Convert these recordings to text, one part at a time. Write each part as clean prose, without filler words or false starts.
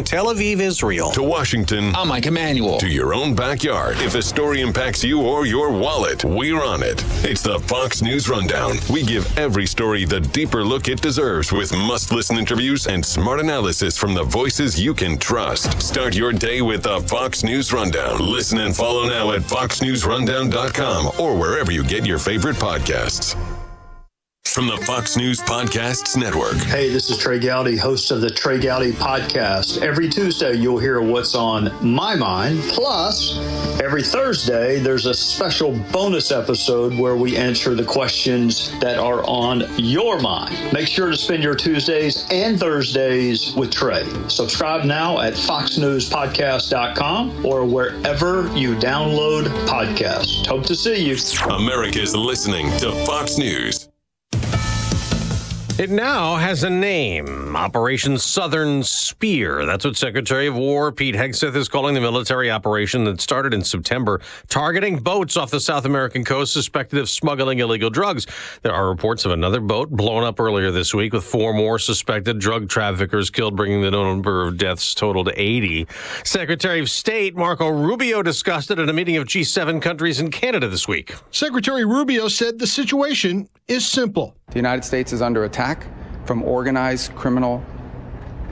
Tel Aviv, Israel. To Washington. I'm Mike Emanuel. To your own backyard. If a story impacts you or your wallet, we're on it. It's the Fox News Rundown. We give every story the deeper look it deserves with must-listen interviews and smart analysis from the voices you can trust. Start your day with the Fox News Rundown. Listen and follow now at foxnewsrundown.com or wherever you get your favorite podcasts. From the Fox News Podcasts Network. Hey, this is Trey Gowdy, host of the Trey Gowdy Podcast. Every Tuesday, you'll hear what's on my mind. Plus, every Thursday, there's a special bonus episode where we answer the questions that are on your mind. Make sure to spend your Tuesdays and Thursdays with Trey. Subscribe now at foxnewspodcast.com or wherever you download podcasts. Hope to see you. America's listening to Fox News. It now has a name, Operation Southern Spear. That's what Secretary of War Pete Hegseth is calling the military operation that started in September, targeting boats off the South American coast suspected of smuggling illegal drugs. There are reports of another boat blown up earlier this week with 4 more suspected drug traffickers killed, bringing the number of deaths total to 80. Secretary of State Marco Rubio discussed it at a meeting of G7 countries in Canada this week. Secretary Rubio said the situation is simple. The United States is under attack from organized criminal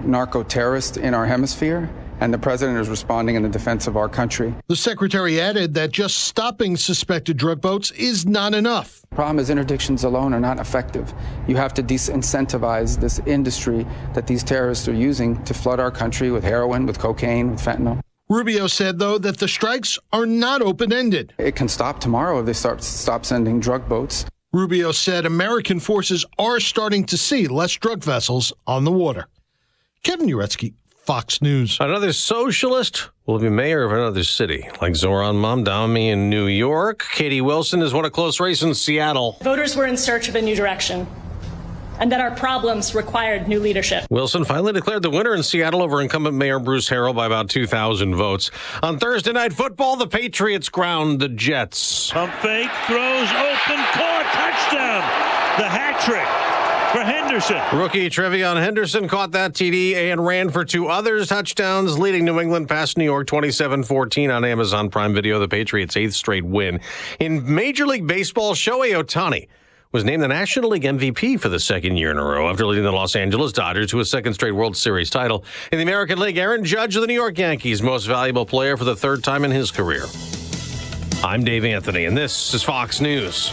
narco-terrorists in our hemisphere, and the president is responding in the defense of our country. The secretary added that just stopping suspected drug boats is not enough. The problem is interdictions alone are not effective. You have to disincentivize this industry that these terrorists are using to flood our country with heroin, with cocaine, with fentanyl. Rubio said, though, that the strikes are not open-ended. It can stop tomorrow if they stop sending drug boats. Rubio said American forces are starting to see less drug vessels on the water. Kevin Uretsky, Fox News. Another socialist will be mayor of another city, like Zohran Mamdani in New York. Katie Wilson has won a close race in Seattle. Voters were in search of a new direction, and that our problems required new leadership. Wilson finally declared the winner in Seattle over incumbent Mayor Bruce Harrell by about 2,000 votes. On Thursday Night Football, the Patriots ground the Jets. Pump fake, throws, open, caught, touchdown. The hat trick for Henderson. Rookie Trevion Henderson caught that TD and ran for 2 others touchdowns, leading New England past New York 27-14 on Amazon Prime Video, the Patriots' 8th straight win. In Major League Baseball, Shohei Ohtani was named the National League MVP for the 2nd year in a row after leading the Los Angeles Dodgers to a 2nd straight World Series title. In the American League, Aaron Judge of the New York Yankees, most valuable player for the 3rd time in his career. I'm Dave Anthony, and this is Fox News.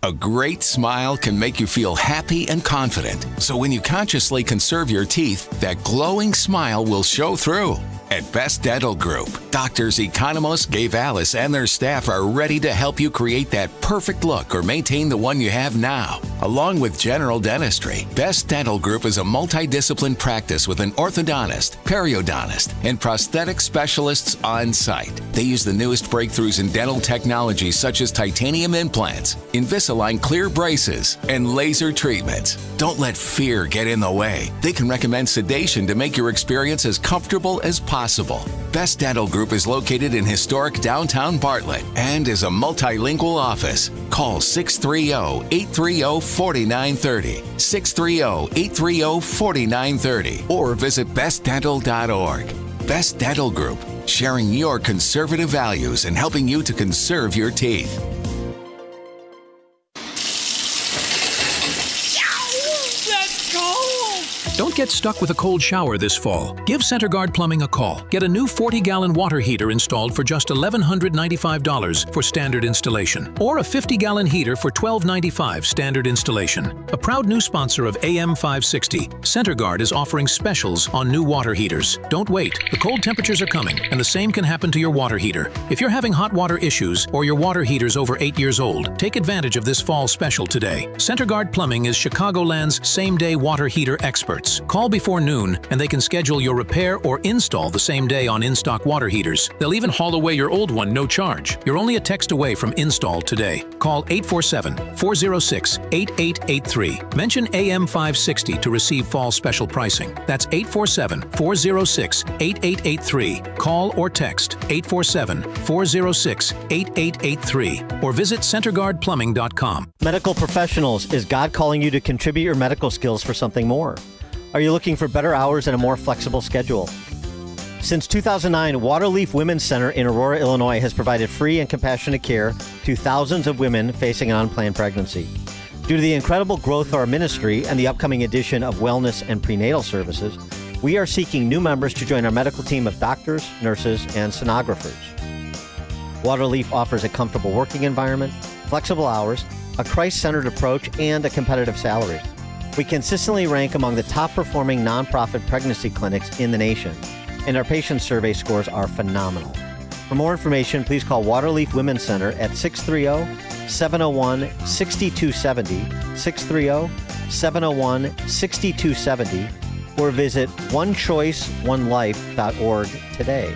A great smile can make you feel happy and confident. So when you consciously conserve your teeth, that glowing smile will show through. At Best Dental Group, doctors Economos, Gavalis, and their staff are ready to help you create that perfect look or maintain the one you have now. Along with general dentistry, Best Dental Group is a multidiscipline practice with an orthodontist, periodontist, and prosthetic specialists on site. They use the newest breakthroughs in dental technology such as titanium implants, Invisalign clear braces, and laser treatments. Don't let fear get in the way. They can recommend sedation to make your experience as comfortable as possible. Best Dental Group is located in historic downtown Bartlett and is a multilingual office. Call 630-830-4930, 630-830-4930, or visit bestdental.org. Best Dental Group, sharing your conservative values and helping you to conserve your teeth. Don't get stuck with a cold shower this fall. Give CenterGuard Plumbing a call. Get a new 40-gallon water heater installed for just $1,195 for standard installation, or a 50-gallon heater for $1,295 standard installation. A proud new sponsor of AM 560, CenterGuard is offering specials on new water heaters. Don't wait. The cold temperatures are coming, and the same can happen to your water heater. If you're having hot water issues or your water heater's over 8 years old, take advantage of this fall special today. CenterGuard Plumbing is Chicagoland's same-day water heater experts. Call before noon, and they can schedule your repair or install the same day on in-stock water heaters. They'll even haul away your old one, no charge. You're only a text away from install today. Call 847-406-8883. Mention AM 560 to receive fall special pricing. That's 847-406-8883. Call or text 847-406-8883 or visit CenterGuardPlumbing.com. Medical professionals, is God calling you to contribute your medical skills for something more? Are you looking for better hours and a more flexible schedule? Since 2009, Waterleaf Women's Center in Aurora, Illinois has provided free and compassionate care to thousands of women facing an unplanned pregnancy. Due to the incredible growth of our ministry and the upcoming addition of wellness and prenatal services, we are seeking new members to join our medical team of doctors, nurses, and sonographers. Waterleaf offers a comfortable working environment, flexible hours, a Christ-centered approach, and a competitive salary. We consistently rank among the top-performing nonprofit pregnancy clinics in the nation, and our patient survey scores are phenomenal. For more information, please call Waterleaf Women's Center at 630-701-6270, 630-701-6270, or visit onechoiceonelife.org today.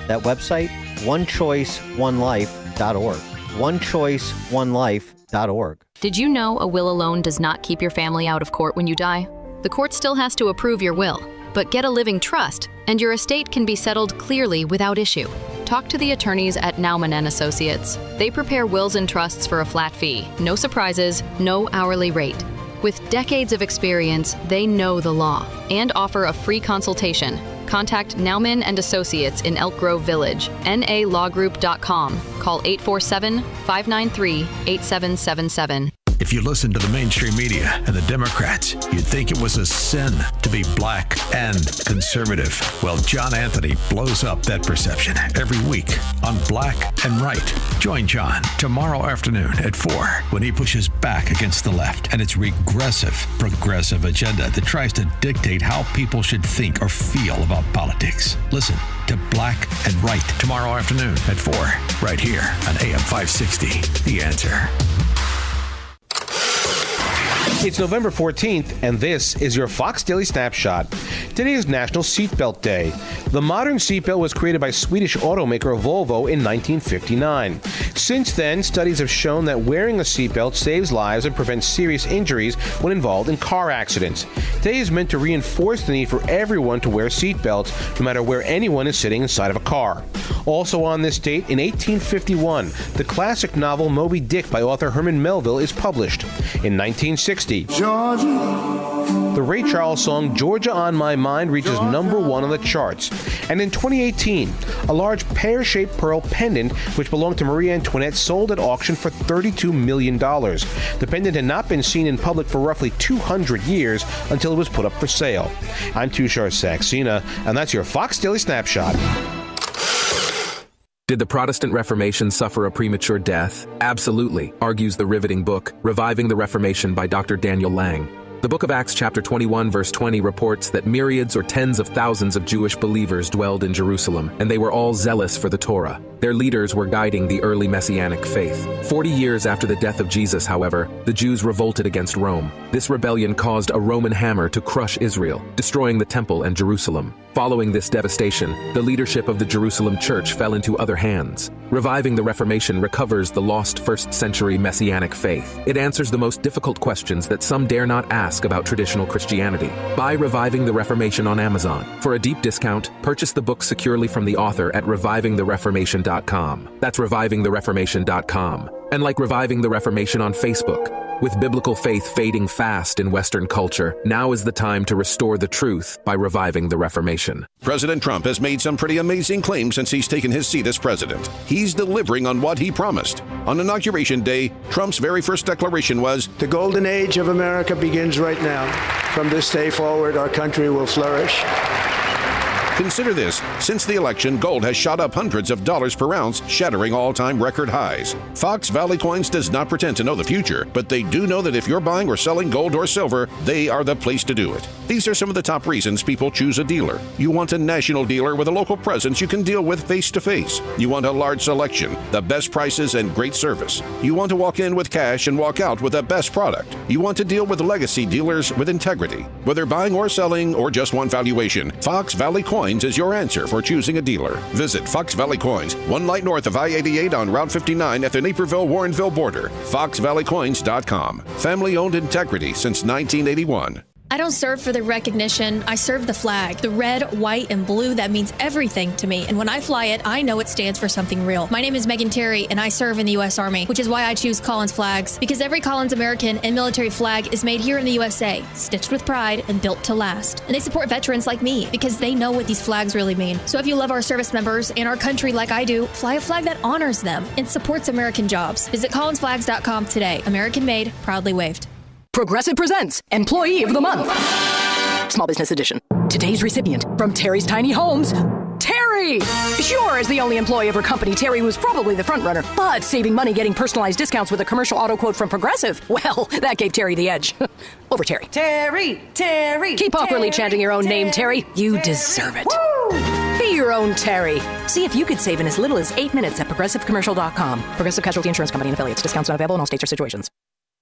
That website, onechoiceonelife.org, onechoiceonelife.org. Did you know a will alone does not keep your family out of court when you die? The court still has to approve your will, but get a living trust, and your estate can be settled clearly without issue. Talk to the attorneys at Naumann & Associates. They prepare wills and trusts for a flat fee, no surprises, no hourly rate. With decades of experience, they know the law and offer a free consultation. Contact Naumann & Associates in Elk Grove Village, nalawgroup.com. Call 847-593-8777. If you listen to the mainstream media and the Democrats, you'd think it was a sin to be black and conservative. Well, John Anthony blows up that perception every week on Black and Right. Join John tomorrow afternoon at 4 when he pushes back against the left and its regressive, progressive agenda that tries to dictate how people should think or feel about politics. Listen to Black and Right tomorrow afternoon at 4, right here on AM 560. The Answer. It's November 14th, and this is your Fox Daily Snapshot. Today is National Seatbelt Day. The modern seatbelt was created by Swedish automaker Volvo in 1959. Since then, studies have shown that wearing a seatbelt saves lives and prevents serious injuries when involved in car accidents. Today is meant to reinforce the need for everyone to wear seatbelts, no matter where anyone is sitting inside of a car. Also on this date, in 1851, the classic novel Moby Dick by author Herman Melville is published. In 1960, Georgia, the Ray Charles song Georgia on My Mind reaches number 1 on the charts. And in 2018, a large pear-shaped pearl pendant, which belonged to Marie Antoinette, sold at auction for $32 million. The pendant had not been seen in public for roughly 200 years until it was put up for sale. I'm Tushar Saxena, and that's your Fox Daily Snapshot. Did the Protestant Reformation suffer a premature death? Absolutely, argues the riveting book, Reviving the Reformation by Dr. Daniel Lang. The book of Acts chapter 21 verse 20 reports that myriads or tens of thousands of Jewish believers dwelled in Jerusalem, and they were all zealous for the Torah. Their leaders were guiding the early Messianic faith. 40 years after the death of Jesus, however, the Jews revolted against Rome. This rebellion caused a Roman hammer to crush Israel, destroying the temple and Jerusalem. Following this devastation, the leadership of the Jerusalem church fell into other hands. Reviving the Reformation recovers the lost first-century Messianic faith. It answers the most difficult questions that some dare not ask about traditional Christianity. Buy Reviving the Reformation on Amazon. For a deep discount, purchase the book securely from the author at revivingthereformation.com. That's revivingthereformation.com. And like Reviving the Reformation on Facebook. With biblical faith fading fast in Western culture, now is the time to restore the truth by reviving the Reformation. President Trump has made some pretty amazing claims since he's taken his seat as president. He's delivering on what he promised. On Inauguration Day, Trump's very first declaration was, "The golden age of America begins right now. From this day forward, our country will flourish." Consider this. Since the election, gold has shot up hundreds of dollars per ounce, shattering all-time record highs. Fox Valley Coins does not pretend to know the future, but they do know that if you're buying or selling gold or silver, they are the place to do it. These are some of the top reasons people choose a dealer. You want a national dealer with a local presence you can deal with face-to-face. You want a large selection, the best prices, and great service. You want to walk in with cash and walk out with the best product. You want to deal with legacy dealers with integrity. Whether buying or selling or just want valuation, Fox Valley Coins is your answer for choosing a dealer. Visit Fox Valley Coins, 1 light north of I-88 on Route 59 at the Naperville-Warrenville border. FoxValleyCoins.com. Family-owned integrity since 1981. I don't serve for the recognition. I serve the flag. The red, white, and blue, that means everything to me. And when I fly it, I know it stands for something real. My name is Megan Terry, and I serve in the U.S. Army, which is why I choose Collins flags. Because every Collins American and military flag is made here in the USA, stitched with pride and built to last. And they support veterans like me because they know what these flags really mean. So if you love our service members and our country like I do, fly a flag that honors them and supports American jobs. Visit collinsflags.com today. American made, proudly waved. Progressive presents Employee of the Month. Small Business Edition. Today's recipient from Terry's Tiny Homes, Terry! Sure, as the only employee of her company, Terry was probably the front runner, but saving money getting personalized discounts with a commercial auto quote from Progressive, well, that gave Terry the edge. Over Terry. Terry! Keep awkwardly chanting your own name, Terry. You deserve it. Woo! Be your own Terry. See if you could save in as little as 8 minutes at ProgressiveCommercial.com. Progressive Casualty Insurance Company and Affiliates. Discounts not available in all states or situations.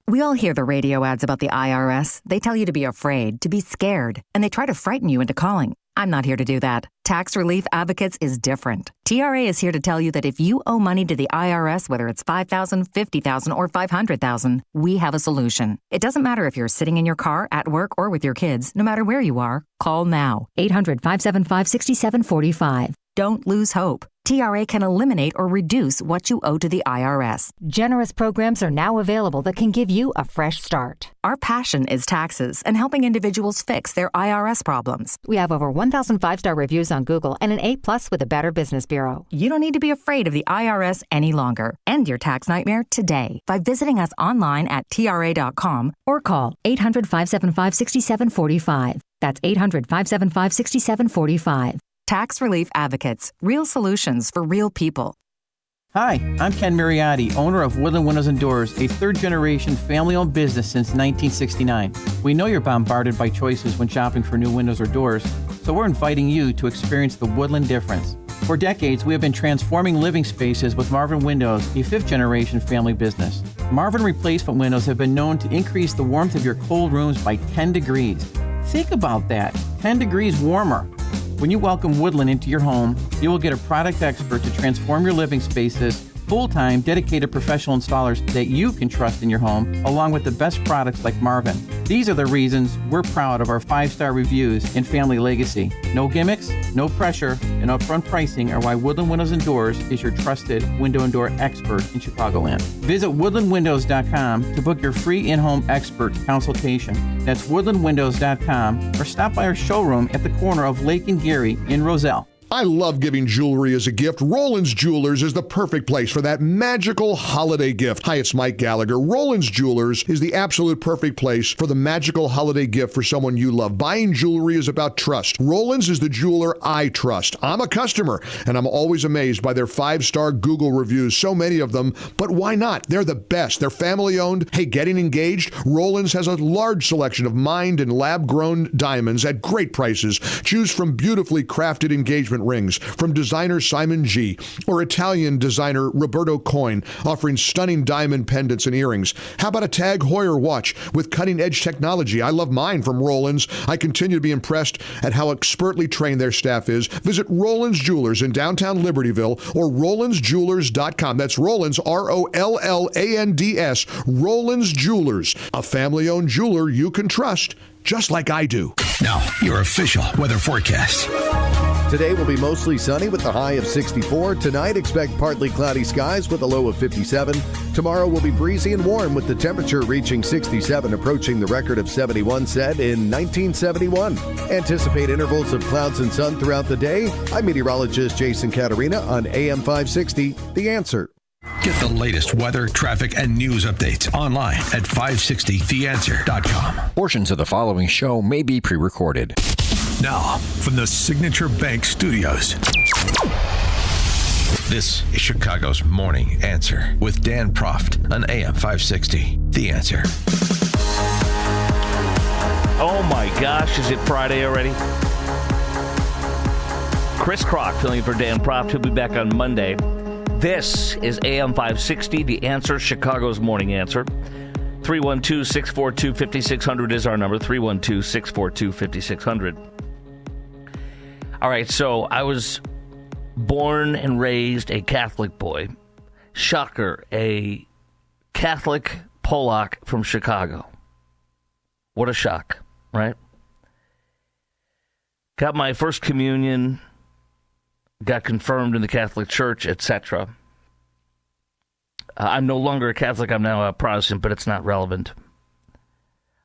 We all hear the radio ads about the IRS. They tell you to be afraid, to be scared, and they try to frighten you into calling. I'm not here to do that. Tax Relief Advocates is different. TRA is here to tell you that if you owe money to the IRS, whether it's $5,000, $50,000, or $500,000, we have a solution. It doesn't matter if you're sitting in your car, at work, or with your kids. No matter where you are, call now. 800-575-6745. Don't lose hope. TRA can eliminate or reduce what you owe to the IRS. Generous programs are now available that can give you a fresh start. Our passion is taxes and helping individuals fix their IRS problems. We have over 1,000 5-star reviews on Google and an A+ with the Better Business Bureau. You don't need to be afraid of the IRS any longer. End your tax nightmare today by visiting us online at TRA.com or call 800-575-6745. That's 800-575-6745. Tax Relief Advocates. Real solutions for real people. Hi, I'm Ken Mariotti, owner of Woodland Windows and Doors, a third-generation family-owned business since 1969. We know you're bombarded by choices when shopping for new windows or doors, so we're inviting you to experience the Woodland difference. For decades, we have been transforming living spaces with Marvin Windows, a fifth-generation family business. Marvin replacement windows have been known to increase the warmth of your cold rooms by 10 degrees. Think about that, 10 degrees warmer. When you welcome Woodland into your home, you will get a product expert to transform your living spaces, full-time, dedicated professional installers that you can trust in your home, along with the best products like Marvin. These are the reasons we're proud of our 5-star reviews and family legacy. No gimmicks, no pressure, and upfront pricing are why Woodland Windows and Doors is your trusted window and door expert in Chicagoland. Visit woodlandwindows.com to book your free in-home expert consultation. That's woodlandwindows.com, or stop by our showroom at the corner of Lake and Geary in Roselle. I love giving jewelry as a gift. Roland's Jewelers is the perfect place for that magical holiday gift. Hi, it's Mike Gallagher. Roland's Jewelers is the absolute perfect place for the magical holiday gift for someone you love. Buying jewelry is about trust. Roland's is the jeweler I trust. I'm a customer, and I'm always amazed by their 5-star Google reviews, so many of them. But why not? They're the best. They're family-owned. Hey, getting engaged? Roland's has a large selection of mined and lab-grown diamonds at great prices. Choose from beautifully crafted engagement rings from designer Simon G. or Italian designer Roberto Coin, offering stunning diamond pendants and earrings. How about a Tag Heuer watch with cutting-edge technology? I love mine from Roland's. I continue to be impressed at how expertly trained their staff is. Visit Roland's Jewelers in downtown Libertyville or RolandsJewelers.com. That's Roland's, Rollands, Roland's Jewelers, a family-owned jeweler you can trust, just like I do. Now, your official weather forecast. Today will be mostly sunny with a high of 64. Tonight, expect partly cloudy skies with a low of 57. Tomorrow will be breezy and warm with the temperature reaching 67, approaching the record of 71 set in 1971. Anticipate intervals of clouds and sun throughout the day. I'm meteorologist Jason Caterina on AM 560, The Answer. Get the latest weather, traffic, and news updates online at 560theanswer.com. Portions of the following show may be pre-recorded. Now, from the Signature Bank Studios, this is Chicago's Morning Answer with Dan Proft on AM 560. The Answer. Oh my gosh, is it Friday already? Chris Crock filling in for Dan Proft. He'll be back on Monday. This is AM 560, The Answer, Chicago's Morning Answer. 312-642-5600 is our number, 312-642-5600. All right, so I was born and raised a Catholic boy. Shocker, a Catholic Polak from Chicago. What a shock. right? Got my first communion, got confirmed in the Catholic Church, etc. I'm no longer a Catholic. I'm now a Protestant, but it's not relevant.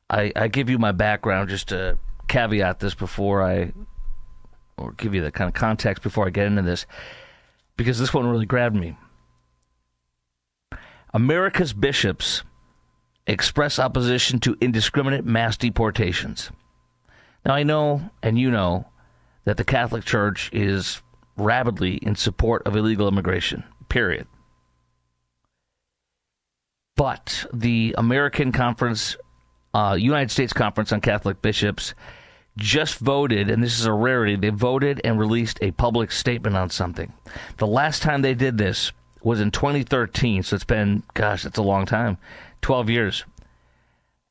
I give you my background just to caveat this or give you the kind of context before I get into this, because this one really grabbed me. America's bishops express opposition to indiscriminate mass deportations. Now, I know, and you know, that the Catholic Church is rabidly in support of illegal immigration, period. But the American Conference, United States Conference on Catholic Bishops, just voted, and this is a rarity, they voted and released a public statement on something. The last time they did this was in 2013, so it's been, that's a long time, 12 years.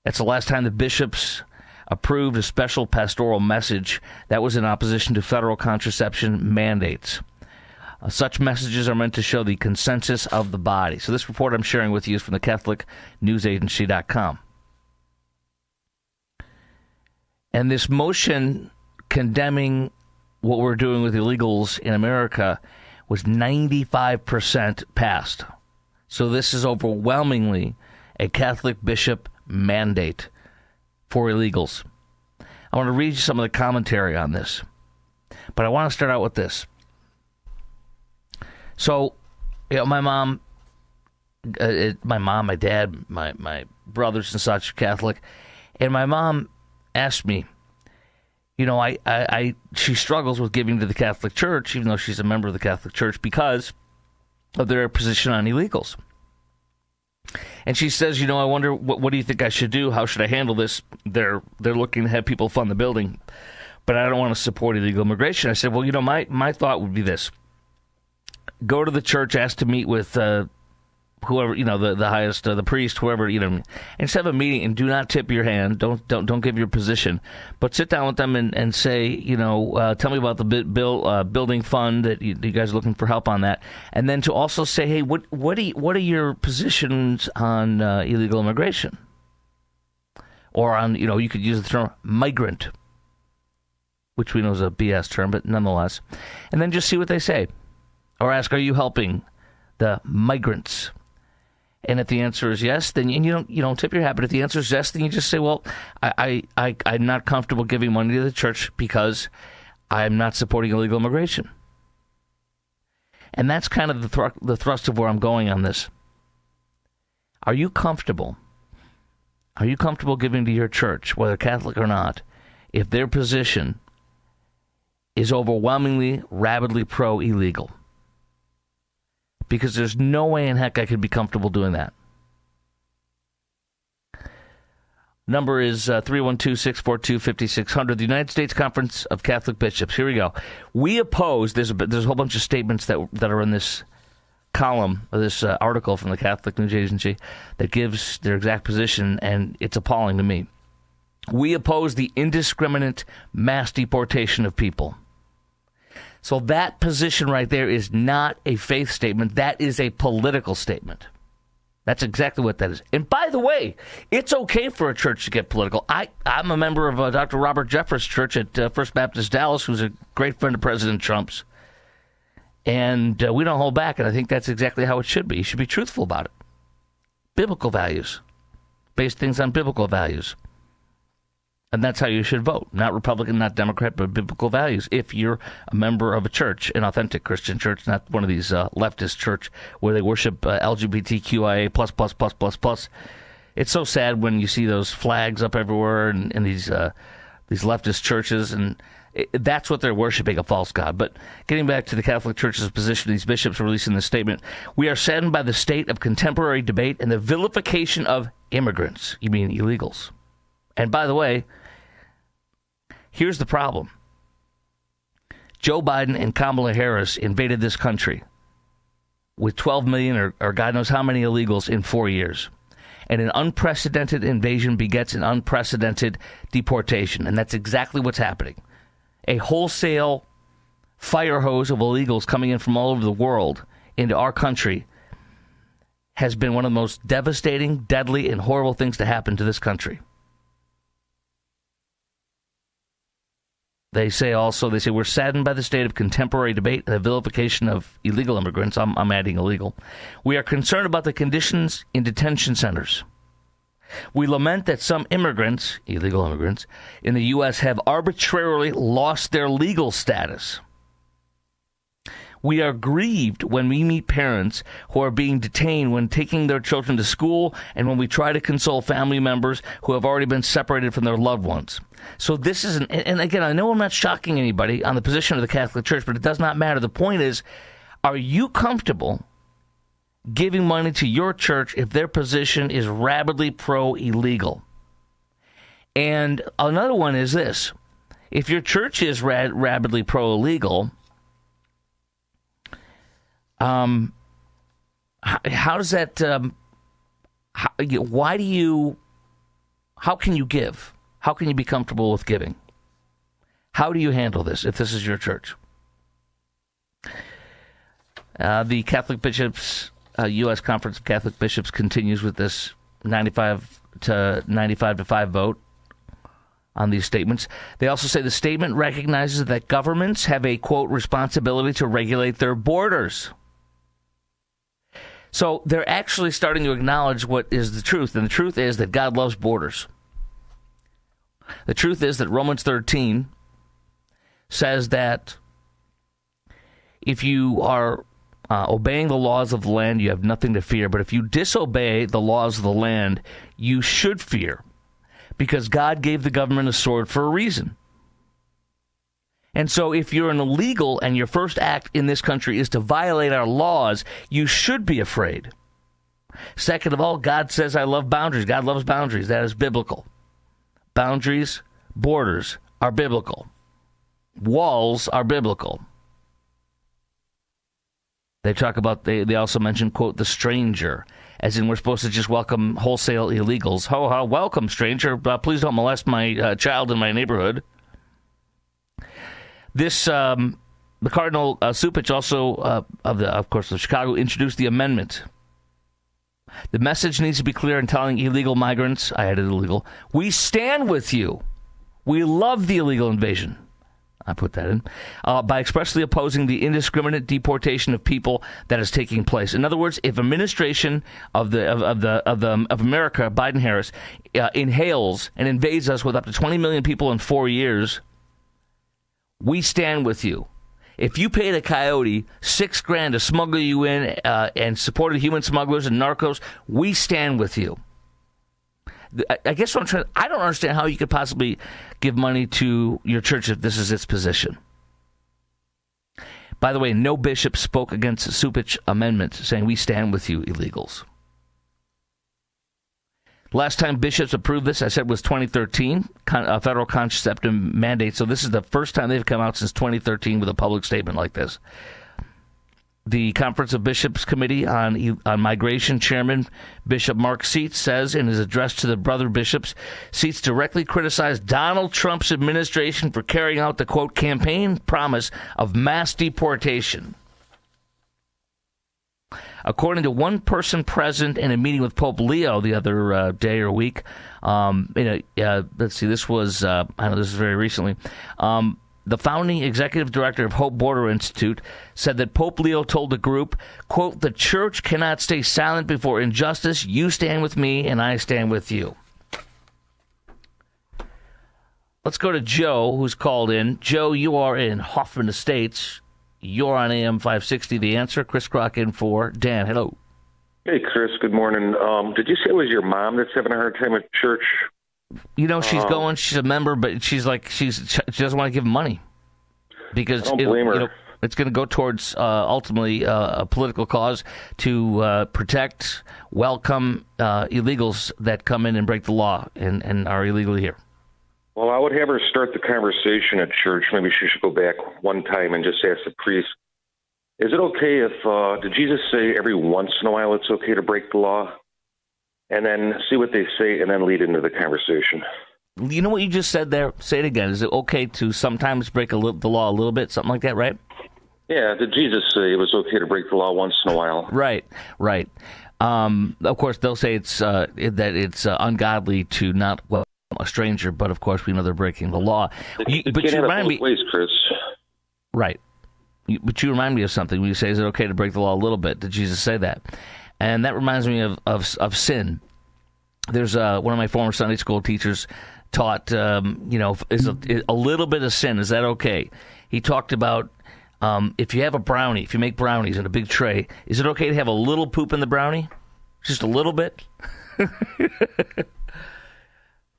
That's the last time the bishops approved a special pastoral message that was in opposition to federal contraception mandates. Such messages are meant to show the consensus of the body. So this report I'm sharing with you is from the CatholicNewsAgency.com. And this motion condemning what we're doing with illegals in America was 95% passed. So this is overwhelmingly a Catholic bishop mandate for illegals. I want to read you some of the commentary on this, but I want to start out with this. So, my mom, my dad, my brothers and such are Catholic, and my mom asked me, she struggles with giving to the Catholic Church, even though she's a member of the Catholic Church, because of their position on illegals. And she says, I wonder, what do you think I should do? How should I handle this? They're looking to have people fund the building, but I don't want to support illegal immigration. I said, well, my thought would be this. Go to the church, ask to meet with whoever, the highest, the priest, whoever, and just have a meeting, and do not tip your hand. Don't give your position, but sit down with them and say, tell me about the building fund that you guys are looking for help on that, and then to also say, hey, what are your positions on illegal immigration, or on, you could use the term migrant, which we know is a BS term, but nonetheless, and then just see what they say, or ask, are you helping the migrants? And if the answer is yes, then you don't tip your hat. But if the answer is yes, then you just say, well, I'm not comfortable giving money to the church because I'm not supporting illegal immigration. And that's kind of the thrust of where I'm going on this. Are you comfortable? Are you comfortable giving to your church, whether Catholic or not, if their position is overwhelmingly, rabidly pro-illegal? Because there's no way in heck I could be comfortable doing that. Number is 312-642-5600. The United States Conference of Catholic Bishops. Here we go. We oppose, there's a whole bunch of statements that are in this column, or this article from the Catholic News Agency that gives their exact position, and it's appalling to me. We oppose the indiscriminate mass deportation of people. So that position right there is not a faith statement. That is a political statement. That's exactly what that is. And by the way, it's okay for a church to get political. I'm a member of Dr. Robert Jeffress' church at First Baptist Dallas, who's a great friend of President Trump's. And we don't hold back, and I think that's exactly how it should be. You should be truthful about it. Biblical values. Base things on biblical values. And that's how you should vote. Not Republican, not Democrat, but biblical values. If you're a member of a church, an authentic Christian church, not one of these leftist church where they worship LGBTQIA+++++. It's so sad when you see those flags up everywhere in these leftist churches, and that's what they're worshiping, a false god. But getting back to the Catholic Church's position, these bishops are releasing this statement. We are saddened by the state of contemporary debate and the vilification of immigrants. You mean illegals. And by the way, here's the problem. Joe Biden and Kamala Harris invaded this country with 12 million or God knows how many illegals in 4 years. And an unprecedented invasion begets an unprecedented deportation. And that's exactly what's happening. A wholesale fire hose of illegals coming in from all over the world into our country has been one of the most devastating, deadly, and horrible things to happen to this country. They say we're saddened by the state of contemporary debate and the vilification of illegal immigrants. I'm adding illegal. We are concerned about the conditions in detention centers. We lament that some immigrants, illegal immigrants, in the U.S. have arbitrarily lost their legal status. We are grieved when we meet parents who are being detained when taking their children to school and when we try to console family members who have already been separated from their loved ones. So this is, and again, I know I'm not shocking anybody on the position of the Catholic Church, but it does not matter. The point is, are you comfortable giving money to your church if their position is rabidly pro-illegal? And another one is this. If your church is rabidly pro-illegal, how does that, how can you give? How can you be comfortable with giving? How do you handle this if this is your church? The Catholic Bishops, U.S. Conference of Catholic Bishops continues with this 95 to 5 vote on these statements. They also say the statement recognizes that governments have a, quote, responsibility to regulate their borders. So they're actually starting to acknowledge what is the truth, and the truth is that God loves borders. The truth is that Romans 13 says that if you are obeying the laws of the land, you have nothing to fear. But if you disobey the laws of the land, you should fear, because God gave the government a sword for a reason. And so if you're an illegal and your first act in this country is to violate our laws, you should be afraid. Second of all, God says, I love boundaries. God loves boundaries. That is biblical. Boundaries, borders are biblical. Walls are biblical. They talk about, they also mention, quote, the stranger, as in we're supposed to just welcome wholesale illegals. Ho, welcome, stranger. Please don't molest my child in my neighborhood. This, the Cardinal Cupich also, of course, of Chicago, introduced the amendment. The message needs to be clear in telling illegal migrants, I added illegal, we stand with you. We love the illegal invasion. I put that in, by expressly opposing the indiscriminate deportation of people that is taking place. In other words, if administration of America, Biden-Harris, inhales and invades us with up to 20 million people in 4 years, we stand with you. If you paid a coyote $6,000 to smuggle you in and supported human smugglers and narcos, we stand with you. I guess what I don't understand how you could possibly give money to your church if this is its position. By the way, no bishop spoke against the Cupich amendment, saying we stand with you, illegals. Last time bishops approved this, I said, was 2013, a federal contraceptive mandate. So this is the first time they've come out since 2013 with a public statement like this. The Conference of Bishops Committee on Migration Chairman Bishop Mark Seitz says in his address to the brother bishops, Seitz directly criticized Donald Trump's administration for carrying out the, quote, campaign promise of mass deportation. According to one person present in a meeting with Pope Leo the other day or week, let's see, this was, I know this is very recently, the founding executive director of Hope Border Institute said that Pope Leo told the group, quote, the church cannot stay silent before injustice. You stand with me and I stand with you. Let's go to Joe, who's called in. Joe, you are in Hoffman Estates. You're on AM 560, The Answer. Chris Crock in for Dan. Hello. Hey, Chris. Good morning. Did you say it was your mom that's having a hard time at church? You know, she's going. She's a member, but she doesn't want to give money because I don't blame her. It's going to go towards ultimately a political cause to protect, welcome illegals that come in and break the law and are illegally here. Well, I would have her start the conversation at church. Maybe she should go back one time and just ask the priest, is it okay if, did Jesus say every once in a while it's okay to break the law? And then see what they say and then lead into the conversation. You know what you just said there? Say it again. Is it okay to sometimes break the law a little bit? Something like that, right? Yeah, did Jesus say it was okay to break the law once in a while? Right. Of course, they'll say it's that it's ungodly to not a stranger, but of course we know they're breaking the law. But you remind me, ways, Chris. Right? But you remind me of something when you say, "Is it okay to break the law a little bit?" Did Jesus say that? And that reminds me of sin. There's one of my former Sunday school teachers taught, is a little bit of sin. Is that okay? He talked about if you have a brownie, if you make brownies in a big tray, is it okay to have a little poop in the brownie? Just a little bit?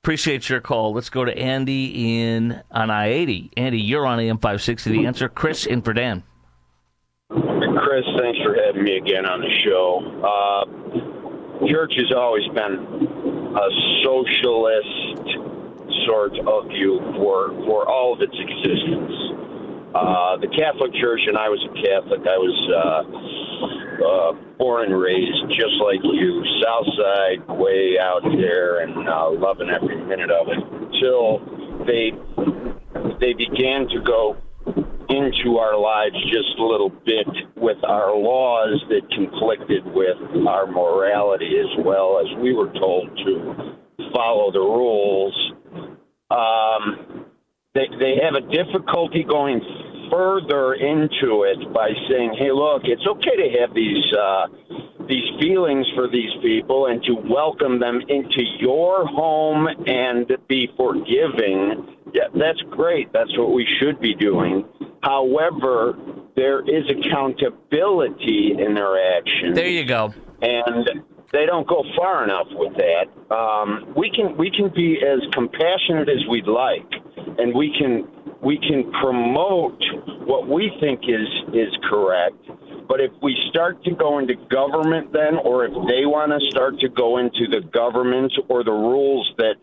Appreciate your call. Let's go to Andy on I-80. Andy, you're on AM 560. The Answer. Chris in for Dan. Chris, thanks for having me again on the show. Church has always been a socialist sort of view for all of its existence. The Catholic Church, and I was a Catholic, I was born and raised just like you, South Side, way out there, and loving every minute of it, until they began to go into our lives just a little bit with our laws that conflicted with our morality, as well as we were told to follow the rules. They have a difficulty going further into it by saying, hey, look, it's okay to have these feelings for these people and to welcome them into your home and be forgiving. Yeah, that's great. That's what we should be doing. However, there is accountability in their actions. There you go. And they don't go far enough with that. We can be as compassionate as we'd like, and we can promote what we think is correct. But if we start to go into government then, or if they want to start to go into the government or the rules that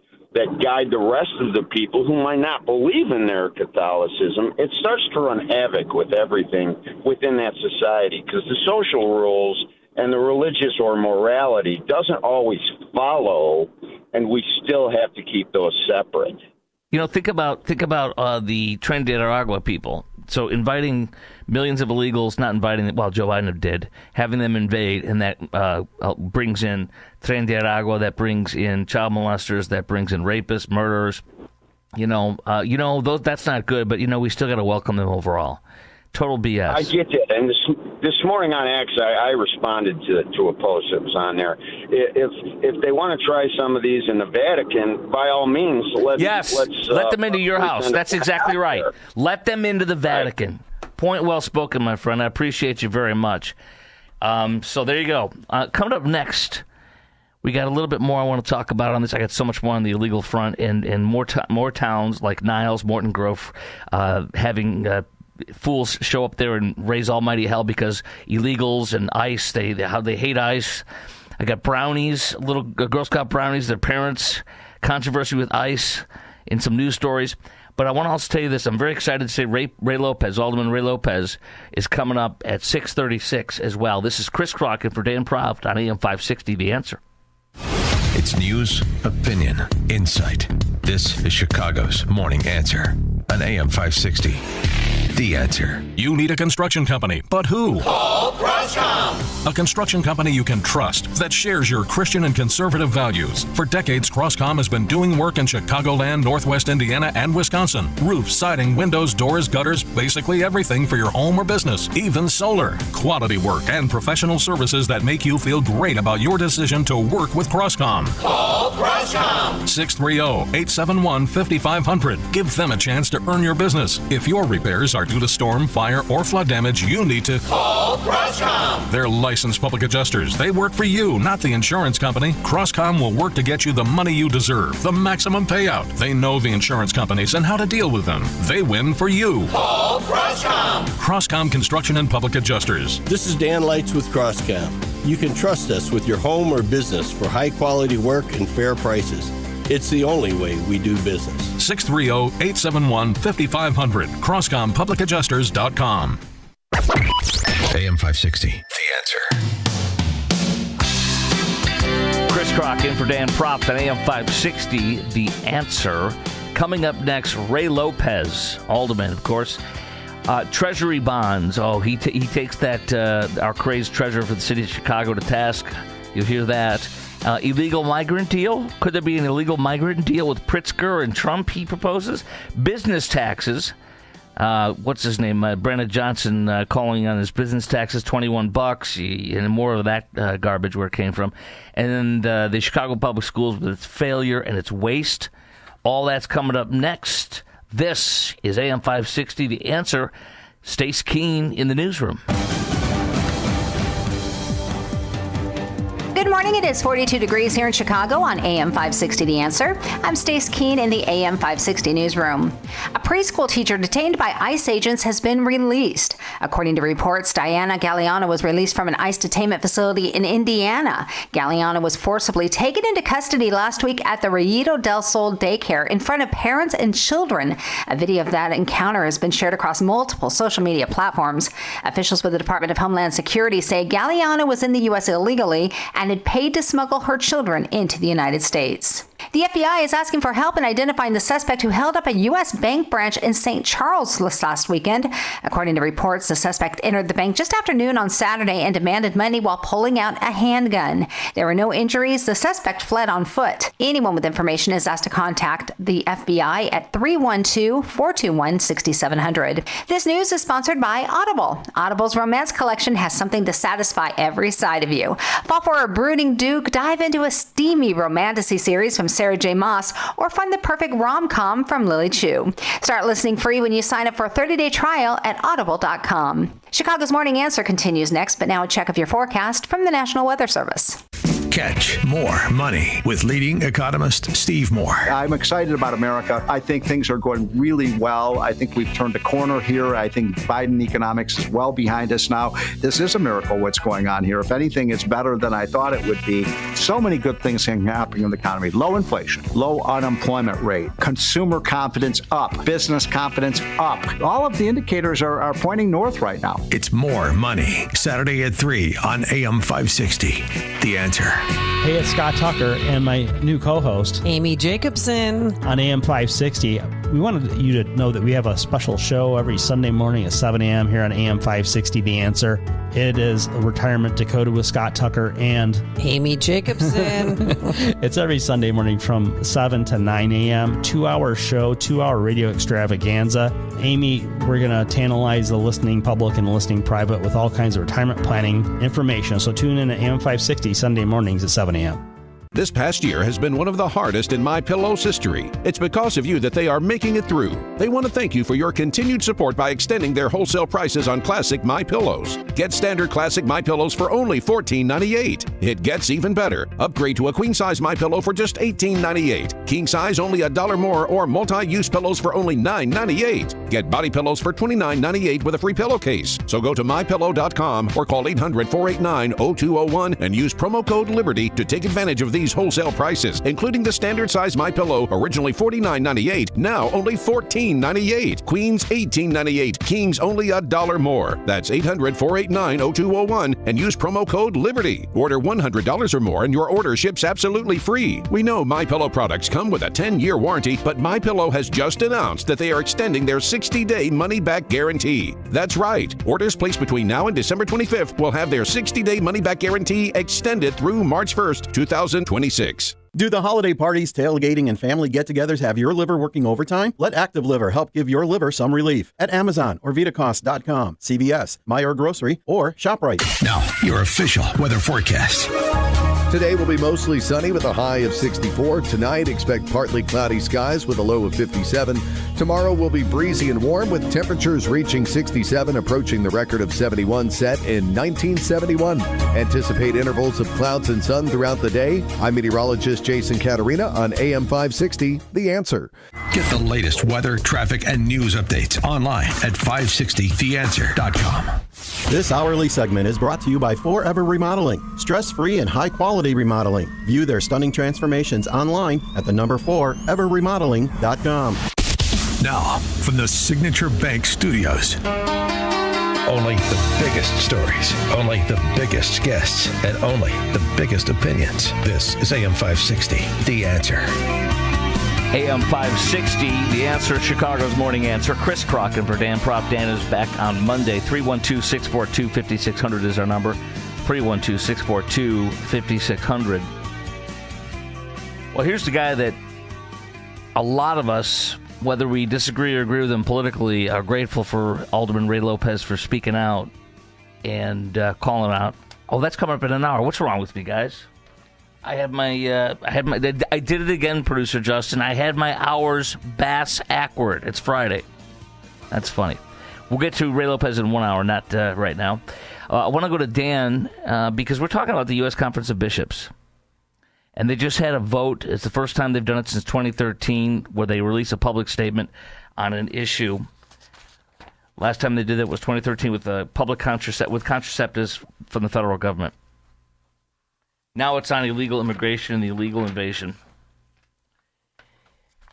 guide the rest of the people who might not believe in their Catholicism, it starts to run havoc with everything within that society, because the social rules and the religious or morality doesn't always follow, and we still have to keep those separate. Think about the Tren de Aragua people. So inviting millions of illegals, not inviting them, well, Joe Biden did, having them invade, and that brings in Tren de Aragua, that brings in child molesters, that brings in rapists, murderers. That's not good, but we still got to welcome them overall. Total BS. I get that. And this morning on X, I responded to a post that was on there. If they want to try some of these in the Vatican, by all means, let's let them into your house. That's exactly right. Let them into the Vatican. Right. Point well spoken, my friend. I appreciate you very much. So there you go. Coming up next, we got a little bit more I want to talk about on this. I got so much more on the illegal front, and more towns like Niles, Morton Grove, having fools show up there and raise almighty hell because illegals and ICE, they hate ICE. I got brownies, little Girl Scout brownies, their parents, controversy with ICE in some news stories. But I want to also tell you this. I'm very excited to say Ray Lopez, Alderman Ray Lopez, is coming up at 6:36 as well. This is Chris Crockett for Dan Proft on AM 560, The Answer. It's news, opinion, insight. This is Chicago's Morning Answer on AM 560. The Answer. You need a construction company, but who? Call Croscom. A construction company you can trust that shares your Christian and conservative values. For decades, Croscom has been doing work in Chicagoland, Northwest Indiana, and Wisconsin. Roofs, siding, windows, doors, gutters, basically everything for your home or business, even solar. Quality work and professional services that make you feel great about your decision to work with Croscom. Call Croscom. 630-871-5500. Give them a chance to earn your business. If your repairs are due to storm, fire, or flood damage, you need to call Croscom. They're licensed public adjusters. They work for you, not the insurance company. Croscom will work to get you the money you deserve, the maximum payout. They know the insurance companies and how to deal with them. They win for you. Call Croscom. Croscom Construction and Public Adjusters. This is Dan Lights with Croscom. You can trust us with your home or business for high-quality work and fair prices. It's the only way we do business. 630-871-5500. CroscomPublicAdjusters.com. AM 560. The Answer. Chris Crock in for Dan Proft on AM 560. The Answer. Coming up next, Ray Lopez, Alderman, of course. Treasury bonds. Oh, he takes that our crazed treasurer for the city of Chicago to task. You'll hear that. Illegal migrant deal. Could there be an illegal migrant deal with Pritzker and Trump, he proposes? Business taxes. What's his name? Brennan Johnson calling on his business taxes, $21, and more of that garbage where it came from. And then the Chicago Public Schools with its failure and its waste. All that's coming up next. This is AM 560, The Answer. Stace Keene in the newsroom. Good morning. It is 42 degrees here in Chicago on AM 560 The Answer. I'm Stace Keene in the AM 560 newsroom. A preschool teacher detained by ICE agents has been released. According to reports, Diana Galliano was released from an ICE detainment facility in Indiana. Galliano was forcibly taken into custody last week at the Rayito del Sol daycare in front of parents and children. A video of that encounter has been shared across multiple social media platforms. Officials with the Department of Homeland Security say Galliano was in the U.S. illegally and had paid to smuggle her children into the United States. The FBI is asking for help in identifying the suspect who held up a U.S. bank branch in St. Charles last weekend. According to reports, the suspect entered the bank just after noon on Saturday and demanded money while pulling out a handgun. There were no injuries. The suspect fled on foot. Anyone with information is asked to contact the FBI at 312-421-6700. This news is sponsored by Audible. Audible's romance collection has something to satisfy every side of you. Fall for a brooding duke, dive into a steamy romantasy series from Sarah J. Maas, or find the perfect rom-com from Lily Chu. Start listening free when you sign up for a 30-day trial at audible.com. Chicago's Morning Answer continues next, but now a check of your forecast from the National Weather Service. Catch more money with leading economist Steve Moore. I'm excited about America. I think things are going really well. I think we've turned a corner here. I think Biden economics is well behind us now. This is a miracle what's going on here. If anything, it's better than I thought it would be. So many good things happening in the economy. Low inflation, low unemployment rate, consumer confidence up, business confidence up. All of the indicators are pointing north right now. It's More Money, Saturday at 3 on AM 560. The Answer. Hey, it's Scott Tucker and my new co-host, Amy Jacobson, on AM 560. We wanted you to know that we have a special show every Sunday morning at 7 a.m. here on AM 560, The Answer. It is Retirement Dakota with Scott Tucker and Amy Jacobson. It's every Sunday morning from 7 to 9 a.m. 2-hour show, 2-hour radio extravaganza. Amy, we're going to tantalize the listening public and the listening private with all kinds of retirement planning information. So tune in at AM 560 Sunday mornings at 7 a.m. This past year has been one of the hardest in MyPillow's history. It's because of you that they are making it through. They want to thank you for your continued support by extending their wholesale prices on classic MyPillows. Get standard classic MyPillows for only $14.98. It gets even better. Upgrade to a queen size MyPillow for just $18.98. King size only $1 more, or multi-use pillows for only $9.98. Get body pillows for $29.98 with a free pillowcase. So go to mypillow.com or call 800-489-0201 and use promo code LIBERTY to take advantage of these wholesale prices, including the standard size MyPillow, originally $49.98, now only $14.98. Queens $18.98, Kings only $1 more. That's 800-489-0201 and use promo code LIBERTY. Order $100 or more and your order ships absolutely free. We know MyPillow products come with a 10-year warranty, but MyPillow has just announced that they are extending their 60-day money-back guarantee. That's right. Orders placed between now and December 25th will have their 60-day money-back guarantee extended through March 1st, 2026. Do the holiday parties, tailgating, and family get-togethers have your liver working overtime? Let Active Liver help give your liver some relief at Amazon or VitaCost.com, CVS, Meijer Grocery, or ShopRite. Now, your official weather forecast. Today will be mostly sunny with a high of 64. Tonight, expect partly cloudy skies with a low of 57. Tomorrow will be breezy and warm with temperatures reaching 67, approaching the record of 71 set in 1971. Anticipate intervals of clouds and sun throughout the day. I'm meteorologist Jason Caterina on AM 560, The Answer. Get the latest weather, traffic, and news updates online at 560theanswer.com. This hourly segment is brought to you by Forever Remodeling, stress-free and high-quality remodeling. View their stunning transformations online at the number 4everremodeling.com. Now, from the Signature Bank Studios. Only the biggest stories, only the biggest guests, and only the biggest opinions. This is AM 560, The Answer. AM 560, The Answer, Chicago's Morning Answer. Chris Crocken for Dan Prop. Dan is back on Monday. 312-642-5600 is our number. 312-642-5600. Well, here's the guy that a lot of us, whether we disagree or agree with him politically, are grateful for Alderman Ray Lopez for speaking out and calling out. Oh, that's coming up in an hour. What's wrong with me, guys? I did it again, producer Justin. I had my hours bass-ackward. It's Friday. That's funny. We'll get to Ray Lopez in 1 hour, not right now. I want to go to Dan because we're talking about the U.S. Conference of Bishops. And they just had a vote. It's the first time they've done it since 2013 where they release a public statement on an issue. Last time they did it was 2013 with public contraceptives from the federal government. Now it's on illegal immigration and the illegal invasion.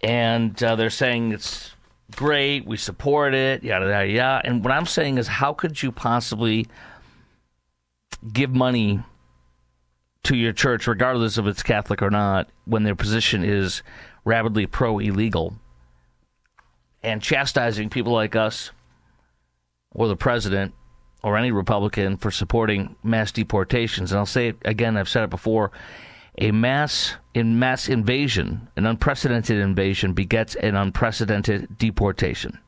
And they're saying it's great, we support it, yada, yada, yada. And what I'm saying is, how could you possibly give money to your church, regardless of it's Catholic or not, when their position is rabidly pro-illegal and chastising people like us or the president or any Republican for supporting mass deportations? And I'll say it again, I've said it before, a mass invasion, an unprecedented invasion begets an unprecedented deportation.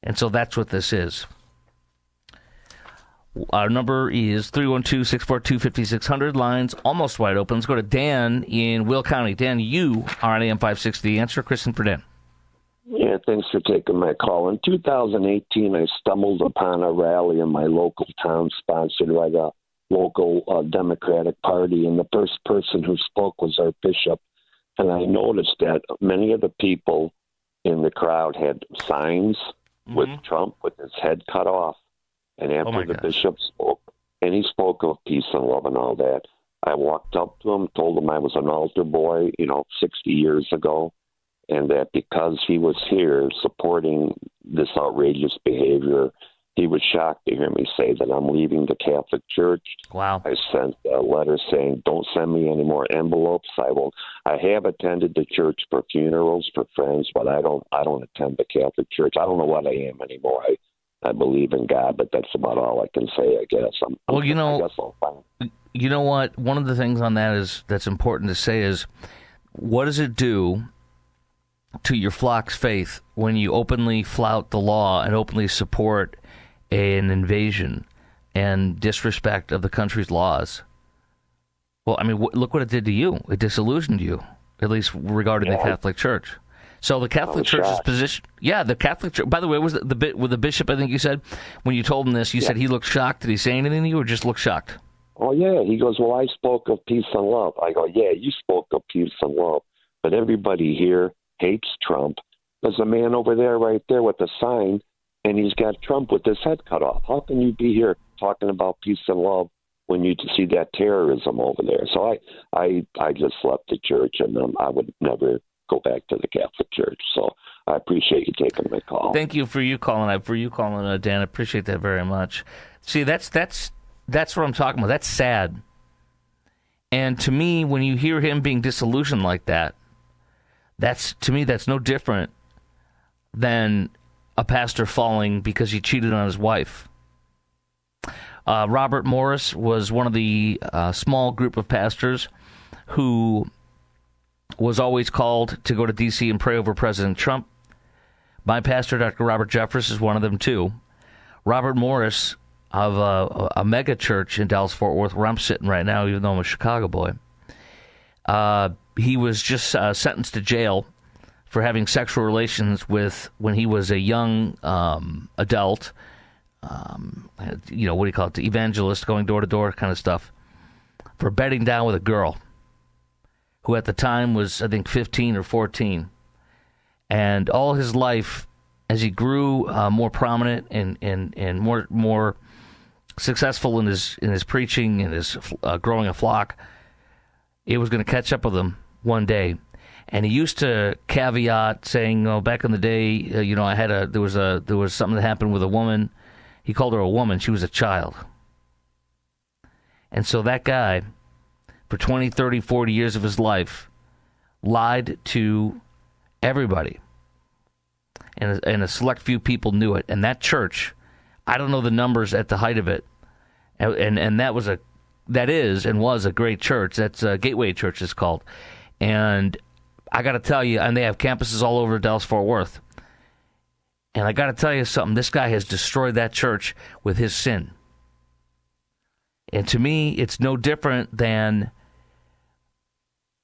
And so that's what this is. Our number is 312-642-5600. Lines almost wide open. Let's go to Dan in Will County. Dan, you are on AM 560. The Answer. Kristen for Dan. Yeah, thanks for taking my call. In 2018, I stumbled upon a rally in my local town sponsored by the local Democratic Party, and the first person who spoke was our bishop. And I noticed that many of the people in the crowd had signs with Trump with his head cut off. And after the bishop spoke, and he spoke of peace and love and all that, I walked up to him, told him I was an altar boy, 60 years ago, and that because he was here supporting this outrageous behavior, he was shocked to hear me say that I'm leaving the Catholic Church. Wow. I sent a letter saying, don't send me any more envelopes. I have attended the church for funerals for friends, but I don't attend the Catholic Church. I don't know what I am anymore. I believe in God, but that's about all I can say, I guess. I guess I'll find. You know what? One of the things on that that's important to say is, what does it do to your flock's faith when you openly flout the law and openly support an invasion and disrespect of the country's laws? Well, I mean, look what it did to you. It disillusioned you, at least regarding the Catholic Church. So the Catholic Church's position, the Catholic Church, by the way, was with the bishop, I think you said, when you told him this, you said he looked shocked. Did he say anything to you or just look shocked? Oh, yeah. He goes, well, I spoke of peace and love. I go, yeah, you spoke of peace and love. But everybody here hates Trump. There's a man over there right there with a sign, and he's got Trump with his head cut off. How can you be here talking about peace and love when you see that terrorism over there? So I just left the church, and I would never go back to the Catholic Church. So I appreciate you taking my call. Thank you for you calling, Dan. I appreciate that very much. See, that's what I'm talking about. That's sad. And to me, when you hear him being disillusioned like that, that's no different than a pastor falling because he cheated on his wife. Robert Morris was one of the small group of pastors who was always called to go to D.C. and pray over President Trump. My pastor, Dr. Robert Jeffress, is one of them, too. Robert Morris of a mega church in Dallas-Fort Worth, where I'm sitting right now, even though I'm a Chicago boy, he was just sentenced to jail for having sexual relations when he was a young adult, what do you call it, the evangelist, going door-to-door kind of stuff, for bedding down with a girl who at the time was, I think, 15 or 14. And all his life, as he grew more prominent and more successful in his preaching and his growing a flock, it was going to catch up with him one day. And he used to caveat saying, back in the day, there was something that happened with a woman. He called her a woman. She was a child. And so that guy, for 20, 30, 40 years of his life, lied to everybody. And a select few people knew it. And that church, I don't know the numbers at the height of it, and that was that is and was a great church. That's Gateway Church is called. And I got to tell you, and they have campuses all over Dallas-Fort Worth. And I got to tell you something. This guy has destroyed that church with his sin. And to me, it's no different than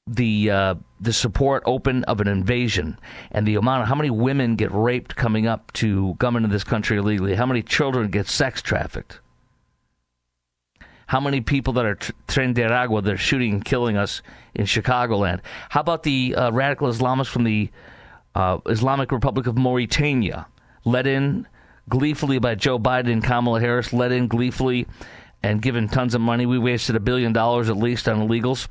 the support open of an invasion, and the amount of how many women get raped coming up to come into this country illegally, how many children get sex trafficked, how many people that are Tren de Aragua that are shooting and killing us in Chicagoland. How about the radical Islamists from the Islamic Republic of Mauritania, led in gleefully by Joe Biden and Kamala Harris, led in gleefully and given tons of money. We wasted $1 billion at least on illegals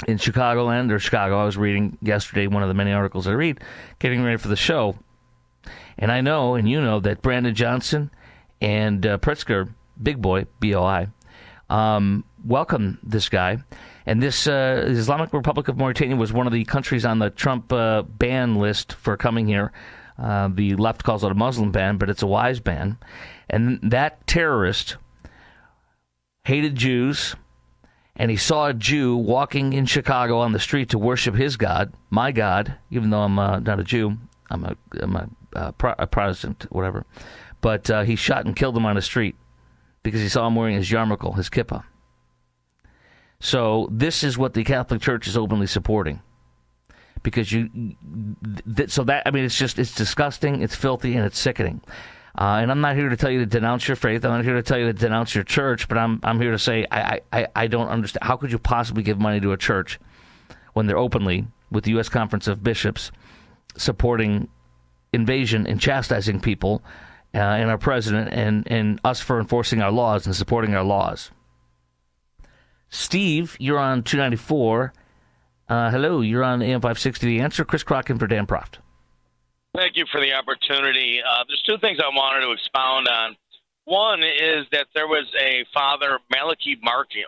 in Chicagoland, or Chicago. I was reading yesterday one of the many articles I read, getting ready for the show. And I know, and you know, that Brandon Johnson and Pritzker, Big Boy, B-O-I, welcome this guy. And this Islamic Republic of Mauritania was one of the countries on the Trump ban list for coming here. The left calls it a Muslim ban, but it's a wise ban. And that terrorist hated Jews, and he saw a Jew walking in Chicago on the street to worship his God, my God, even though I'm not a Jew. I'm a Protestant, whatever. But he shot and killed him on the street because he saw him wearing his yarmulke, his kippah. So this is what the Catholic Church is openly supporting. Because it's disgusting, it's filthy, and it's sickening. And I'm not here to tell you to denounce your faith. I'm not here to tell you to denounce your church. But I'm here to say I don't understand. How could you possibly give money to a church when they're openly, with the U.S. Conference of Bishops, supporting invasion and chastising people, and our president and us for enforcing our laws and supporting our laws? Steve, you're on 294. Hello, you're on AM 560 The Answer. Chris Crocken for Dan Proft. Thank you for the opportunity. There's two things I wanted to expound on. One is that there was a father, Malachi Martin,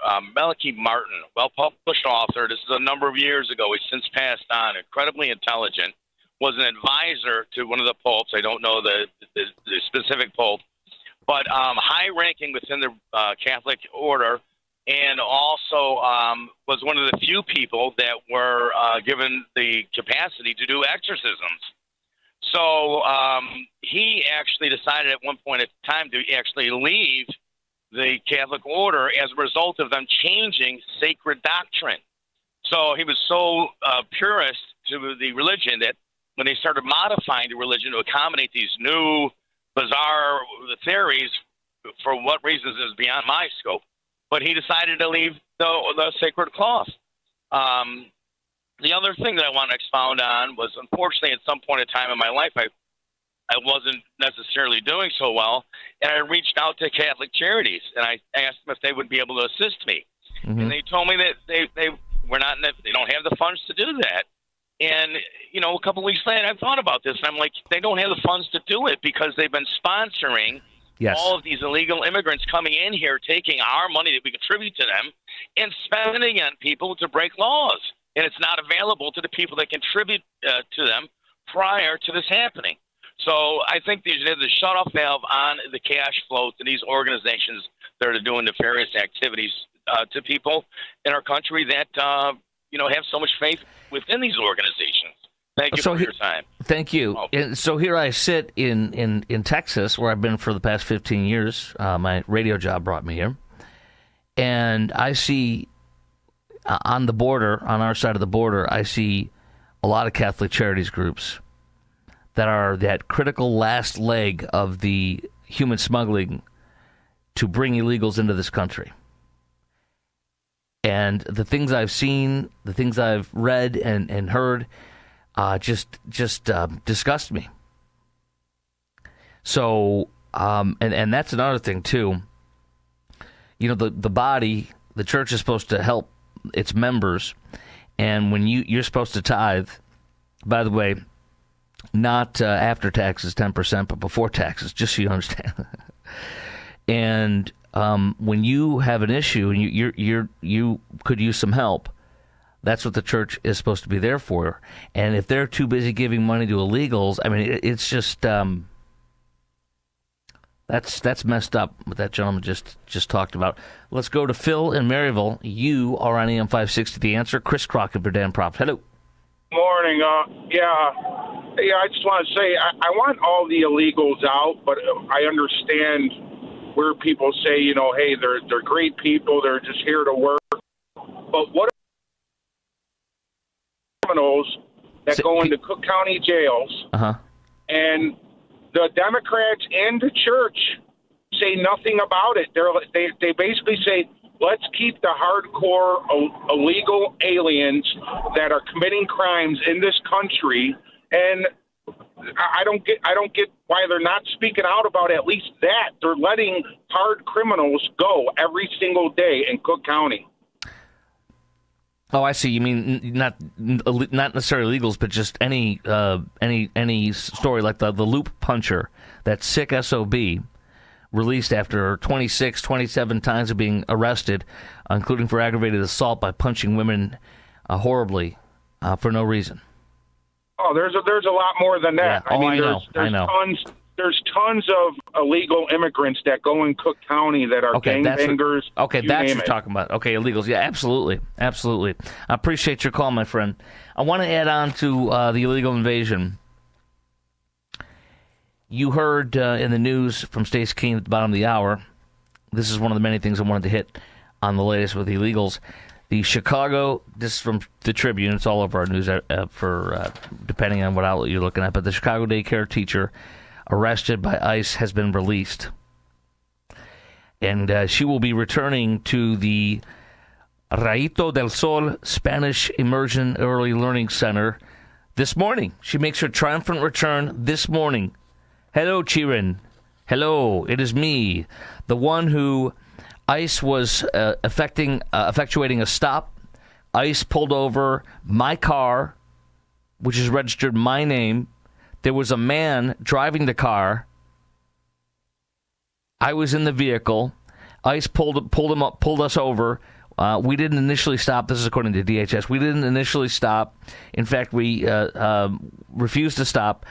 well-published author. This is a number of years ago. He's since passed on. Incredibly intelligent. Was an advisor to one of the popes. I don't know the specific pope, but high-ranking within the Catholic order, and also was one of the few people that were given the capacity to do exorcisms. So he actually decided at one point in time to actually leave the Catholic order as a result of them changing sacred doctrine. So he was so purist to the religion that when they started modifying the religion to accommodate these new, bizarre theories, for what reasons is beyond my scope, but he decided to leave the sacred cloth. The other thing that I want to expound on was, unfortunately, at some point in time in my life, I wasn't necessarily doing so well, and I reached out to Catholic Charities, and I asked them if they would be able to assist me. Mm-hmm. And they told me that they don't have the funds to do that. And, a couple of weeks later, I thought about this, and I'm like, they don't have the funds to do it because they've been sponsoring all of these illegal immigrants coming in here, taking our money that we contribute to them, and spending it on people to break laws. And it's not available to the people that contribute to them prior to this happening. So I think there's a shut-off valve on the cash flow to these organizations that are doing nefarious activities to people in our country that, have so much faith within these organizations. Thank you for your time. Thank you. And so here I sit in Texas, where I've been for the past 15 years. My radio job brought me here. And I see on the border, on our side of the border, I see a lot of Catholic Charities groups that are that critical last leg of the human smuggling to bring illegals into this country. And the things I've seen, the things I've read and heard, just disgust me. So, and that's another thing too. The body, the church is supposed to help its members, and when you're supposed to tithe, by the way, not after taxes 10%, but before taxes, just so you understand. And when you have an issue and you could use some help, that's what the church is supposed to be there for. And if they're too busy giving money to illegals, I mean, it's just that's That's messed up, what that gentleman just talked about. Let's go to Phil in Maryville. You are on AM 560. The Answer. Chris Crockett for Dan Props. Hello. Morning. I just want to say I want all the illegals out, but I understand where people say, hey, they're great people. They're just here to work. But what are criminals that go into Cook County jails? And the Democrats and the church say nothing about it. They basically say, let's keep the hardcore illegal aliens that are committing crimes in this country. And I don't get why they're not speaking out about at least that. They're letting hard criminals go every single day in Cook County. Oh, I see. You mean not necessarily illegals, but just any story like the loop puncher, that sick SOB, released after 26, 27 times of being arrested, including for aggravated assault by punching women horribly for no reason. Oh, there's a lot more than that. Yeah. I know. There's tons of illegal immigrants that go in Cook County that are gangbangers. That's what you're talking about. Okay, illegals. Yeah, absolutely. I appreciate your call, my friend. I want to add on to the illegal invasion. You heard in the news from Stace Keene at the bottom of the hour. This is one of the many things I wanted to hit on the latest with the illegals. The Chicago, this is from the Tribune, it's all over our news for depending on what outlet you're looking at, but the Chicago daycare teacher arrested by ICE has been released. And she will be returning to the Rayito del Sol Spanish Immersion Early Learning Center this morning. She makes her triumphant return this morning. Hello, Chirin. Hello, it is me, the one who ICE was effectuating a stop. ICE pulled over my car, which is registered my name. There was a man driving the car. I was in the vehicle. ICE pulled us over. We didn't initially stop. This is according to DHS. We didn't initially stop. In fact, we refused to stop.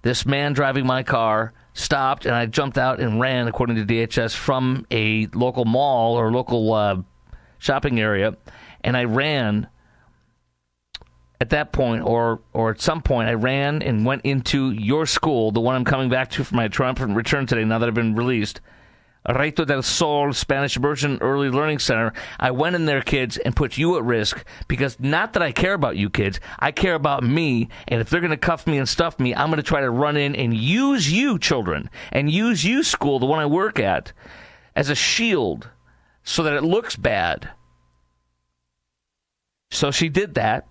This man driving my car stopped, and I jumped out and ran, according to DHS, from a local mall or local shopping area. And I ran at that point, or at some point, I ran and went into your school, the one I'm coming back to for my triumphant return today, now that I've been released. Rayito del Sol Spanish Immersion Early Learning Center. I went in there, kids, and put you at risk because not that I care about you kids, I care about me, and if they're going to cuff me and stuff me, I'm going to try to run in and use you children and use you school, the one I work at, as a shield so that it looks bad. So she did that.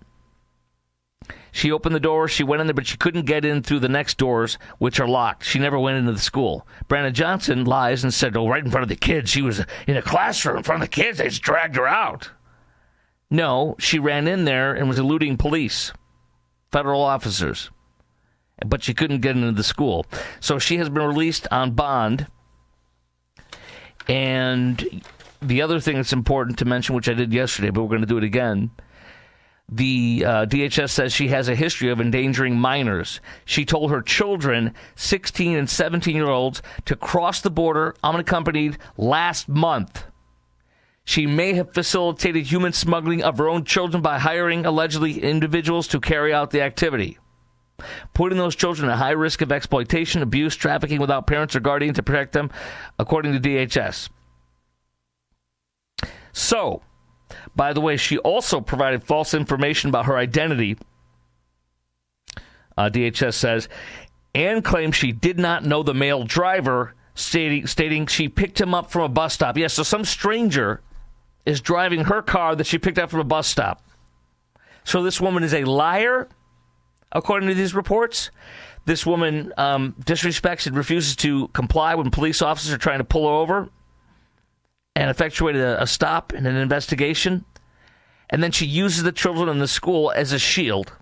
She opened the door, she went in there, but she couldn't get in through the next doors, which are locked. She never went into the school. Brandon Johnson lies and said, right in front of the kids. She was in a classroom in front of the kids. They just dragged her out. No, she ran in there and was eluding police, federal officers. But she couldn't get into the school. So she has been released on bond. And the other thing that's important to mention, which I did yesterday, but we're going to do it again, the DHS says she has a history of endangering minors. She told her children, 16 and 17-year-olds, to cross the border unaccompanied last month. She may have facilitated human smuggling of her own children by hiring, allegedly, individuals to carry out the activity, putting those children at high risk of exploitation, abuse, trafficking without parents or guardian to protect them, according to DHS. So, by the way, she also provided false information about her identity, DHS says, and claimed she did not know the male driver, stating she picked him up from a bus stop. Yes, so some stranger is driving her car that she picked up from a bus stop. So this woman is a liar, according to these reports. This woman disrespects and refuses to comply when police officers are trying to pull her over, and effectuated a stop and an investigation. And then she uses the children in the school as a shield,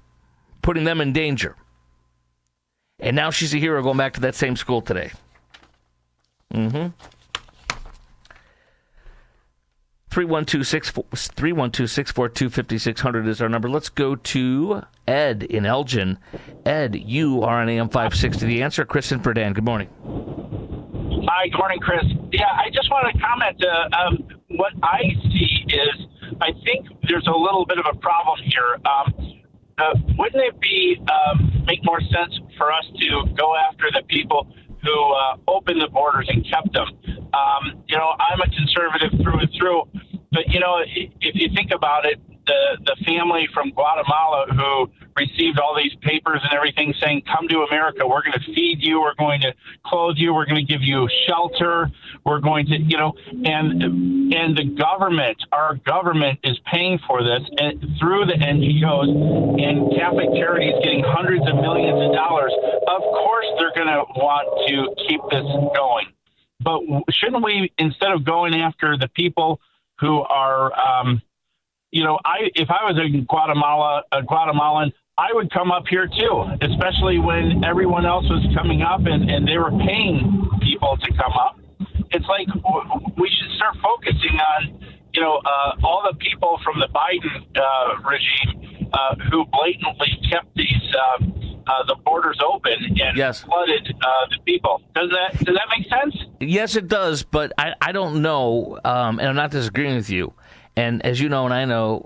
putting them in danger. And now she's a hero going back to that same school today. 312-642-5600 is our number. Let's go to Ed in Elgin. Ed, you are on AM 560. The Answer. Chris and for Dan. Good morning. Hi, good morning, Chris. Yeah, I just want to comment. What I see is I think there's a little bit of a problem here. Wouldn't it make more sense for us to go after the people who opened the borders and kept them? I'm a conservative through and through, but, if you think about it, the family from Guatemala who received all these papers and everything saying, come to America, we're going to feed you, we're going to clothe you, we're going to give you shelter, we're going to, and the government, our government is paying for this and through the NGOs, and Catholic Charities getting hundreds of millions of dollars. Of course they're going to want to keep this going. But shouldn't we, instead of going after the people who are, if I was a Guatemalan, I would come up here too, especially when everyone else was coming up and they were paying people to come up. It's like we should start focusing on, all the people from the Biden regime who blatantly kept these the borders open and flooded the people. Does that make sense? Yes, it does, but I don't know, and I'm not disagreeing with you. And as you know, and I know,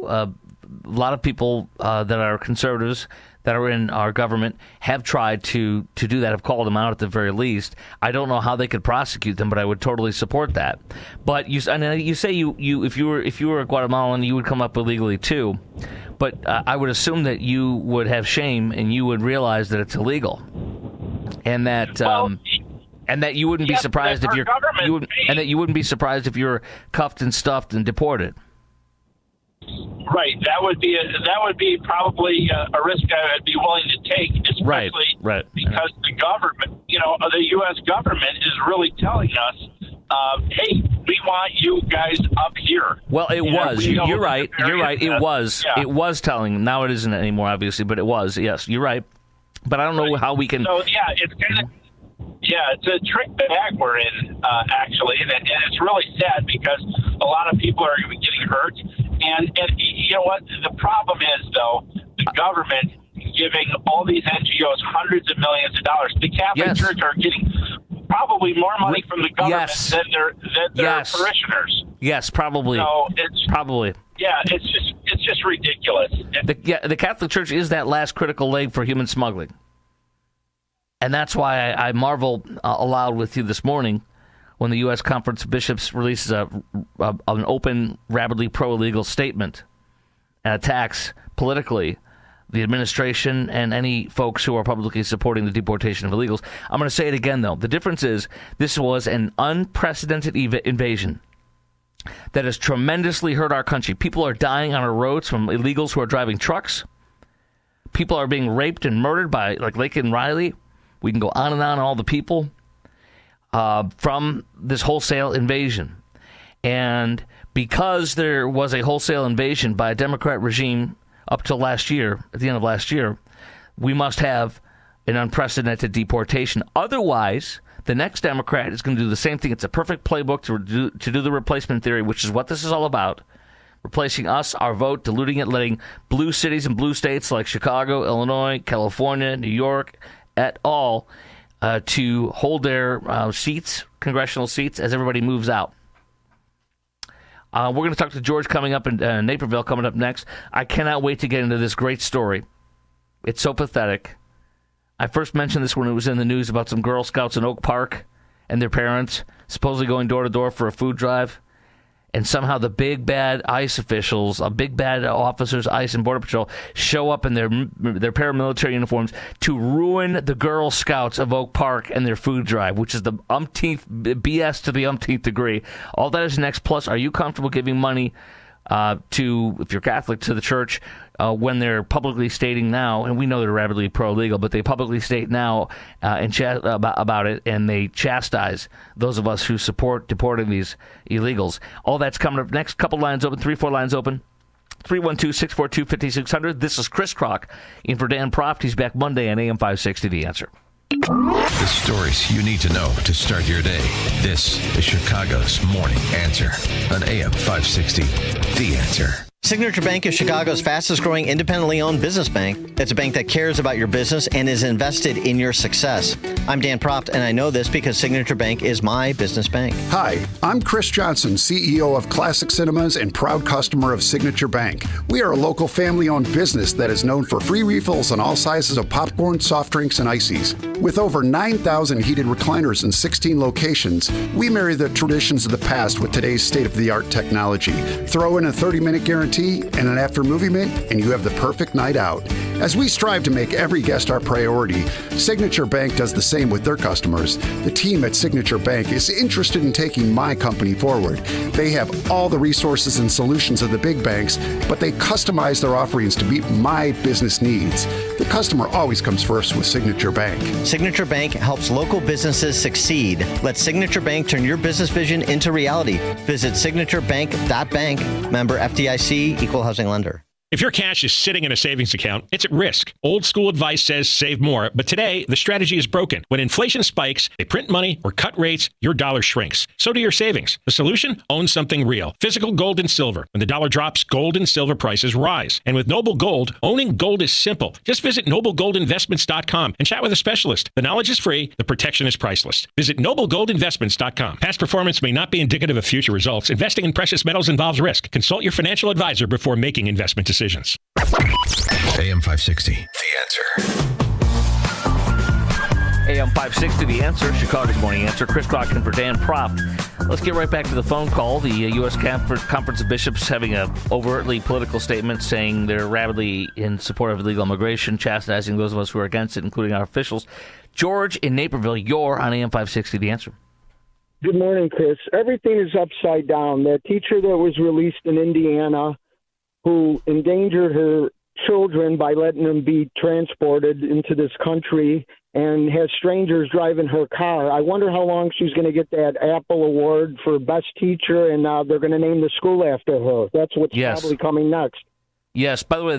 a lot of people that are conservatives that are in our government have tried to do that, have called them out at the very least. I don't know how they could prosecute them, but I would totally support that. But you say if you were a Guatemalan, you would come up illegally too. But I would assume that you would have shame and you would realize that it's illegal, and that you wouldn't be surprised if you wouldn't be surprised if you're cuffed and stuffed and deported. Right, that would be probably a risk I would be willing to take, especially because the government, the U.S. government is really telling us, hey, we want you guys up here. Well, it was. You're right. It was. Yeah. It was telling. Now it isn't anymore, obviously, but it was. Yes, you're right. But I don't know how we can. So it's kind of. Yeah, it's a trick bag we're in, actually, and it's really sad because a lot of people are getting hurt. And you know what? The problem is, though, the government giving all these NGOs hundreds of millions of dollars. The Catholic Church are getting probably more money from the government than their parishioners. Yes, probably. So it's probably. Yeah, it's just ridiculous. The Catholic Church is that last critical leg for human smuggling. And that's why I marvel aloud with you this morning when the U.S. Conference of Bishops releases an open, rabidly pro-illegal statement and attacks politically the administration and any folks who are publicly supporting the deportation of illegals. I'm going to say it again, though. The difference is this was an unprecedented invasion that has tremendously hurt our country. People are dying on our roads from illegals who are driving trucks. People are being raped and murdered by, like, Laken Riley. We can go on and on, all the people from this wholesale invasion. And because there was a wholesale invasion by a Democrat regime up till last year, at the end of last year, we must have an unprecedented deportation. Otherwise, the next Democrat is going to do the same thing. It's a perfect playbook to do the replacement theory, which is what this is all about. Replacing us, our vote, diluting it, letting blue cities and blue states like Chicago, Illinois, California, New York, et al. To hold their seats, congressional seats, as everybody moves out. We're going to talk to George coming up in Naperville, coming up next. I cannot wait to get into this great story. It's so pathetic. I first mentioned this when it was in the news about some Girl Scouts in Oak Park and their parents supposedly going door to door for a food drive. And somehow the big bad ICE officials, big bad officers, ICE and Border Patrol, show up in their paramilitary uniforms to ruin the Girl Scouts of Oak Park and their food drive, which is the umpteenth BS to the umpteenth degree. All that is next. Plus, are you comfortable giving money to, if you're Catholic, to the church when they're publicly stating now, and we know they're rabidly pro-legal, but they publicly state now about it, and they chastise those of us who support deporting these illegals. All that's coming up next. Couple lines open, 3-4 lines open. 312-642-5600. This is Chris Kroc in for Dan Proft. He's back Monday on AM 560, The Answer. The stories you need to know to start your day. This is Chicago's Morning Answer on AM 560, The Answer. Signature Bank is Chicago's fastest growing independently owned business bank. It's a bank that cares about your business and is invested in your success. I'm Dan Proft, and I know this because Signature Bank is my business bank. Hi, I'm Chris Johnson, CEO of Classic Cinemas and proud customer of Signature Bank. We are a local family-owned business that is known for free refills on all sizes of popcorn, soft drinks, and ices. With over 9,000 heated recliners in 16 locations, we marry the traditions of the past with today's state-of-the-art technology. Throw in a 30-minute guarantee and an after-movie mint, and you have the perfect night out. As we strive to make every guest our priority, Signature Bank does the same with their customers. The team at Signature Bank is interested in taking my company forward. They have all the resources and solutions of the big banks, but they customize their offerings to meet my business needs. The customer always comes first with Signature Bank. Signature Bank helps local businesses succeed. Let Signature Bank turn your business vision into reality. Visit signaturebank.bank. Member FDIC, equal housing lender. If your cash is sitting in a savings account, it's at risk. Old school advice says save more, but today the strategy is broken. When inflation spikes, they print money or cut rates, your dollar shrinks. So do your savings. The solution? Own something real. Physical gold and silver. When the dollar drops, gold and silver prices rise. And with Noble Gold, owning gold is simple. Just visit noblegoldinvestments.com and chat with a specialist. The knowledge is free. The protection is priceless. Visit noblegoldinvestments.com. Past performance may not be indicative of future results. Investing in precious metals involves risk. Consult your financial advisor before making investment decisions. AM 560, The Answer. AM 560, The Answer, Chicago's Morning Answer. Chris Crockett for Dan Proft. Let's get right back to the phone call. The U.S. Conference of Bishops having a overtly political statement saying they're rabidly in support of illegal immigration, chastising those of us who are against it, including our officials. George in Naperville, you're on AM 560, The Answer. Good morning, Chris. Everything is upside down. That teacher that was released in Indiana who endangered her children by letting them be transported into this country and has strangers driving her car. I wonder how long she's going to get that Apple Award for Best Teacher, and they're going to name the school after her. That's what's probably coming next. Yes. By the way,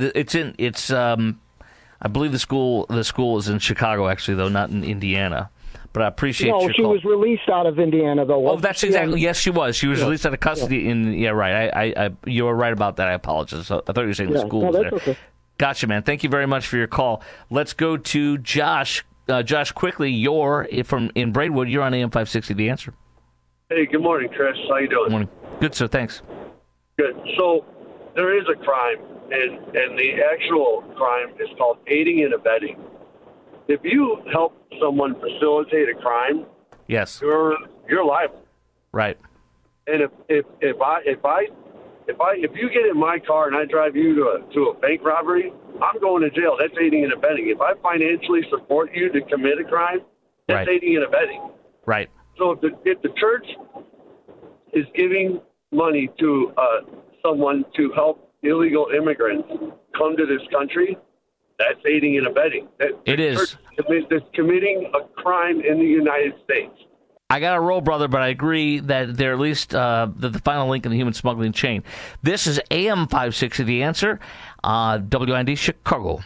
I believe the school is in Chicago, actually, though, not in Indiana. But I appreciate your call. No, she was released out of Indiana, though. Oh, that's exactly. Yes, she was. She was released out of custody. Yeah, right. I you were right about that. I apologize. I thought you were saying the school was there. Okay. Gotcha, man. Thank you very much for your call. Let's go to Josh. Josh, quickly, you're in Braidwood. You're on AM 560, The Answer. Hey, good morning, Chris. How you doing? Good morning. Good, sir. Thanks. Good. So there is a crime, and the actual crime is called aiding and abetting. If you help someone facilitate a crime, yes, you're liable. Right. And if you get in my car and I drive you to a bank robbery, I'm going to jail. That's aiding and abetting. If I financially support you to commit a crime, that's aiding and abetting. Right. So if the church is giving money to someone to help illegal immigrants come to this country, that's aiding and abetting. It is. That's committing a crime in the United States. I got to roll, brother, but I agree that they're at least the final link in the human smuggling chain. This is AM 560, The Answer, WIND Chicago.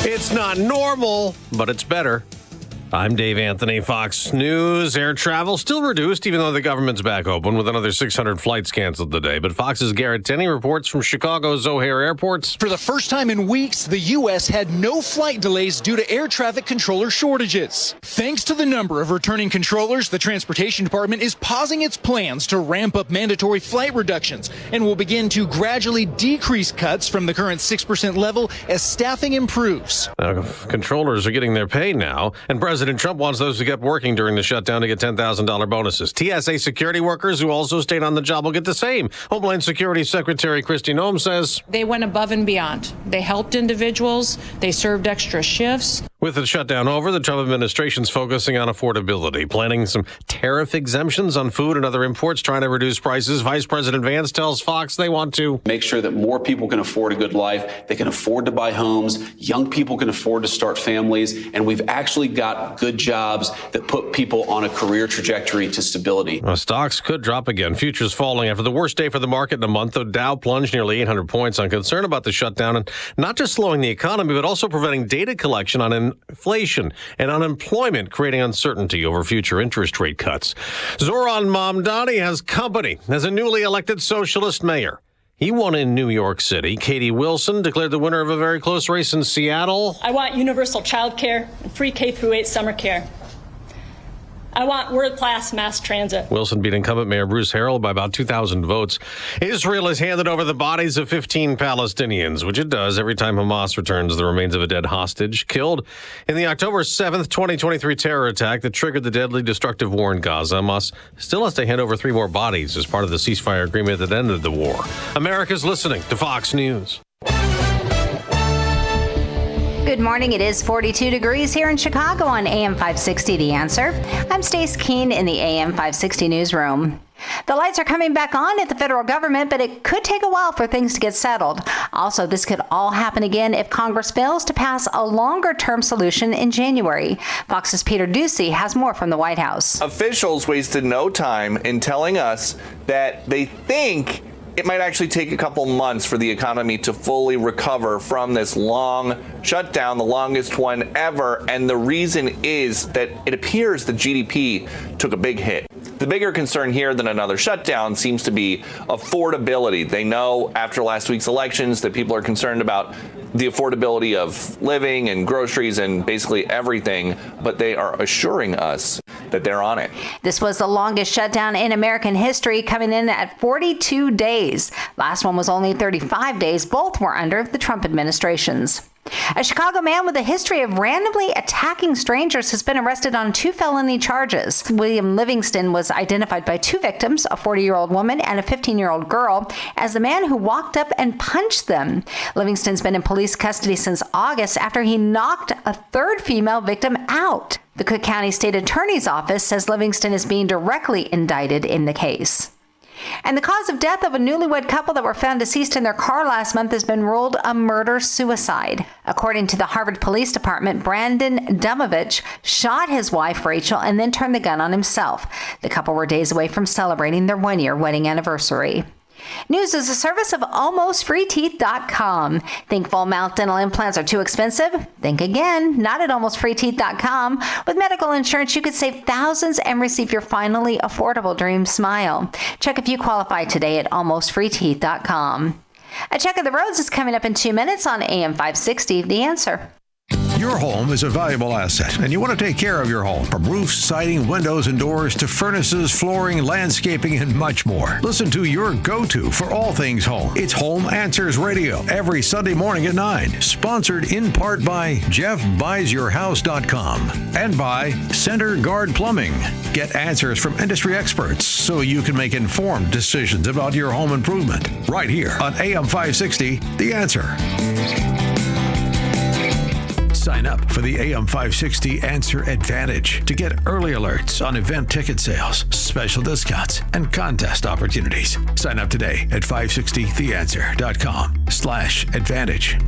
It's not normal, but it's better. I'm Dave Anthony, Fox News. Air travel still reduced, even though the government's back open, with another 600 flights canceled today. But Fox's Garrett Tenney reports from Chicago's O'Hare airports. For the first time in weeks, the U.S. had no flight delays due to air traffic controller shortages. Thanks to the number of returning controllers, the Transportation Department is pausing its plans to ramp up mandatory flight reductions and will begin to gradually decrease cuts from the current 6% level as staffing improves. Controllers are getting their pay now, and President Trump wants those who kept working during the shutdown to get $10,000 bonuses. TSA security workers who also stayed on the job will get the same. Homeland Security Secretary Kristi Noem says they went above and beyond. They helped individuals. They served extra shifts. With the shutdown over, the Trump administration's focusing on affordability, planning some tariff exemptions on food and other imports, trying to reduce prices. Vice President Vance tells Fox they want to make sure that more people can afford a good life. They can afford to buy homes. Young people can afford to start families. And we've actually got have good jobs that put people on a career trajectory to stability. Stocks could drop again. Futures falling after the worst day for the market in a month. The Dow plunged nearly 800 points on concern about the shutdown and not just slowing the economy, but also preventing data collection on inflation and unemployment, creating uncertainty over future interest rate cuts. Zoran Mamdani has company as a newly elected socialist mayor. He won in New York City. Katie Wilson declared the winner of a very close race in Seattle. I want universal child care and free K-8 summer care. I want world-class mass transit. Wilson beat incumbent Mayor Bruce Harrell by about 2,000 votes. Israel has handed over the bodies of 15 Palestinians, which it does every time Hamas returns the remains of a dead hostage killed in the October 7th, 2023 terror attack that triggered the deadly destructive war in Gaza. Hamas still has to hand over 3 more bodies as part of the ceasefire agreement that ended the war. America's listening to Fox News. Good morning. It is 42 degrees here in Chicago on AM 560, The Answer. I'm Stace Keene in the AM 560 newsroom. The lights are coming back on at the federal government, but it could take a while for things to get settled. Also, this could all happen again if Congress fails to pass a longer-term solution in January. Fox's Peter Ducey has more from the White House. Officials wasted no time in telling us that they think it might actually take a couple months for the economy to fully recover from this long shutdown, the longest one ever. And the reason is that it appears the GDP took a big hit. The bigger concern here than another shutdown seems to be affordability. They know after last week's elections that people are concerned about the affordability of living and groceries and basically everything, but they are assuring us that they're on it. This was the longest shutdown in American history, coming in at 42 days. Last one was only 35 days. Both were under the Trump administrations. A Chicago man with a history of randomly attacking strangers has been arrested on 2 felony charges. William Livingston was identified by 2 victims, a 40-year-old woman and a 15-year-old girl, as the man who walked up and punched them. Livingston's been in police custody since August after he knocked a 3rd female victim out. The Cook County State Attorney's Office says Livingston is being directly indicted in the case. And the cause of death of a newlywed couple that were found deceased in their car last month has been ruled a murder-suicide. According to the Harvard Police Department, Brandon Dumovich shot his wife, Rachel, and then turned the gun on himself. The couple were days away from celebrating their 1-year wedding anniversary. News is a service of AlmostFreeTeeth.com. Think full mouth dental implants are too expensive? Think again. Not at AlmostFreeTeeth.com. With medical insurance, you could save thousands and receive your finally affordable dream smile. Check if you qualify today at AlmostFreeTeeth.com. A check of the roads is coming up in 2 minutes on AM 560, The Answer. Your home is a valuable asset, and you want to take care of your home. From roofs, siding, windows, and doors to furnaces, flooring, landscaping, and much more. Listen to your go-to for all things home. It's Home Answers Radio every Sunday morning at 9. Sponsored in part by JeffBuysYourHouse.com and by Center Guard Plumbing. Get answers from industry experts so you can make informed decisions about your home improvement. Right here on AM 560, The Answer. Sign up for the AM 560 Answer Advantage to get early alerts on event ticket sales, special discounts, and contest opportunities. Sign up today at 560theanswer.com/advantage.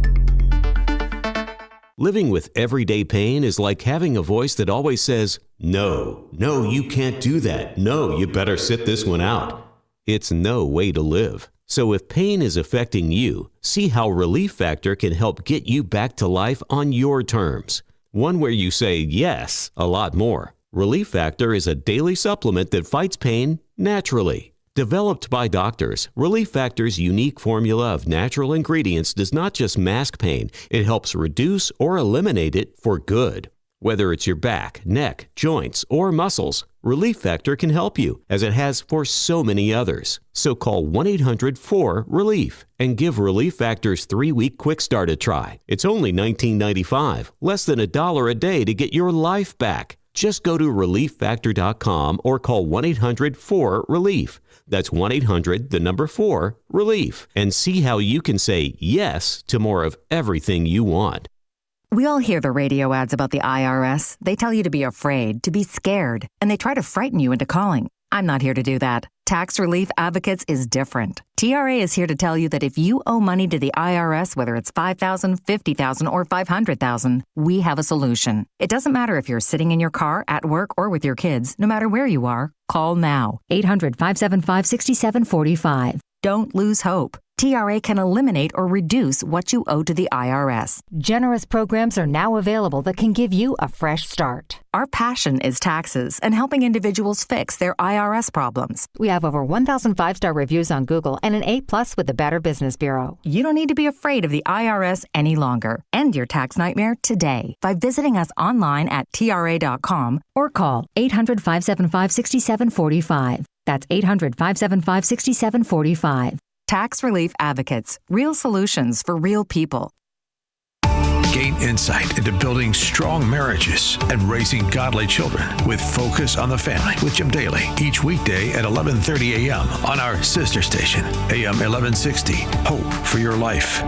Living with everyday pain is like having a voice that always says, no, you can't do that. No, you better sit this one out. It's no way to live. So if pain is affecting you, see how Relief Factor can help get you back to life on your terms. One where you say yes a lot more. Relief Factor is a daily supplement that fights pain naturally. Developed by doctors, Relief Factor's unique formula of natural ingredients does not just mask pain, it helps reduce or eliminate it for good. Whether it's your back, neck, joints, or muscles, Relief Factor can help you, as it has for so many others. So call 1-800-4RELIEF and give Relief Factor's 3-week quick start a try. It's only $19.95, less than $1 a day to get your life back. Just go to ReliefFactor.com or call 1-800-4RELIEF. That's 1-800-4-RELIEF, and see how you can say yes to more of everything you want. We all hear the radio ads about the IRS. They tell you to be afraid, to be scared, and they try to frighten you into calling. I'm not here to do that. Tax Relief Advocates is different. TRA is here to tell you that if you owe money to the IRS, whether it's $5,000, $50,000, or $500,000, we have a solution. It doesn't matter if you're sitting in your car, at work, or with your kids. No matter where you are, call now. 800-575-6745. Don't lose hope. TRA can eliminate or reduce what you owe to the IRS. Generous programs are now available that can give you a fresh start. Our passion is taxes and helping individuals fix their IRS problems. We have over 1,000 5-star reviews on Google and an A+ with the Better Business Bureau. You don't need to be afraid of the IRS any longer. End your tax nightmare today by visiting us online at TRA.com or call 800-575-6745. That's 800-575-6745. Tax Relief Advocates. Real solutions for real people. Gain insight into building strong marriages and raising godly children with Focus on the Family with Jim Daly each weekday at 11:30 a.m. on our sister station, AM 1160. Hope for your life.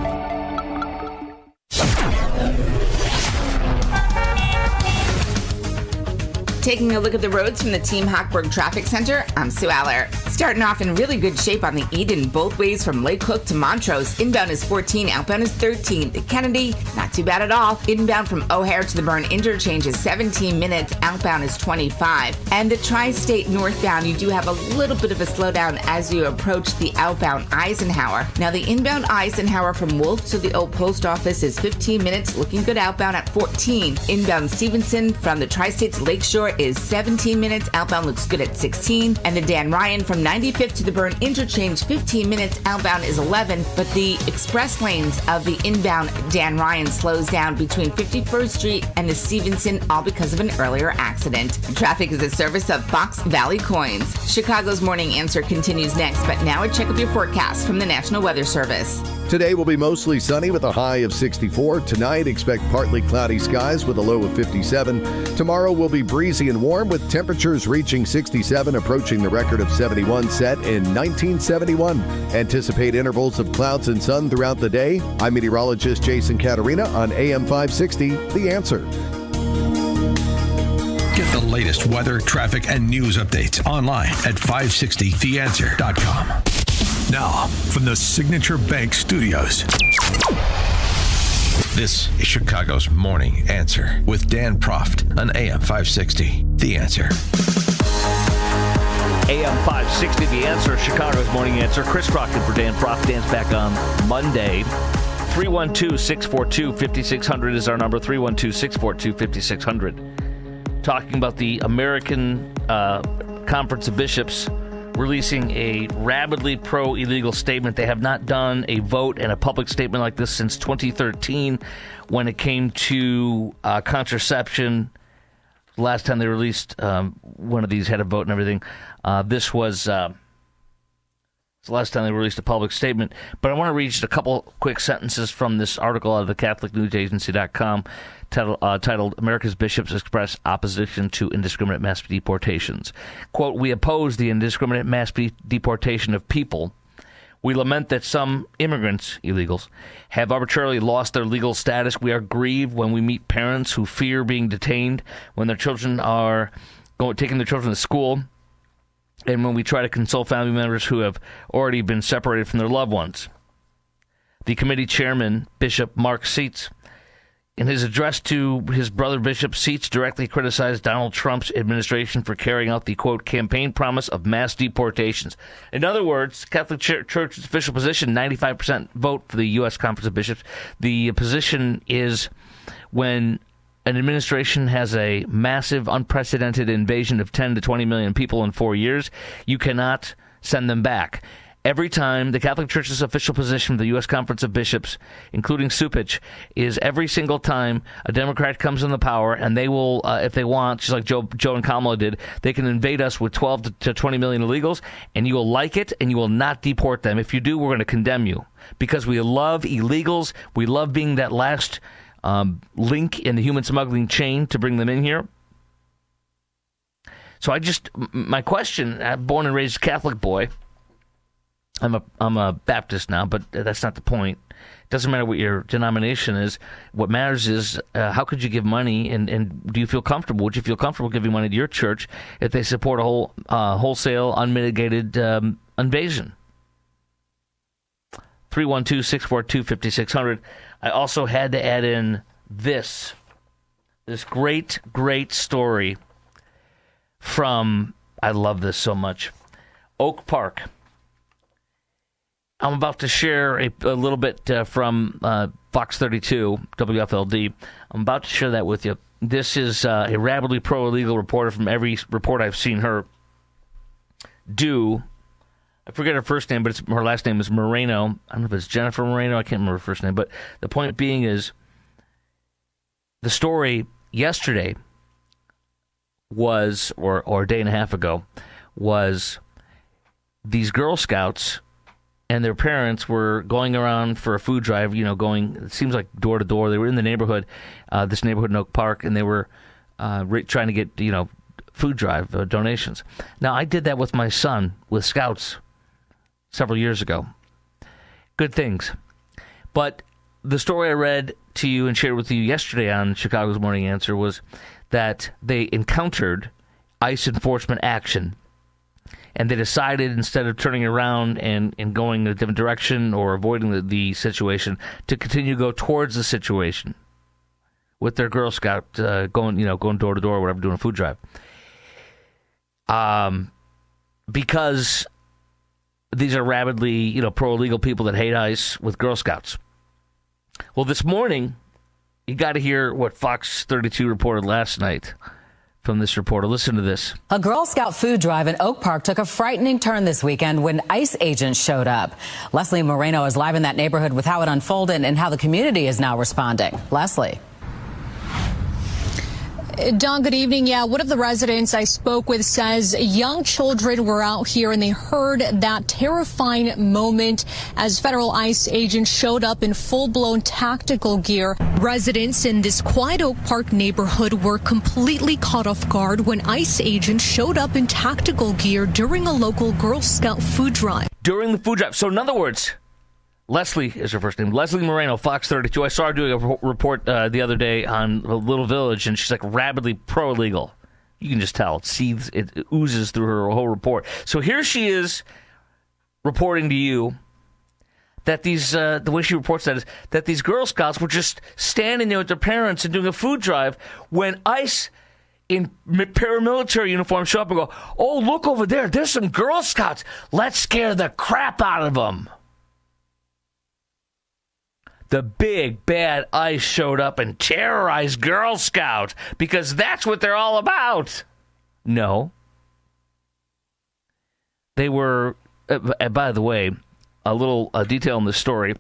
Taking a look at the roads from the Team Hochberg Traffic Center, I'm Sue Aller. Starting off in really good shape on the Eden, both ways from Lake Hook to Montrose. Inbound is 14, outbound is 13. The Kennedy, not too bad at all. Inbound from O'Hare to the Byrne interchange is 17 minutes, outbound is 25. And the Tri-State northbound, you do have a little bit of a slowdown as you approach the outbound Eisenhower. Now the inbound Eisenhower from Wolf to the old post office is 15 minutes, looking good outbound at 14. Inbound Stevenson from the Tri-State's Lakeshore is 17 minutes, outbound looks good at 16. And the Dan Ryan from 95th to the Byrne interchange, 15 minutes, outbound is 11. But the express lanes of the inbound Dan Ryan slows down between 51st Street and the Stevenson, all because of an earlier accident. Traffic is a service of Fox Valley Coins. Chicago's Morning Answer continues next, but now a check of your forecast from the National Weather Service. Today will be mostly sunny with a high of 64. Tonight, expect partly cloudy skies with a low of 57. Tomorrow will be breezy and warm with temperatures reaching 67, approaching the record of 71 set in 1971. Anticipate intervals of clouds and sun throughout the day. I'm meteorologist Jason Caterina on AM 560, The Answer. Get the latest weather, traffic, and news updates online at 560theanswer.com. Now, from the Signature Bank Studios, this is Chicago's Morning Answer with Dan Proft on AM 560, The Answer. AM 560, The Answer, Chicago's Morning Answer. Chris Crockett for Dan Proft. Dan's back on Monday. 312-642-5600 is our number, 312-642-5600. Talking about the American Conference of Bishops releasing a rabidly pro-illegal statement. They have not done a vote and a public statement like this since 2013 when it came to contraception. Last time they released one of these had a vote and everything. This was the last time they released a public statement. But I want to read just a couple quick sentences from this article out of the CatholicNewsAgency.com titled America's Bishops Express Opposition to Indiscriminate Mass Deportations. Quote, "We oppose the indiscriminate mass deportation of people. We lament that some immigrants, illegals, have arbitrarily lost their legal status. We are grieved when we meet parents who fear being detained when their children are taking their children to school, and when we try to console family members who have already been separated from their loved ones." The committee chairman, Bishop Mark Seitz, in his address to his brother Bishop, Seitz directly criticized Donald Trump's administration for carrying out the, quote, campaign promise of mass deportations. In other words, Catholic Church's official position, 95% vote for the U.S. Conference of Bishops. The position is when an administration has a massive, unprecedented invasion of 10 to 20 million people in 4 years, you cannot send them back. Every time, the Catholic Church's official position of the U.S. Conference of Bishops, including Supich, is every single time a Democrat comes in the power, and they will, if they want, just like Joe and Kamala did, they can invade us with 12 to 20 million illegals, and you will like it, and you will not deport them. If you do, we're going to condemn you. Because we love illegals. We love being that last link in the human smuggling chain to bring them in here. So my question, born and raised Catholic boy, I'm a Baptist now, but that's not the point. It doesn't matter what your denomination is. What matters is how could you give money, and do you feel comfortable? Would you feel comfortable giving money to your church if they support a wholesale, unmitigated invasion? 312-642-5600. I also had to add in this great story from, I love this so much, Oak Park. I'm about to share a little bit from Fox 32, WFLD. I'm about to share that with you. This is a rabidly pro-illegal reporter from every report I've seen her do. I forget her first name, but her last name is Moreno. I don't know if it's Jennifer Moreno. I can't remember her first name. But the point being is the story yesterday was, or a day and a half ago, was these Girl Scouts and their parents were going around for a food drive, going, it seems like door to door. They were in the neighborhood, this neighborhood in Oak Park, and they were trying to get, food drive donations. Now, I did that with my son, with Scouts, several years ago. Good things. But the story I read to you and shared with you yesterday on Chicago's Morning Answer was that they encountered ICE enforcement action. And they decided, instead of turning around and going in a different direction or avoiding the situation, to continue to go towards the situation with their Girl Scout going door to door or whatever, doing a food drive. Because these are rabidly, pro-illegal people that hate ICE with Girl Scouts. Well, this morning, you got to hear what Fox 32 reported last night. From this reporter. Listen to this. A Girl Scout food drive in Oak Park took a frightening turn this weekend when ICE agents showed up. Leslie Moreno is live in that neighborhood with how it unfolded and how the community is now responding. Leslie. Don, good evening. Yeah, one of the residents I spoke with says young children were out here and they heard that terrifying moment as federal ICE agents showed up in full-blown tactical gear. Residents in this quiet Oak Park neighborhood were completely caught off guard when ICE agents showed up in tactical gear during a local Girl Scout food drive. During the food drive. So in other words, Leslie is her first name. Leslie Moreno, Fox 32. I saw her doing a report the other day on Little Village, and she's like rabidly pro-illegal. You can just tell. It seethes, it oozes through her whole report. So here she is reporting to you that these, the way she reports that is that these Girl Scouts were just standing there with their parents and doing a food drive when ICE in paramilitary uniform show up and go, oh, look over there. There's some Girl Scouts. Let's scare the crap out of them. The big, bad ICE showed up and terrorized Girl Scouts because that's what they're all about. No. They were, by the way, a little detail in the story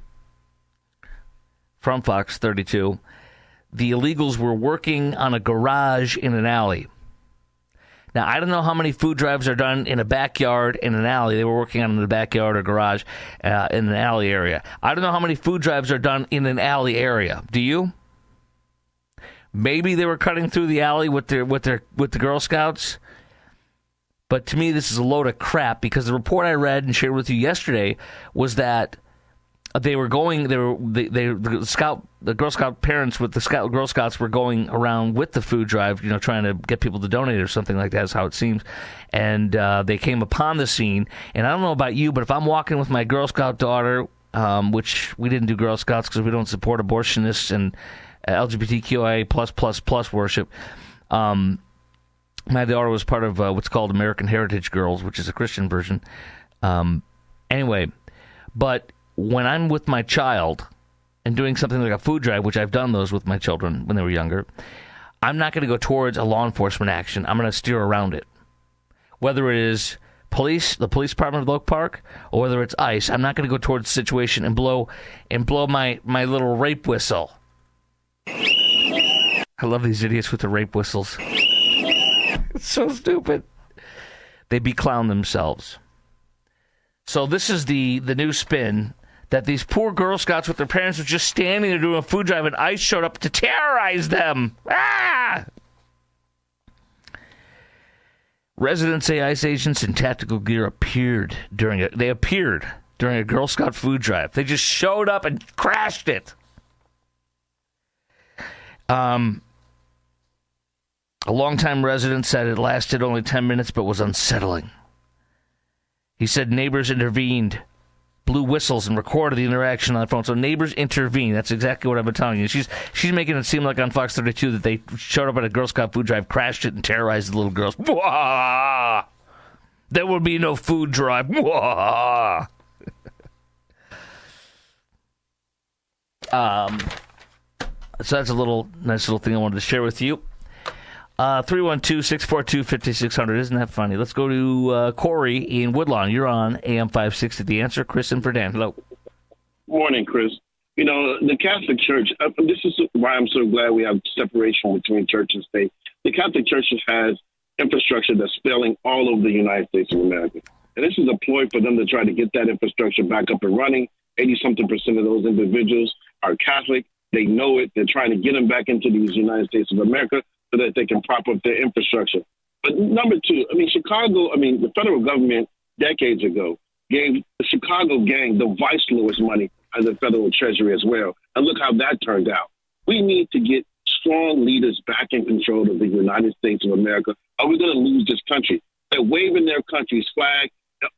from Fox 32. The illegals were working on a garage in an alley. Now, I don't know how many food drives are done in a backyard in an alley. They were working on in the backyard or garage in an alley area. I don't know how many food drives are done in an alley area. Do you? Maybe they were cutting through the alley with the Girl Scouts. But to me, this is a load of crap because the report I read and shared with you yesterday was that the Girl Scout parents with the Girl Scouts were going around with the food drive, trying to get people to donate or something like that is how it seems. And they came upon the scene. And I don't know about you, but if I'm walking with my Girl Scout daughter, which we didn't do Girl Scouts because we don't support abortionists and LGBTQIA++ worship. My daughter was part of what's called American Heritage Girls, which is a Christian version. Anyway, but when I'm with my child and doing something like a food drive, which I've done those with my children when they were younger, I'm not going to go towards a law enforcement action. I'm going to steer around it. Whether it is the police department of Oak Park, or whether it's ICE, I'm not going to go towards the situation and blow my little rape whistle. I love these idiots with the rape whistles. It's so stupid. They beclown themselves. So this is the new spin that these poor Girl Scouts with their parents were just standing there doing a food drive and ICE showed up to terrorize them. Ah! Residents say ICE agents in tactical gear appeared during it. They appeared during a Girl Scout food drive. They just showed up and crashed it. A longtime resident said it lasted only 10 minutes but was unsettling. He said neighbors intervened, blew whistles, and recorded the interaction on the phone. So neighbors intervened. That's exactly what I've been telling you. She's making it seem like on Fox 32 that they showed up at a Girl Scout food drive, crashed it, and terrorized the little girls. Wah! There will be no food drive. Wah! So that's a nice little thing I wanted to share with you. 312-642-5600. Isn't that funny? Let's go to Corey in Woodlawn. You're on AM 560. The Answer. Chris and for Dan. Hello. Morning, Chris. You know, the Catholic Church, this is why I'm so glad we have separation between church and state. The Catholic Church has infrastructure that's failing all over the United States of America. And this is a ploy for them to try to get that infrastructure back up and running. 80-something% of those individuals are Catholic. They know it. They're trying to get them back into these United States of America so that they can prop up their infrastructure. But number two, the federal government decades ago gave the Chicago gang the Vice Lords money as a federal treasury as well. And look how that turned out. We need to get strong leaders back in control of the United States of America. Are we going to lose this country? They're waving their country's flag. Am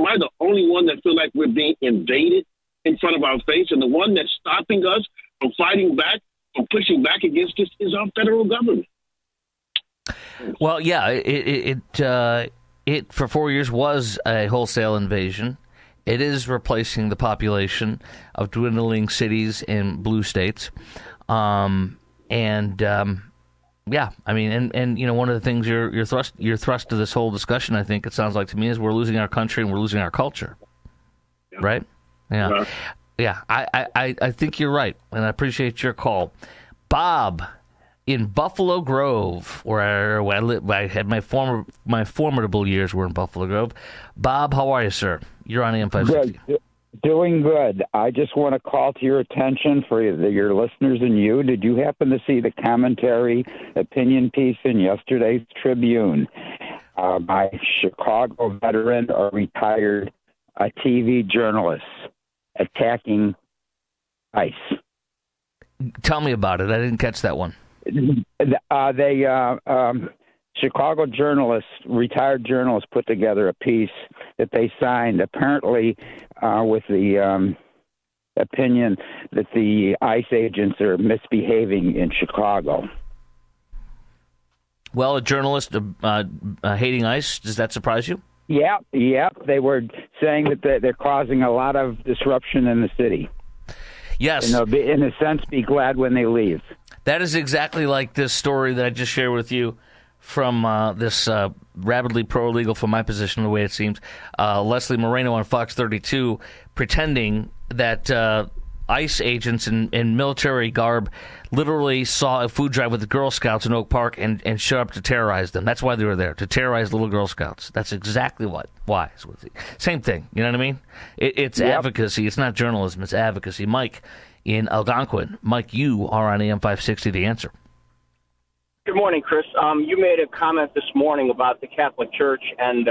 I the only one that feel like we're being invaded in front of our face? And the one that's stopping us from fighting back, from pushing back against this is our federal government. Well, yeah, it for 4 years was a wholesale invasion. It is replacing the population of dwindling cities in blue states. Yeah, I mean, and you know, one of the things you're thrust to this whole discussion, I think it sounds like to me, is we're losing our country and we're losing our culture. Yeah. Right? Yeah. Yeah, I think you're right, and I appreciate your call. Bob in Buffalo Grove, where I lived, I had my formidable years were in Buffalo Grove. Bob, how are you, sir? You're on AM 560. Good. Doing good. I just want to call to your attention for your listeners and you. Did you happen to see the commentary opinion piece in yesterday's Tribune by Chicago veteran or retired TV journalist attacking ICE? Tell me about it. I didn't catch that one. Chicago retired journalists put together a piece that they signed, apparently with the opinion that the ICE agents are misbehaving in Chicago. Well, a journalist hating ICE, does that surprise you? Yeah. They were saying that they're causing a lot of disruption in the city. Yes. And they'll be, in a sense, be glad when they leave. That is exactly like this story that I just shared with you from this rabidly pro-legal, from my position, the way it seems, Leslie Moreno on Fox 32, pretending that ICE agents in military garb literally saw a food drive with the Girl Scouts in Oak Park and showed up to terrorize them. That's why they were there, to terrorize little Girl Scouts. That's exactly why. Same thing, you know what I mean? It's advocacy. It's not journalism. It's advocacy. Mike in Algonquin. Mike, you are on AM 560, The Answer. Good morning, Chris. You made a comment this morning about the Catholic Church and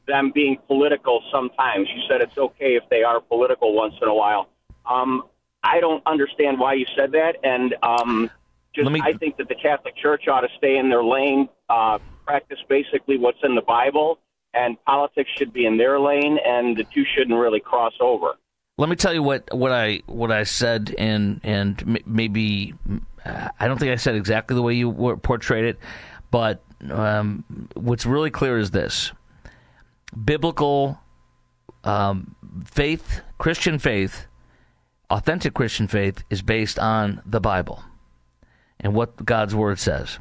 them being political sometimes. You said it's okay if they are political once in a while. I don't understand why you said that, and I think that the Catholic Church ought to stay in their lane, practice basically what's in the Bible, and politics should be in their lane, and the two shouldn't really cross over. Let me tell you what I said, and maybe I don't think I said exactly the way you portrayed it, but what's really clear is this: biblical faith, Christian faith, authentic Christian faith is based on the Bible and what God's Word says,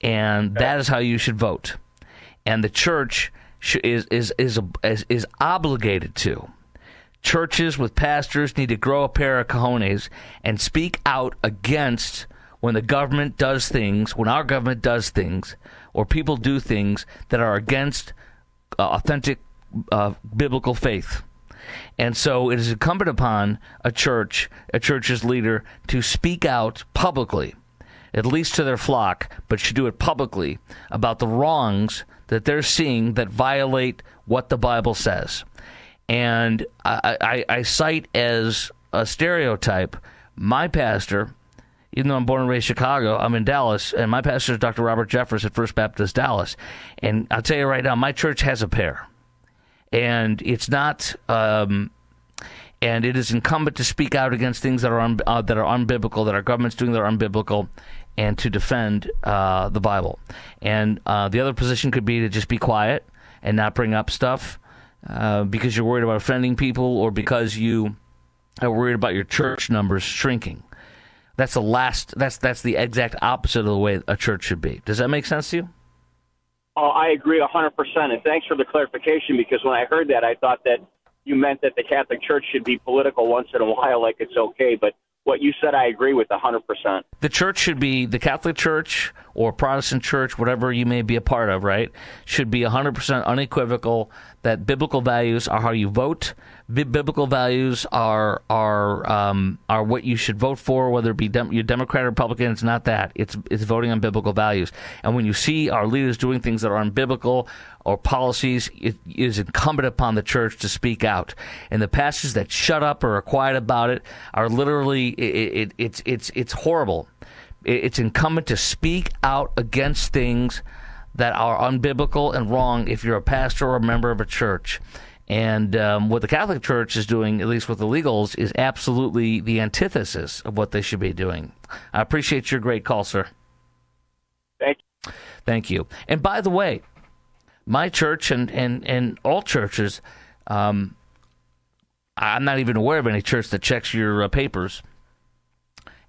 and that is how you should vote. And the church is obligated to. Churches with pastors need to grow a pair of cojones and speak out against when the government does things, when our government does things, or people do things that are against authentic biblical faith. And so it is incumbent upon a church's leader to speak out publicly, at least to their flock, but should do it publicly, about the wrongs that they're seeing that violate what the Bible says. And I cite as a stereotype my pastor. Even though I'm born and raised in Chicago, I'm in Dallas, and my pastor is Dr. Robert Jeffress at First Baptist Dallas. And I'll tell you right now, my church has a pair. And it's not, and it is incumbent to speak out against things that are unbiblical, that our government's doing that are unbiblical, and to defend the Bible. And the other position could be to just be quiet and not bring up stuff because you're worried about offending people or because you are worried about your church numbers shrinking. That's the exact opposite of the way a church should be. Does that make sense to you? Oh, I agree 100%. And thanks for the clarification, because when I heard that, I thought that you meant that the Catholic Church should be political once in a while, like it's okay. But what you said, I agree with 100%. The church should be, the Catholic Church or Protestant church, whatever you may be a part of, right, should be 100% unequivocal that biblical values are how you vote. Biblical values are what you should vote for, whether it be you're Democrat or Republican. It's not that. It's voting on biblical values. And when you see our leaders doing things that are unbiblical or policies, it is incumbent upon the church to speak out. And the pastors that shut up or are quiet about it are literally it's horrible. It's incumbent to speak out against things that are unbiblical and wrong if you're a pastor or a member of a church. And what the Catholic Church is doing, at least with the illegals, is absolutely the antithesis of what they should be doing. I appreciate your great call, sir. Thank you. And by the way, my church and all churches, I'm not even aware of any church that checks your papers.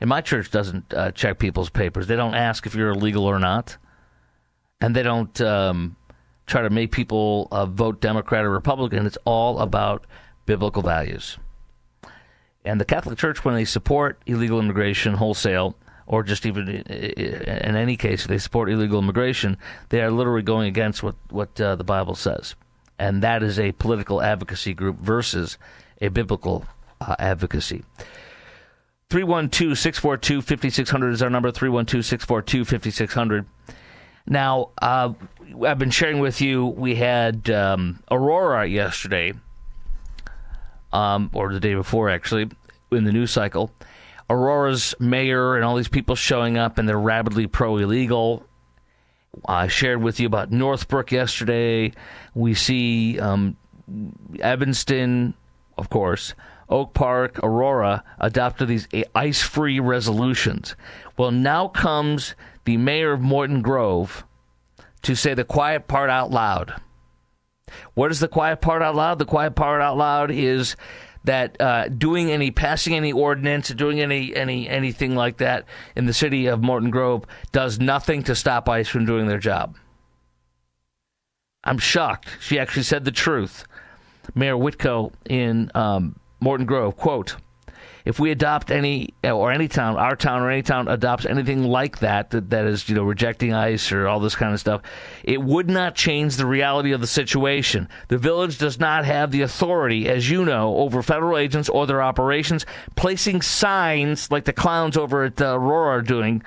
And my church doesn't check people's papers. They don't ask if you're illegal or not. And they don't try to make people vote Democrat or Republican. It's all about biblical values. And the Catholic Church, when they support illegal immigration wholesale, or just even in any case, if they support illegal immigration, they are literally going against what the Bible says. And that is a political advocacy group versus a biblical advocacy. 312-642-5600 is our number, 312-642-5600. Now, I've been sharing with you, we had Aurora yesterday, or the day before, actually, in the news cycle. Aurora's mayor and all these people showing up, and they're rabidly pro-illegal. I shared with you about Northbrook yesterday. We see Evanston, of course, Oak Park, Aurora adopted these ICE-free resolutions. Well, now comes the mayor of Morton Grove to say the quiet part out loud. What is the quiet part out loud? The quiet part out loud is that passing any ordinance, doing anything like that in the city of Morton Grove does nothing to stop ICE from doing their job. I'm shocked. She actually said the truth. Mayor Whitco in Morton Grove, quote, if we adopt any town or any town adopts anything like that is, rejecting ICE or all this kind of stuff, it would not change the reality of the situation. The village does not have the authority, as you know, over federal agents or their operations, placing signs like the clowns over at Aurora are doing,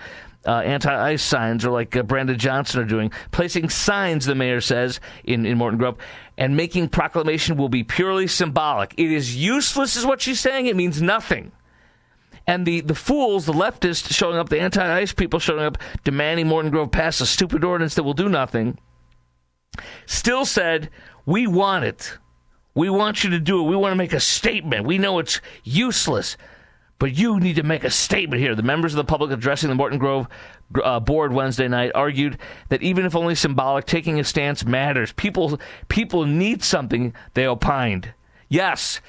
anti-ICE signs, or like Brandon Johnson are doing, placing signs, the mayor says, in Morton Grove, and making proclamation will be purely symbolic. It is useless, is what she's saying. It means nothing. And the fools, the leftists showing up, the anti-ICE people showing up, demanding Morton Grove pass a stupid ordinance that will do nothing, still said, we want it. We want you to do it. We want to make a statement. We know it's useless, but you need to make a statement here. The members of the public addressing the Morton Grove board Wednesday night argued that even if only symbolic, taking a stance matters. People need something, they opined. Yes,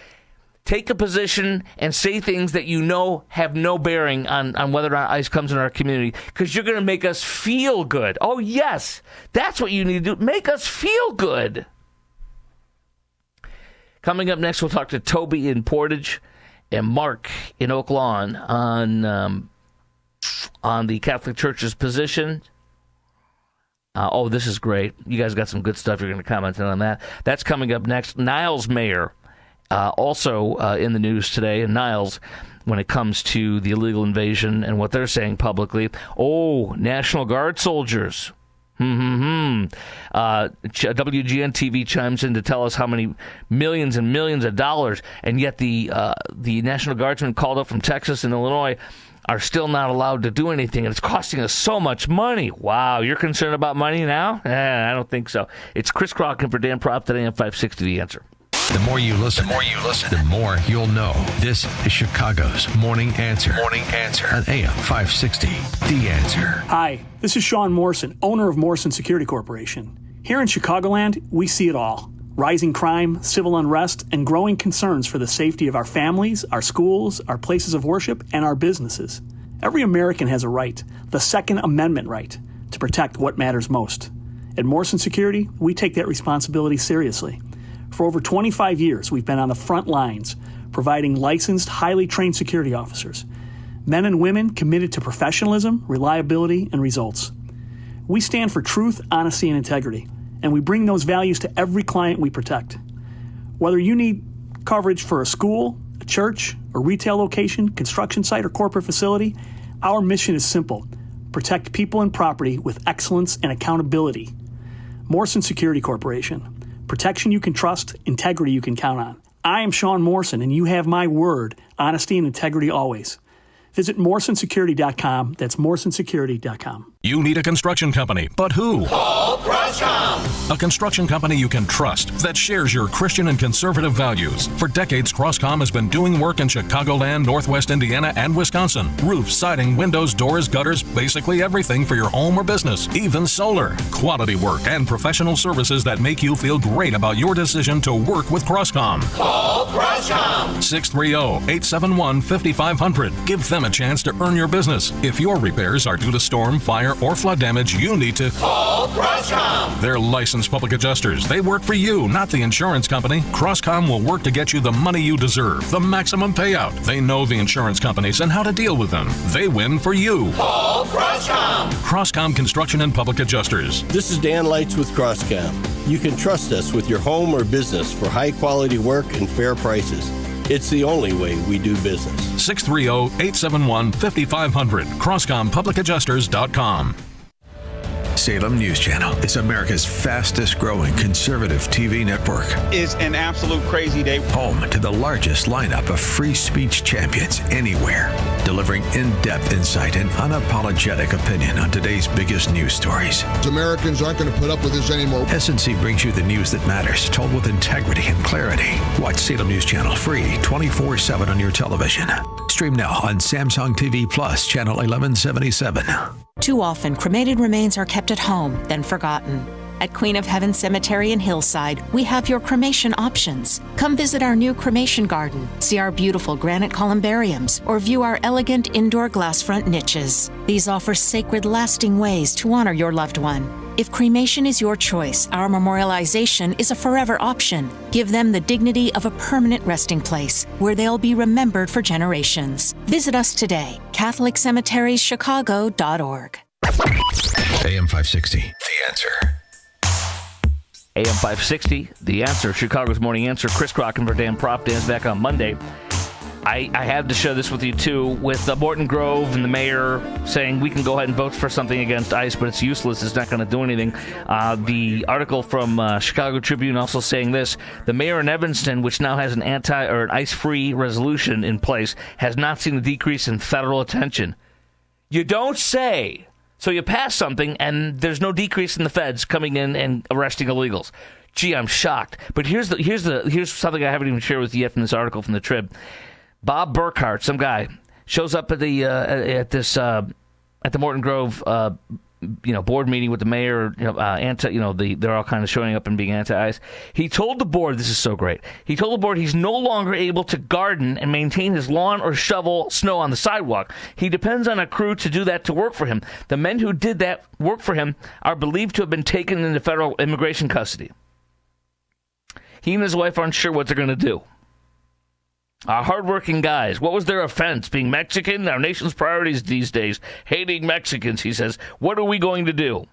take a position and say things that you know have no bearing on whether or not ICE comes in our community, because you're going to make us feel good. Oh, yes, that's what you need to do. Make us feel good. Coming up next, we'll talk to Toby in Portage and Mark in Oak Lawn on the Catholic Church's position. This is great. You guys got some good stuff. You're going to comment on that. That's coming up next. Niles Mayor, also in the news today. And Niles, when it comes to the illegal invasion and what they're saying publicly. Oh, National Guard soldiers. WGN TV chimes in to tell us how many millions and millions of dollars, and yet the National Guardsmen called up from Texas and Illinois are still not allowed to do anything, and it's costing us so much money. Wow, you're concerned about money now? I don't think so. It's Chris Crocker for Dan Proft today on 560 The Answer. The more you listen, the more you'll know. This is Chicago's Morning Answer. Morning Answer on AM 560. The Answer. Hi, this is Sean Morrison, owner of Morrison Security Corporation. Here in Chicagoland, we see it all. Rising crime, civil unrest, and growing concerns for the safety of our families, our schools, our places of worship, and our businesses. Every American has a right, the Second Amendment right, to protect what matters most. At Morrison Security, we take that responsibility seriously. For over 25 years, we've been on the front lines, providing licensed, highly trained security officers, men and women committed to professionalism, reliability, and results. We stand for truth, honesty, and integrity, and we bring those values to every client we protect. Whether you need coverage for a school, a church, a retail location, construction site, or corporate facility, our mission is simple: protect people and property with excellence and accountability. Morrison Security Corporation. Protection you can trust, integrity you can count on. I am Sean Morrison, and you have my word, honesty and integrity always. Visit MorrisonSecurity.com. That's MorrisonSecurity.com. You need a construction company, but who? Call Crosscom. A construction company you can trust that shares your Christian and conservative values. For decades, Crosscom has been doing work in Chicagoland, Northwest Indiana, and Wisconsin. Roofs, siding, windows, doors, gutters, basically everything for your home or business, even solar. Quality work and professional services that make you feel great about your decision to work with Crosscom. Call Crosscom. 630-871-5500. Give them a chance to earn your business. If your repairs are due to storm, fire, or flood damage, you need to call Crosscom. They're licensed public adjusters. They work for you, not the insurance company. Crosscom will work to get you the money you deserve, the maximum payout. They know the insurance companies and how to deal with them. They win for you. Call Crosscom. Crosscom Construction and Public Adjusters. This is Dan Lights with Crosscom. You can trust us with your home or business for high quality work and fair prices. It's the only way we do business. 630-871-5500. CrosscomPublicAdjusters.com. Salem News Channel is America's fastest growing conservative TV network. It's an absolute crazy day. Home to the largest lineup of free speech champions anywhere, delivering in-depth insight and unapologetic opinion on today's biggest news stories. Americans aren't going to put up with this anymore. SNC brings you the news that matters, told with integrity and clarity. Watch Salem News Channel free 24/7 on your television. Stream now on Samsung TV Plus, channel 1177. Too often, cremated remains are kept at home, then forgotten. At Queen of Heaven Cemetery in Hillside, we have your cremation options. Come visit our new cremation garden, see our beautiful granite columbariums, or view our elegant indoor glass front niches. These offer sacred, lasting ways to honor your loved one. If cremation is your choice, our memorialization is a forever option. Give them the dignity of a permanent resting place where they'll be remembered for generations. Visit us today, CatholicCemeteriesChicago.org. AM 560, The Answer. AM 560, The Answer, Chicago's Morning Answer. Chris Crocker for Dan Proft. Dan's back on Monday. I have to share this with you, too, with Morton Grove and the mayor saying we can go ahead and vote for something against ICE, but it's useless. It's not going to do anything. The article from Chicago Tribune also saying this: the mayor in Evanston, which now has an an ICE-free resolution in place, has not seen a decrease in federal attention. You don't say. So you pass something, and there's no decrease in the feds coming in and arresting illegals. Gee, I'm shocked. But here's something I haven't even shared with you yet from this article from the Trib. Bob Burkhart, some guy, shows up at the Morton Grove board meeting with the mayor. They're all kind of showing up and being anti-ICE. He told the board, this is so great. He told the board he's no longer able to garden and maintain his lawn or shovel snow on the sidewalk. He depends on a crew to do that to work for him. The men who did that work for him are believed to have been taken into federal immigration custody. He and his wife aren't sure what they're going to do. Our hardworking guys. What was their offense? Being Mexican? Our nation's priorities these days. Hating Mexicans, he says. What are we going to do?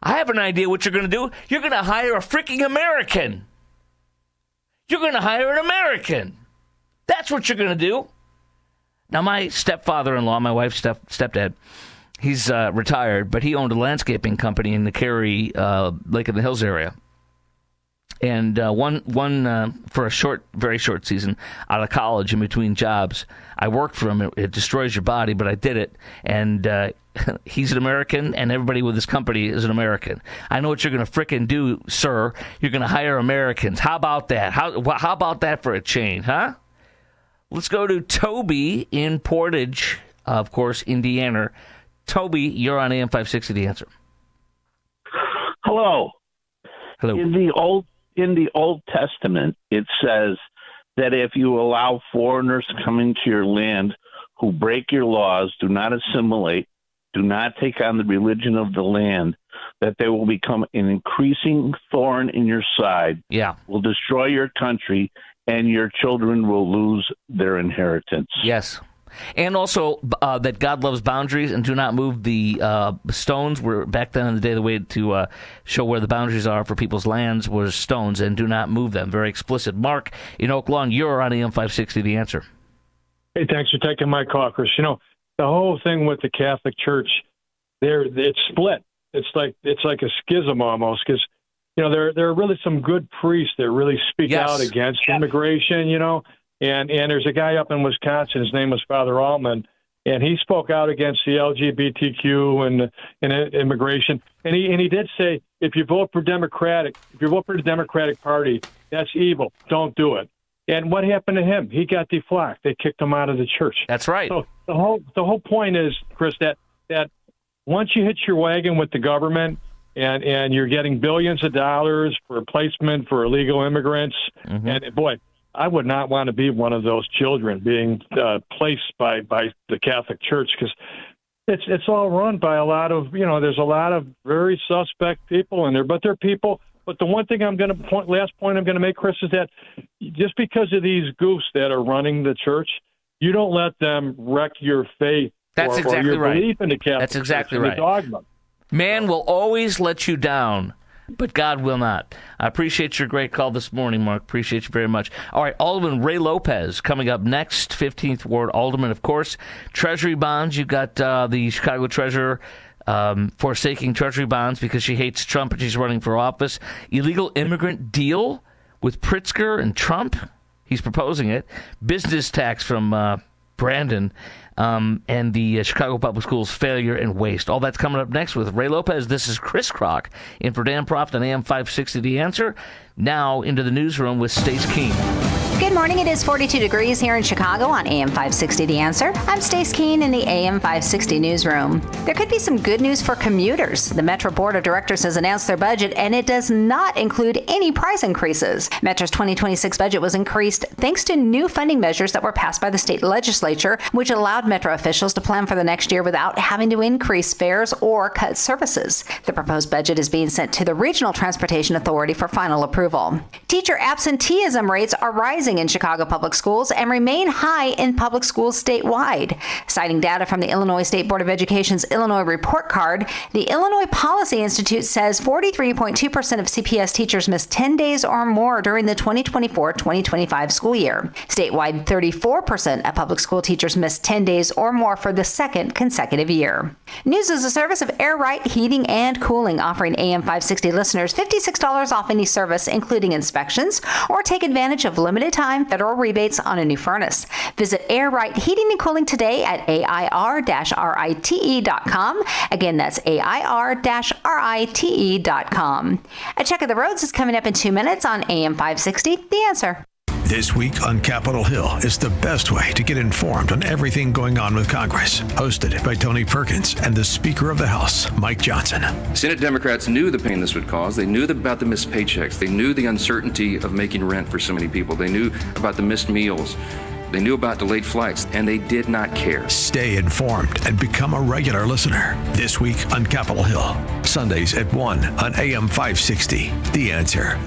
I have an idea what you're going to do. You're going to hire a freaking American. You're going to hire an American. That's what you're going to do. Now, my stepfather-in-law, my wife's stepdad, He's retired, but he owned a landscaping company in the Cary, Lake in the Hills area. And for a very short season out of college in between jobs, I worked for him. It destroys your body, but I did it. And he's an American, and everybody with his company is an American. I know what you're going to frickin' do, sir. You're going to hire Americans. How about that? How about that for a change, huh? Let's go to Toby in Portage, of course, Indiana. Toby, you're on AM 560, The Answer. Hello. Hello. In the Old Testament, it says that if you allow foreigners to come into your land who break your laws, do not assimilate, do not take on the religion of the land, that they will become an increasing thorn in your side, will destroy your country, and your children will lose their inheritance. Yes. And also that God loves boundaries and do not move the stones. Back then in the day, the way to show where the boundaries are for people's lands was stones, and do not move them. Very explicit. Mark in Oak Lawn, you're on AM 560, The Answer. Hey, thanks for taking my call, Chris. You know, the whole thing with the Catholic Church, it's split. It's like a schism almost, because you know there are really some good priests that really speak out against immigration. You know. And there's a guy up in Wisconsin, his name was Father Altman, and he spoke out against the LGBTQ and immigration. And he did say, if you vote for the Democratic Party, that's evil. Don't do it. And what happened to him? He got deflocked. They kicked him out of the church. That's right. So the whole point is, Chris, that once you hit your wagon with the government and you're getting billions of dollars for placement for illegal immigrants, and boy, I would not want to be one of those children being placed by the Catholic Church, because it's all run by a lot of, there's a lot of very suspect people in there, but they're people. But the one thing last point I'm going to make, Chris, is that just because of these goofs that are running the church, you don't let them wreck your faith or your belief in the Catholic That's exactly Church right. and the dogma. Man will always let you down, but God will not. I appreciate your great call this morning, Mark. Appreciate you very much. All right, Alderman Ray Lopez coming up next, 15th Ward Alderman, of course. Treasury bonds, you've got the Chicago Treasurer forsaking Treasury bonds because she hates Trump and she's running for office. Illegal immigrant deal with Pritzker and Trump. He's proposing it. Business tax from Brandon. And the Chicago Public Schools failure and waste. All that's coming up next with Ray Lopez. This is Chris Kroc in for Dan Proft on AM 560 The Answer. Now into the newsroom with Stace Keene. Good morning. It is 42 degrees here in Chicago on AM 560 The Answer. I'm Stace Keene in the AM 560 newsroom. There could be some good news for commuters. The Metro Board of Directors has announced their budget, and it does not include any price increases. Metro's 2026 budget was increased thanks to new funding measures that were passed by the state legislature, which allowed Metro officials to plan for the next year without having to increase fares or cut services. The proposed budget is being sent to the Regional Transportation Authority for final approval. Teacher absenteeism rates are rising in Chicago public schools and remain high in public schools statewide. Citing data from the Illinois State Board of Education's Illinois Report Card, the Illinois Policy Institute says 43.2% of CPS teachers missed 10 days or more during the 2024-2025 school year. Statewide, 34% of public school teachers missed 10 days or more for the second consecutive year. News is a service of Air Right Heating and Cooling, offering AM 560 listeners $56 off any service, including inspections, or take advantage of limited time federal rebates on a new furnace. Visit Air Right Heating and Cooling today at AIR-RITE.com. Again, that's AIR-RITE.com. A check of the roads is coming up in 2 minutes on AM 560, The Answer. This week on Capitol Hill is the best way to get informed on everything going on with Congress. Hosted by Tony Perkins and the Speaker of the House, Mike Johnson. Senate Democrats knew the pain this would cause. They knew about the missed paychecks. They knew the uncertainty of making rent for so many people. They knew about the missed meals. They knew about delayed flights, and they did not care. Stay informed and become a regular listener. This week on Capitol Hill. Sundays at 1 on AM 560. The Answer.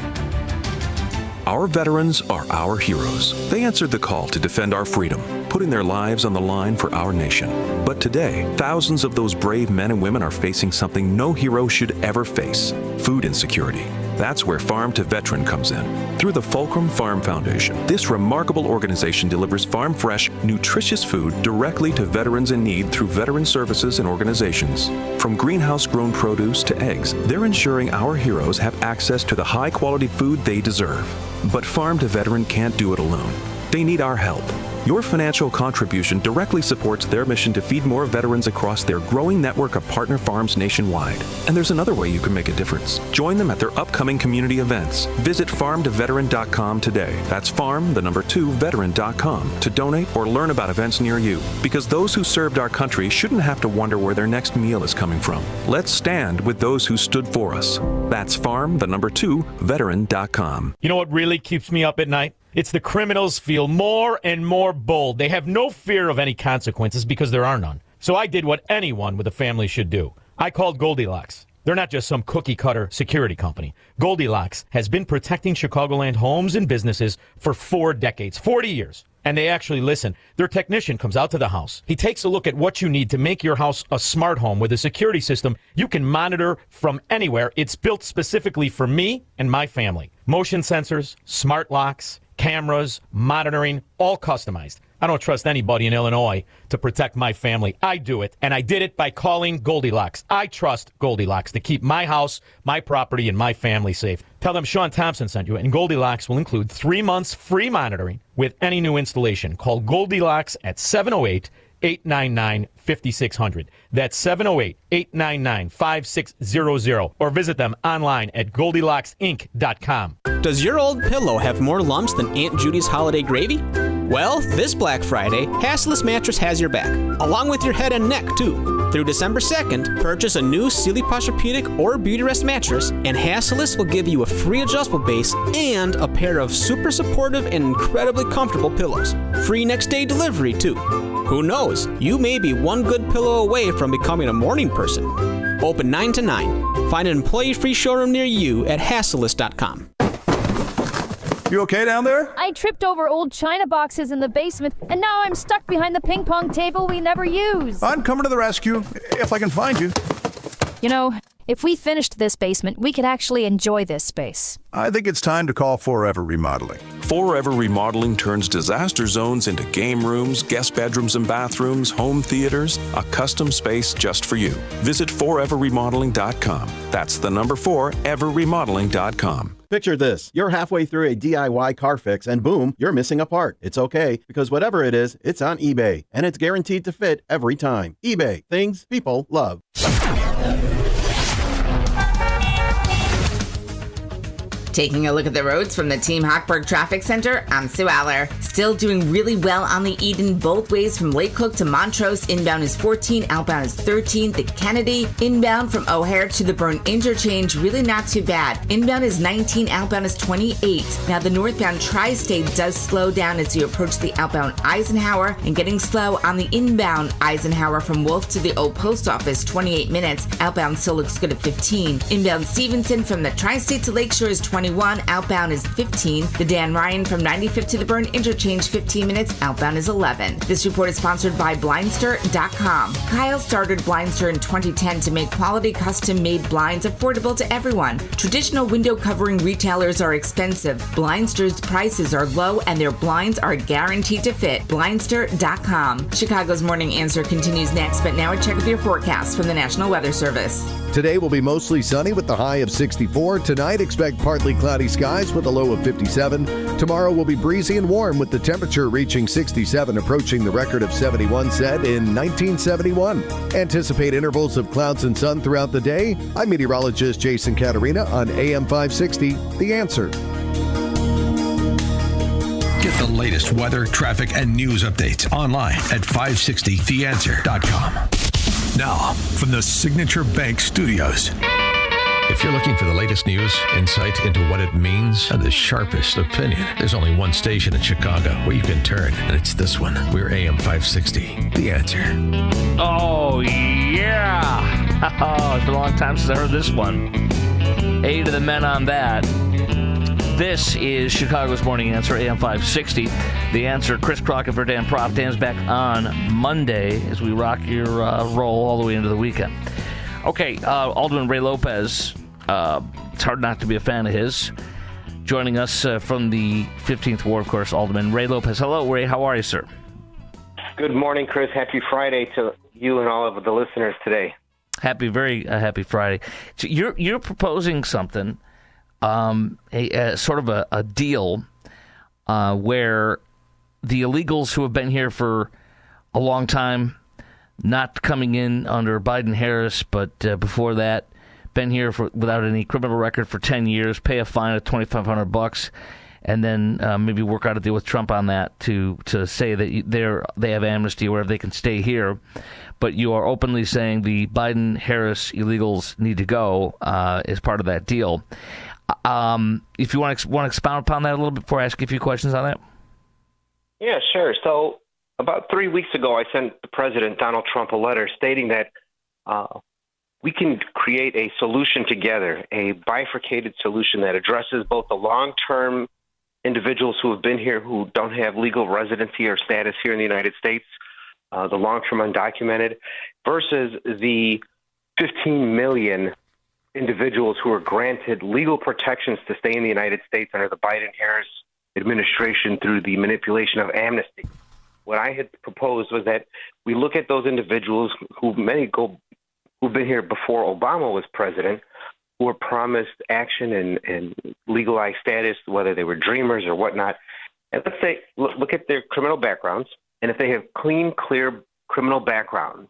Our veterans are our heroes. They answered the call to defend our freedom. putting their lives on the line for our nation. But today, thousands of those brave men and women are facing something no hero should ever face: food insecurity. That's where Farm to Veteran comes in. Through the Fulcrum Farm Foundation, this remarkable organization delivers farm-fresh, nutritious food directly to veterans in need through veteran services and organizations. From greenhouse-grown produce to eggs, they're ensuring our heroes have access to the high-quality food they deserve. But Farm to Veteran can't do it alone. They need our help. Your financial contribution directly supports their mission to feed more veterans across their growing network of partner farms nationwide. And there's another way you can make a difference. Join them at their upcoming community events. Visit farmtoveteran.com today. That's farm2veteran.com to donate or learn about events near you. Because those who served our country shouldn't have to wonder where their next meal is coming from. Let's stand with those who stood for us. That's farm2veteran.com. You know what really keeps me up at night? It's the criminals feel more and more bold. They have no fear of any consequences because there are none. So I did what anyone with a family should do. I called Goldilocks. They're not just some cookie-cutter security company. Goldilocks has been protecting Chicagoland homes and businesses for 4 decades, 40 years. And they actually listen. Their technician comes out to the house. He takes a look at what you need to make your house a smart home with a security system you can monitor from anywhere. It's built specifically for me and my family. Motion sensors, smart locks, cameras, monitoring, all customized. I don't trust anybody in Illinois to protect my family. I do it, and I did it by calling Goldilocks. I trust Goldilocks to keep my house, my property, and my family safe. Tell them Sean Thompson sent you, and Goldilocks will include 3 months free monitoring with any new installation. Call Goldilocks at 708-899-5600. That's 708-899-5600. Or visit them online at GoldilocksInc.com. Does your old pillow have more lumps than Aunt Judy's holiday gravy? Well, this Black Friday, Hassellus Mattress has your back, along with your head and neck, too. Through December 2nd, purchase a new Sealy Posturepedic or Beautyrest mattress, and Hassellus will give you a free adjustable base and a pair of super supportive and incredibly comfortable pillows. Free next day delivery, too. Who knows? You may be one good pillow away from becoming a morning person. Open 9 to 9. Find an employee-free showroom near you at Hassellus.com. You okay down there? I tripped over old china boxes in the basement, and now I'm stuck behind the ping pong table we never use. I'm coming to the rescue, if I can find you. You know, if we finished this basement, we could actually enjoy this space. I think it's time to call Forever Remodeling. Forever Remodeling turns disaster zones into game rooms, guest bedrooms and bathrooms, home theaters, a custom space just for you. Visit foreverremodeling.com. That's the number 4, everremodeling.com. Picture this. You're halfway through a DIY car fix and boom, you're missing a part. It's okay, because whatever it is, it's on eBay, and it's guaranteed to fit every time. eBay. Things people love. Taking a look at the roads from the Team Hochberg Traffic Center, I'm Sue Aller. Still doing really well on the Eden both ways from Lake Cook to Montrose. Inbound is 14, outbound is 13. The Kennedy, inbound from O'Hare to the Byrne Interchange, really not too bad. Inbound is 19, outbound is 28. Now the northbound Tri-State does slow down as you approach the outbound Eisenhower, and getting slow on the inbound Eisenhower from Wolf to the Old Post Office, 28 minutes. Outbound still looks good at 15. Inbound Stevenson from the Tri-State to Lakeshore is 21, outbound is 15. The Dan Ryan from 95th to the Byrne Interchange, 15 minutes, outbound is 11. This report is sponsored by Blindster.com. Kyle started Blindster in 2010 to make quality custom-made blinds affordable to everyone. Traditional window covering retailers are expensive. Blindster's prices are low and their blinds are guaranteed to fit. Blindster.com. Chicago's Morning Answer continues next, but now a check of your forecast from the National Weather Service. Today will be mostly sunny with the high of 64. Tonight, expect partly cloudy skies with a low of 57. Tomorrow will be breezy and warm with the temperature reaching 67, approaching the record of 71 set in 1971. Anticipate intervals of clouds and sun throughout the day. I'm meteorologist Jason Caterina on AM 560, The Answer. Get the latest weather, traffic, and news updates online at 560theanswer.com. Now, from the Signature Bank Studios. If you're looking for the latest news, insight into what it means, and the sharpest opinion, there's only one station in Chicago where you can turn, and it's this one. We're AM 560, The Answer. Oh, yeah. Oh, it's been a long time since I heard this one. A to the men on that. This is Chicago's Morning Answer, AM 560. The Answer, Chris Crockett for Dan Proft. Dan's back on Monday as we rock your roll all the way into the weekend. Okay, Alderman Ray Lopez, it's hard not to be a fan of his. Joining us from the 15th Ward, of course, Alderman Ray Lopez. Hello, Ray. How are you, sir? Good morning, Chris. Happy Friday to you and all of the listeners today. Very happy Friday. So you're proposing something, a sort of a deal where the illegals who have been here for a long time, not coming in under Biden-Harris, but before that, been here without any criminal record for 10 years, pay a fine of $2,500, and then maybe work out a deal with Trump on that to say that they have amnesty or wherever they can stay here. But you are openly saying the Biden-Harris illegals need to go as part of that deal. If you want to expound upon that a little bit before I ask you a few questions on that. Yeah, sure. So about 3 weeks ago, I sent the President, Donald Trump, a letter stating that we can create a solution together, a bifurcated solution that addresses both the long-term individuals who have been here who don't have legal residency or status here in the United States, the long-term undocumented, versus the 15 million individuals who are granted legal protections to stay in the United States under the Biden-Harris administration through the manipulation of amnesty. What I had proposed was that we look at those individuals who've been here before Obama was president, who were promised action and legalized status, whether they were dreamers or whatnot. And let's say, look at their criminal backgrounds. And if they have clean, clear criminal backgrounds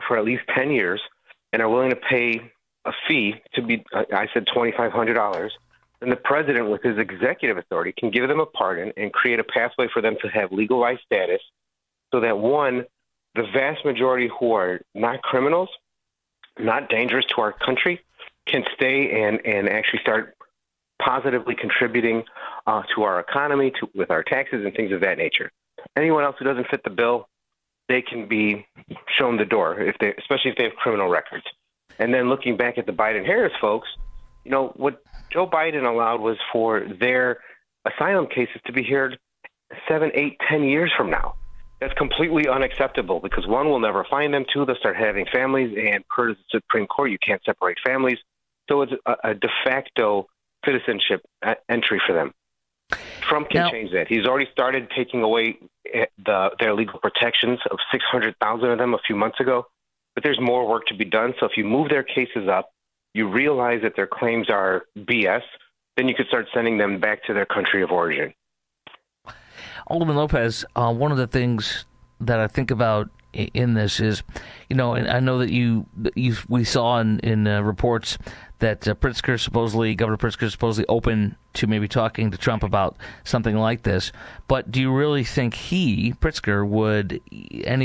for at least 10 years and are willing to pay a fee to be, I said $2,500, then the president, with his executive authority, can give them a pardon and create a pathway for them to have legalized status so that, one, the vast majority who are not criminals, not dangerous to our country, can stay and actually start positively contributing to our economy, with our taxes and things of that nature. Anyone else who doesn't fit the bill, they can be shown the door, especially if they have criminal records. And then looking back at the Biden-Harris folks, what Joe Biden allowed was for their asylum cases to be heard 7, 8, 10 years from now. That's completely unacceptable because, one, we'll never find them. Two, they'll start having families, and per the Supreme Court, you can't separate families. So it's a de facto citizenship entry for them. Trump can change that. He's already started taking away their legal protections of 600,000 of them a few months ago, but there's more work to be done. So if you move their cases up, you realize that their claims are BS, then you could start sending them back to their country of origin. Alderman Lopez, one of the things that I think about in this is, and I know that we saw in reports that Governor Pritzker supposedly open to maybe talking to Trump about something like this. But do you really think Pritzker, would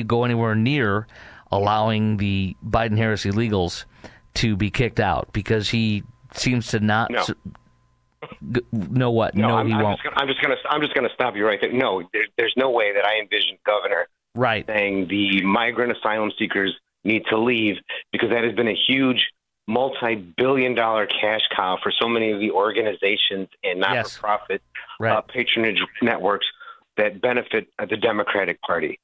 go anywhere near allowing the Biden-Harris illegals to be kicked out? Because he seems to not. No. Know what? No, he won't. I'm just going to stop you right there. No, there's no way that I envision Governor saying the migrant asylum seekers need to leave, because that has been a huge multi-billion-dollar cash cow for so many of the organizations and not-for-profit patronage networks that benefit the Democratic Party.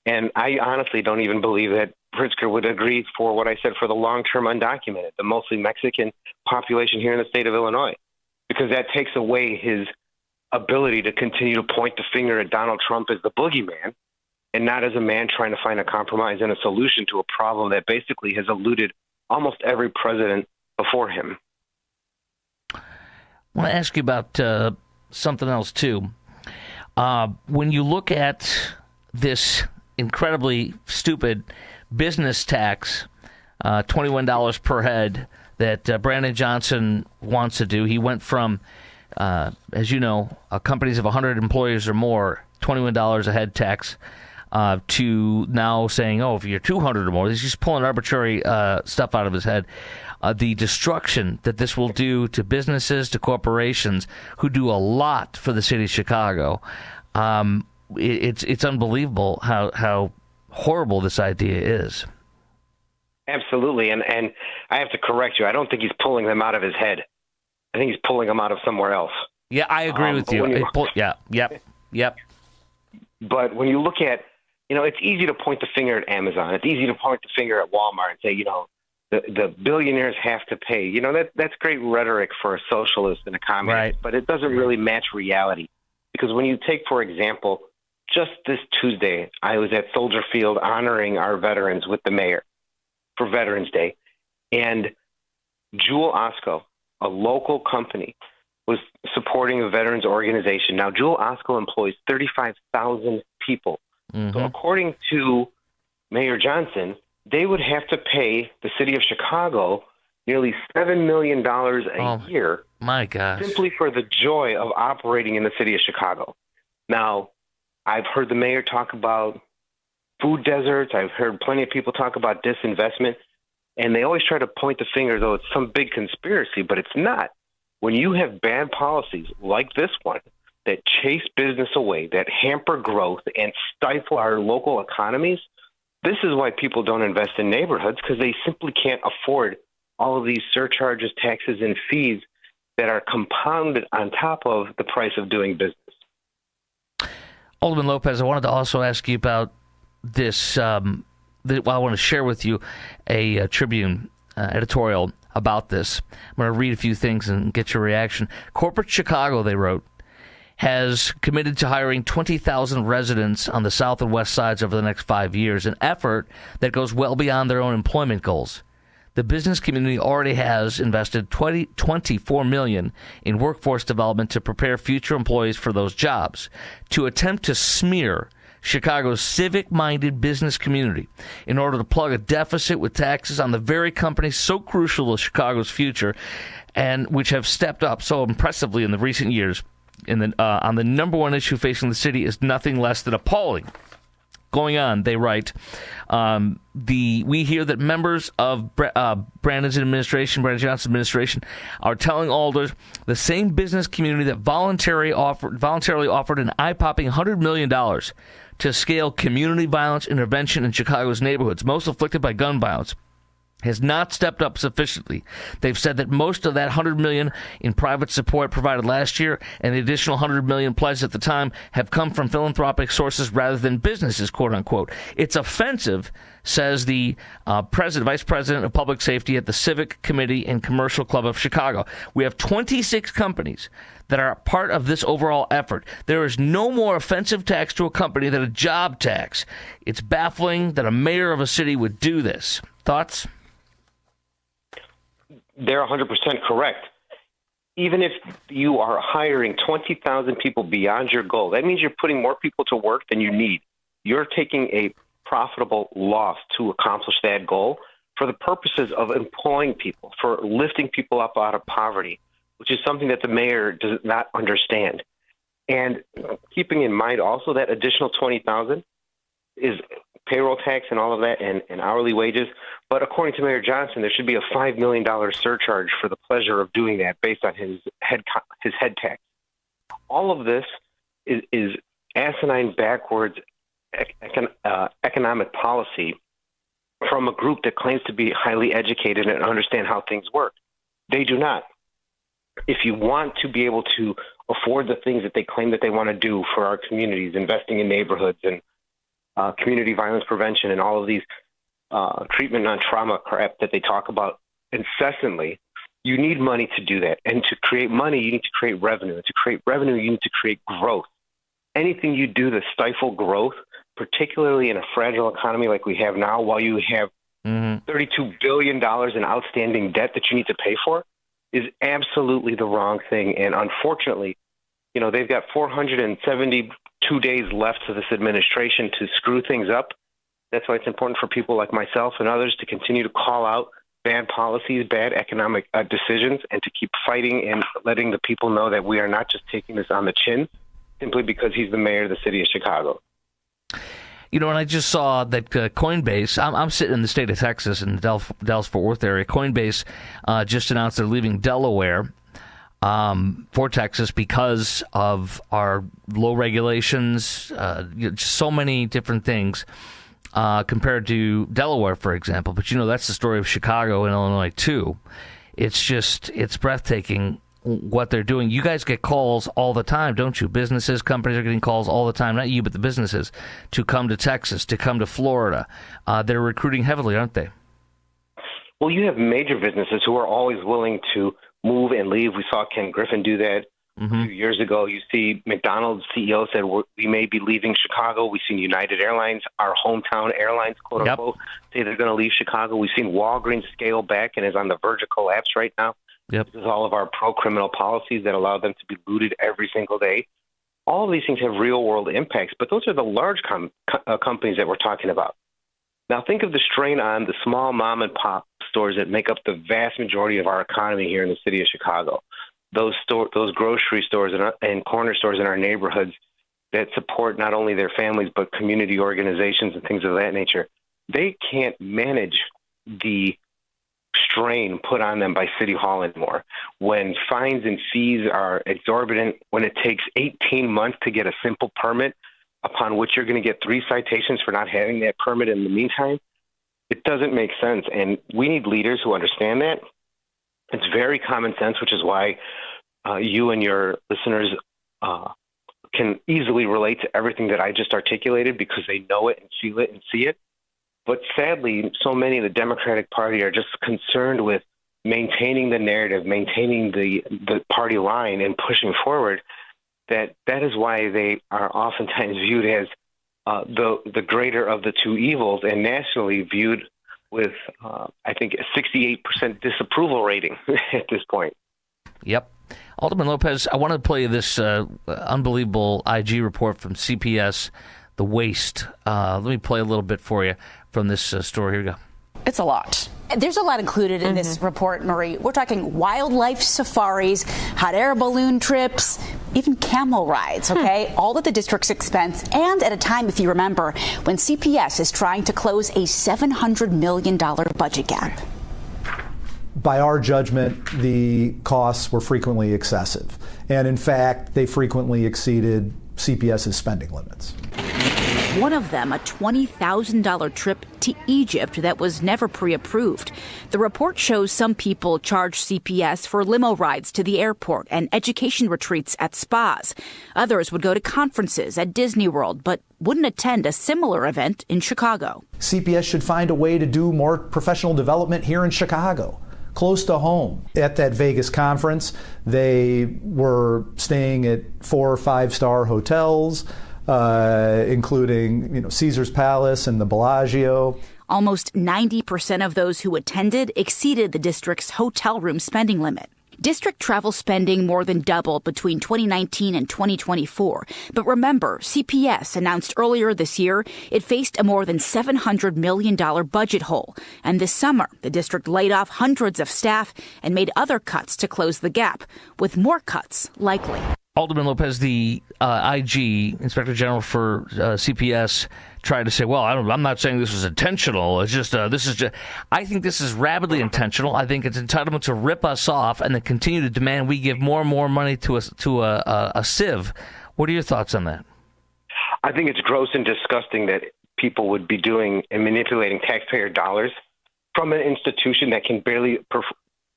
And I honestly don't even believe that Pritzker would agree for what I said for the long-term undocumented, the mostly Mexican population here in the state of Illinois, because that takes away his ability to continue to point the finger at Donald Trump as the boogeyman and not as a man trying to find a compromise and a solution to a problem that basically has eluded almost every president before him. I want to ask you about something else, too. When you look at this incredibly stupid business tax, $21 per head, that Brandon Johnson wants to do. He went from, as you know, companies of 100 employees or more, $21 a head tax, to now saying, if you're 200 or more, he's just pulling arbitrary stuff out of his head. The destruction that this will do to businesses, to corporations who do a lot for the city of Chicago, it's unbelievable how horrible this idea is. Absolutely, and I have to correct you. I don't think he's pulling them out of his head. I think he's pulling them out of somewhere else. Yeah, I agree with you. Yep. But when you look at, it's easy to point the finger at Amazon. It's easy to point the finger at Walmart and say, the billionaires have to pay. That's great rhetoric for a socialist and a communist, right. But it doesn't really match reality. Because when you take, for example, just this Tuesday, I was at Soldier Field honoring our veterans with the mayor for Veterans Day. And Jewel Osco, a local company, was supporting a veterans organization. Now, Jewel Osco employs 35,000 people. Mm-hmm. So according to Mayor Johnson, they would have to pay the city of Chicago nearly $7 million a year. My gosh. Simply for the joy of operating in the city of Chicago. Now, I've heard the mayor talk about food deserts. I've heard plenty of people talk about disinvestment. And they always try to point the finger, though it's some big conspiracy, but it's not. When you have bad policies like this one that chase business away, that hamper growth and stifle our local economies, this is why people don't invest in neighborhoods, because they simply can't afford all of these surcharges, taxes, and fees that are compounded on top of the price of doing business. Alderman Lopez, I wanted to also ask you about this. I want to share with you a Tribune editorial about this. I'm going to read a few things and get your reaction. Corporate Chicago, they wrote, has committed to hiring 20,000 residents on the south and west sides over the next 5 years, an effort that goes well beyond their own employment goals. The business community already has invested $24 million in workforce development to prepare future employees for those jobs. To attempt to smear Chicago's civic-minded business community in order to plug a deficit with taxes on the very companies so crucial to Chicago's future and which have stepped up so impressively in the recent years on the number one issue facing the city is nothing less than appalling. Going on, they write, we hear that members of Brandon Johnson's administration, are telling alders the same business community that voluntarily offered an eye-popping $100 million to scale community violence intervention in Chicago's neighborhoods, most afflicted by gun violence, has not stepped up sufficiently. They've said that most of that $100 million in private support provided last year and the additional $100 million pledged at the time have come from philanthropic sources rather than businesses, quote unquote. It's offensive, says the vice president of public safety at the Civic Committee and Commercial Club of Chicago. We have 26 companies that are part of this overall effort. There is no more offensive tax to a company than a job tax. It's baffling that a mayor of a city would do this. Thoughts? They're 100% correct. Even if you are hiring 20,000 people beyond your goal, that means you're putting more people to work than you need. You're taking a profitable loss to accomplish that goal for the purposes of employing people, for lifting people up out of poverty, which is something that the mayor does not understand. And keeping in mind also that additional 20,000 is payroll tax and all of that and hourly wages. But according to Mayor Johnson, there should be a $5 million surcharge for the pleasure of doing that based on his head tax. All of this is asinine, backwards economic policy from a group that claims to be highly educated and understand how things work. They do not. If you want to be able to afford the things that they claim that they want to do for our communities, investing in neighborhoods and community violence prevention and all of these treatment on trauma crap that they talk about incessantly, you need money to do that. And to create money, you need to create revenue. And to create revenue, you need to create growth. Anything you do to stifle growth, particularly in a fragile economy like we have now, while you have $32 billion in outstanding debt that you need to pay for, is absolutely the wrong thing. And unfortunately, they've got 472 days left to this administration to screw things up. That's why it's important for people like myself and others to continue to call out bad policies, bad economic decisions, and to keep fighting and letting the people know that we are not just taking this on the chin simply because he's the mayor of the city of Chicago. And I just saw that Coinbase, I'm sitting in the state of Texas in the Dallas-Fort Worth area. Coinbase just announced they're leaving Delaware for Texas because of our low regulations, just so many different things compared to Delaware, for example. But, that's the story of Chicago and Illinois, too. It's breathtaking what they're doing. You guys get calls all the time, don't you? Businesses, companies are getting calls all the time, not you, but the businesses, to come to Texas, to come to Florida. They're recruiting heavily, aren't they? Well, you have major businesses who are always willing to move and leave. We saw Ken Griffin do that a few years ago. You see McDonald's CEO said we may be leaving Chicago. We've seen United Airlines, our hometown airlines, quote unquote, say they're going to leave Chicago. We've seen Walgreens scale back and is on the verge of collapse right now. This is all of our pro-criminal policies that allow them to be looted every single day. All of these things have real-world impacts, but those are the large companies that we're talking about. Now, think of the strain on the small mom-and-pop stores that make up the vast majority of our economy here in the city of Chicago. Those grocery stores and corner stores in our neighborhoods that support not only their families but community organizations and things of that nature. They can't manage the strain put on them by City Hall anymore. When fines and fees are exorbitant, when it takes 18 months to get a simple permit, upon which you're going to get 3 citations for not having that permit in the meantime, it doesn't make sense. And we need leaders who understand that. It's very common sense, which is why you and your listeners can easily relate to everything that I just articulated because they know it and feel it and see it. But sadly, so many of the Democratic Party are just concerned with maintaining the narrative, maintaining the party line and pushing forward. That is why they are oftentimes viewed as the greater of the two evils, and nationally viewed with, I think, a 68% disapproval rating at this point. Yep. Alderman Lopez, I want to play this unbelievable IG report from CPS, The Waste. Let me play a little bit for you from this story. Here we go. It's a lot. There's a lot included in this report, Marie. We're talking wildlife safaris, hot air balloon trips, even camel rides, okay? All at the district's expense, and at a time, if you remember, when CPS is trying to close a $700 million budget gap. By our judgment, the costs were frequently excessive. And in fact, they frequently exceeded CPS's spending limits. One of them, a $20,000 trip to Egypt that was never pre-approved. The report shows some people charge CPS for limo rides to the airport and education retreats at spas. Others would go to conferences at Disney World, but wouldn't attend a similar event in Chicago. CPS should find a way to do more professional development here in Chicago, close to home. At that Vegas conference, they were staying at 4 or 5-star hotels, including Caesar's Palace and the Bellagio. Almost 90% of those who attended exceeded the district's hotel room spending limit. District travel spending more than doubled between 2019 and 2024. But remember, CPS announced earlier this year it faced a more than $700 million budget hole. And this summer, the district laid off hundreds of staff and made other cuts to close the gap, with more cuts likely. Alderman Lopez, the IG, Inspector General for CPS, tried to say, well, I'm not saying this was intentional. It's just, I think this is rabidly intentional. I think it's entitlement to rip us off and then continue to demand we give more and more money to a sieve. What are your thoughts on that? I think it's gross and disgusting that people would be doing and manipulating taxpayer dollars from an institution that can barely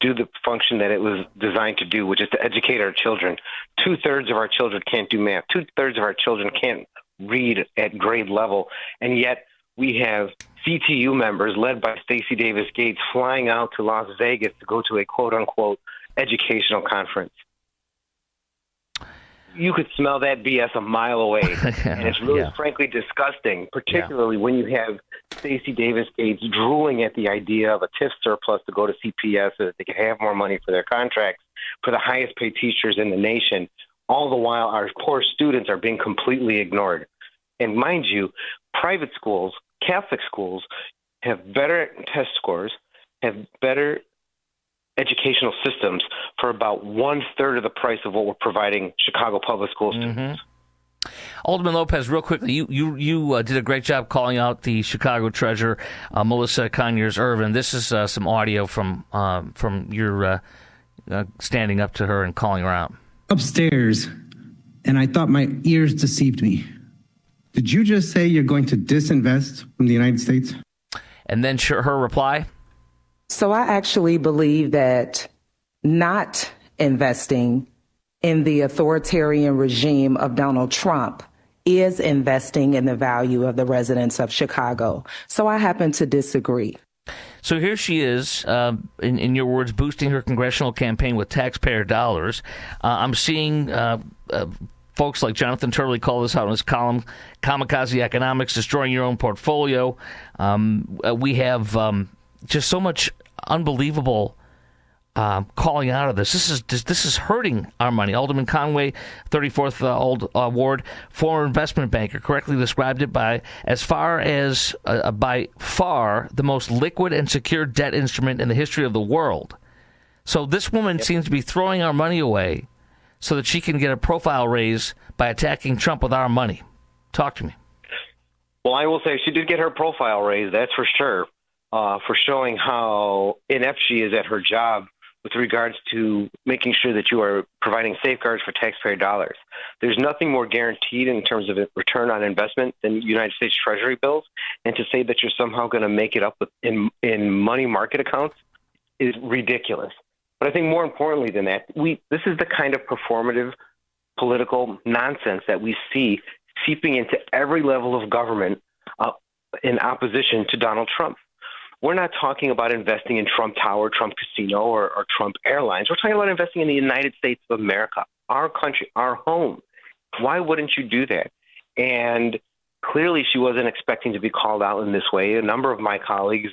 do the function that it was designed to do, which is to educate our children. 2/3 of our children can't do math. 2/3 of our children can't read at grade level. And yet we have CTU members led by Stacey Davis Gates flying out to Las Vegas to go to a quote-unquote educational conference. You could smell that BS a mile away. And it's really, frankly, disgusting, particularly when you have Stacey Davis Gates drooling at the idea of a TIF surplus to go to CPS so that they can have more money for their contracts for the highest paid teachers in the nation. All the while, our poor students are being completely ignored. And mind you, private schools, Catholic schools, have better test scores, have better educational systems for about 1/3 of the price of what we're providing Chicago public school students. Alderman Lopez, real quickly, you did a great job calling out the Chicago treasurer, Melissa Conyers-Irvin. This is some audio from your standing up to her and calling her out. Upstairs, and I thought my ears deceived me. Did you just say you're going to disinvest from the United States? And then her reply? So I actually believe that not investing in the authoritarian regime of Donald Trump is investing in the value of the residents of Chicago. So I happen to disagree. So here she is, in your words, boosting her congressional campaign with taxpayer dollars. I'm seeing folks like Jonathan Turley call this out in his column, Kamikaze Economics, Destroying Your Own Portfolio. We have just so much unbelievable calling out of this. This is hurting our money. Alderman Conway, 34th Ward, former investment banker, correctly described it by far the most liquid and secure debt instrument in the history of the world. So this woman seems to be throwing our money away so that she can get a profile raise by attacking Trump with our money. Talk to me. Well, I will say she did get her profile raised, that's for sure, for showing how inept she is at her job with regards to making sure that you are providing safeguards for taxpayer dollars. There's nothing more guaranteed in terms of return on investment than United States Treasury bills, and to say that you're somehow going to make it up in money market accounts is ridiculous. But I think more importantly than that, this is the kind of performative political nonsense that we see seeping into every level of government in opposition to Donald Trump. We're not talking about investing in Trump Tower, Trump Casino, or Trump Airlines. We're talking about investing in the United States of America, our country, our home. Why wouldn't you do that? And clearly she wasn't expecting to be called out in this way. A number of my colleagues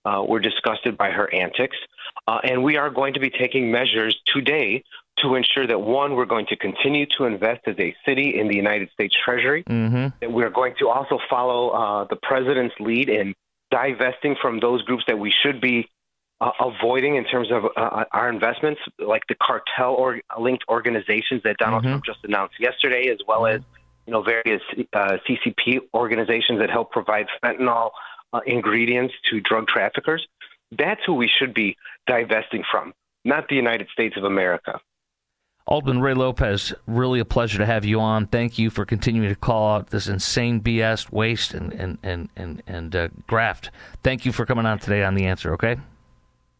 were disgusted by her antics. And we are going to be taking measures today to ensure that, one, we're going to continue to invest as a city in the United States Treasury, that we're going to also follow the president's lead in divesting from those groups that we should be avoiding in terms of our investments, like the cartel or linked organizations that Donald Trump just announced yesterday, as well as various CCP organizations that help provide fentanyl ingredients to drug traffickers. That's who we should be divesting from, not the United States of America. Alderman Ray Lopez, really a pleasure to have you on. Thank you for continuing to call out this insane BS, waste, and graft. Thank you for coming on today on The Answer, okay?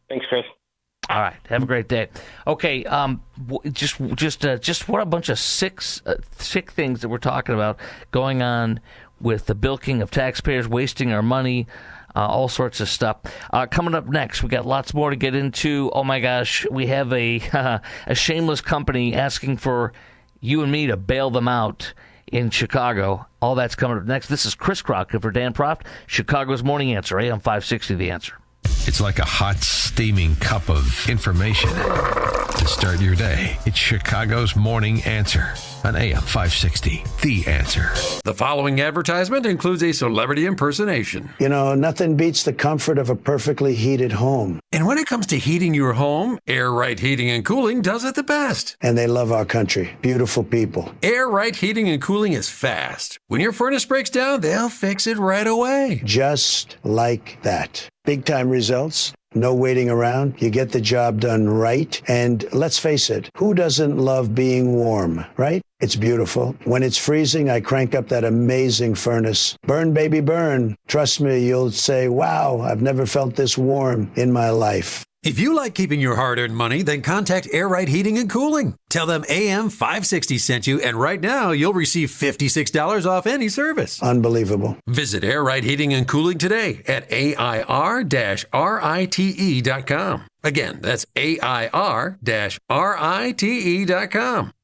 Thanks, Chris. All right. Have a great day. Okay, just what a bunch of sick things that we're talking about going on with the bilking of taxpayers, wasting our money, all sorts of stuff. Coming up next, we got lots more to get into. Oh my gosh, we have a shameless company asking for you and me to bail them out in Chicago. All that's coming up next. This is Chris Crockett for Dan Proft, Chicago's Morning Answer, AM 560, The Answer. It's like a hot, steaming cup of information to start your day. It's Chicago's Morning Answer on AM 560, The Answer. The following advertisement includes a celebrity impersonation. You know, nothing beats the comfort of a perfectly heated home. And when it comes to heating your home, Air Right Heating and Cooling does it the best. And they love our country. Beautiful people. Air Right Heating and Cooling is fast. When your furnace breaks down, they'll fix it right away. Just like that. Big time results. No waiting around. You get the job done right. And let's face it, who doesn't love being warm, right? It's beautiful. When it's freezing, I crank up that amazing furnace. Burn, baby, burn. Trust me, you'll say, wow, I've never felt this warm in my life. If you like keeping your hard-earned money, then contact Air Right Heating and Cooling. Tell them AM 560 sent you, and right now you'll receive $56 off any service. Unbelievable. Visit Air Right Heating and Cooling today at AIR-RITE.com. Again, that's AIR-RITE.com.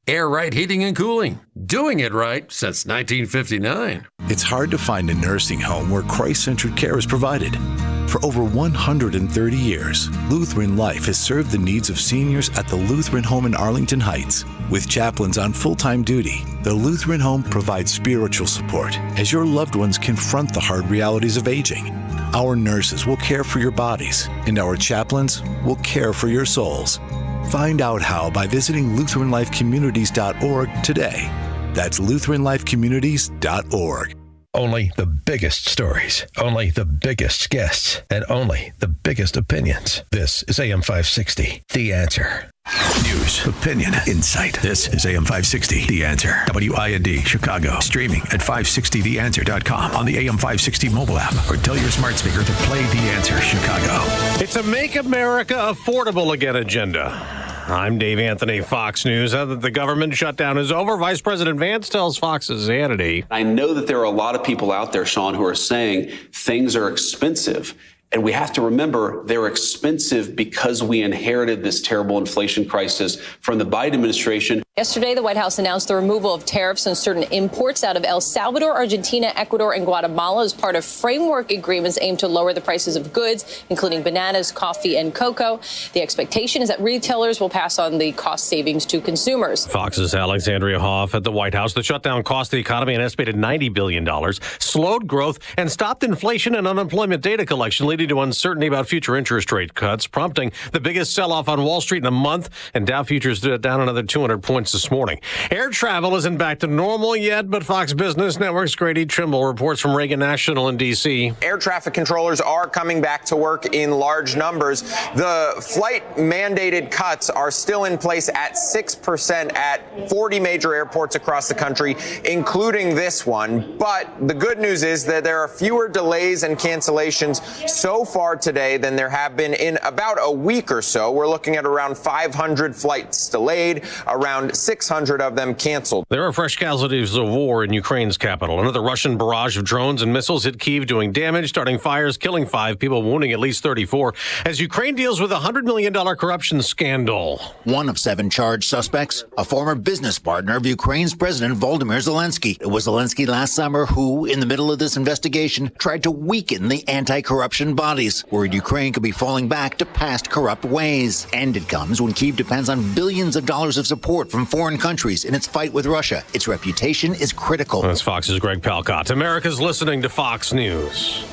Air Right Heating and Cooling. Doing it right since 1959. It's hard to find a nursing home where Christ-centered care is provided. For over 130 years, Lutheran Life has served the needs of seniors at the Lutheran Home in Arlington Heights. With chaplains on full-time duty, the Lutheran Home provides spiritual support as your loved ones confront the hard realities of aging. Our nurses will care for your bodies, and our chaplains will care for your souls. Find out how by visiting LutheranLifeCommunities.org today. That's LutheranLifeCommunities.org. Only the biggest stories, only the biggest guests, and only the biggest opinions. This is AM 560, The Answer. News, opinion, insight. This is AM 560, The Answer. WIND, Chicago. Streaming at 560theanswer.com on the AM 560 mobile app, or tell your smart speaker to play The Answer Chicago. It's a Make America Affordable Again agenda. I'm Dave Anthony, Fox News. Now that the government shutdown is over, Vice President Vance tells Fox's Hannity. I know that there are a lot of people out there, Sean, who are saying things are expensive. And we have to remember they're expensive because we inherited this terrible inflation crisis from the Biden administration. Yesterday, the White House announced the removal of tariffs on certain imports out of El Salvador, Argentina, Ecuador, and Guatemala as part of framework agreements aimed to lower the prices of goods, including bananas, coffee, and cocoa. The expectation is that retailers will pass on the cost savings to consumers. Fox's Alexandria Hoff at the White House. The shutdown cost the economy an estimated $90 billion, slowed growth, and stopped inflation and unemployment data collection, leading to uncertainty about future interest rate cuts, prompting the biggest sell-off on Wall Street in a month, and Dow futures down another 200 points this morning. Air travel isn't back to normal yet, but Fox Business Network's Grady Trimble reports from Reagan National in D.C. Air traffic controllers are coming back to work in large numbers. The flight mandated cuts are still in place at 6% at 40 major airports across the country, including this one. But the good news is that there are fewer delays and cancellations so far today than there have been in about a week or so. We're looking at around 500 flights delayed, around 600 of them canceled. There are fresh casualties of war in Ukraine's capital. Another Russian barrage of drones and missiles hit Kyiv, doing damage, starting fires, killing 5 people, wounding at least 34, as Ukraine deals with a $100 million corruption scandal. One of 7 charged suspects, a former business partner of Ukraine's President Volodymyr Zelensky. It was Zelensky last summer who, in the middle of this investigation, tried to weaken the anti-corruption bodies, worried Ukraine could be falling back to past corrupt ways. And it comes when Kyiv depends on billions of dollars of support from foreign countries in its fight with Russia. Its reputation is critical. That's Fox's Greg Palcott. America's listening to Fox News.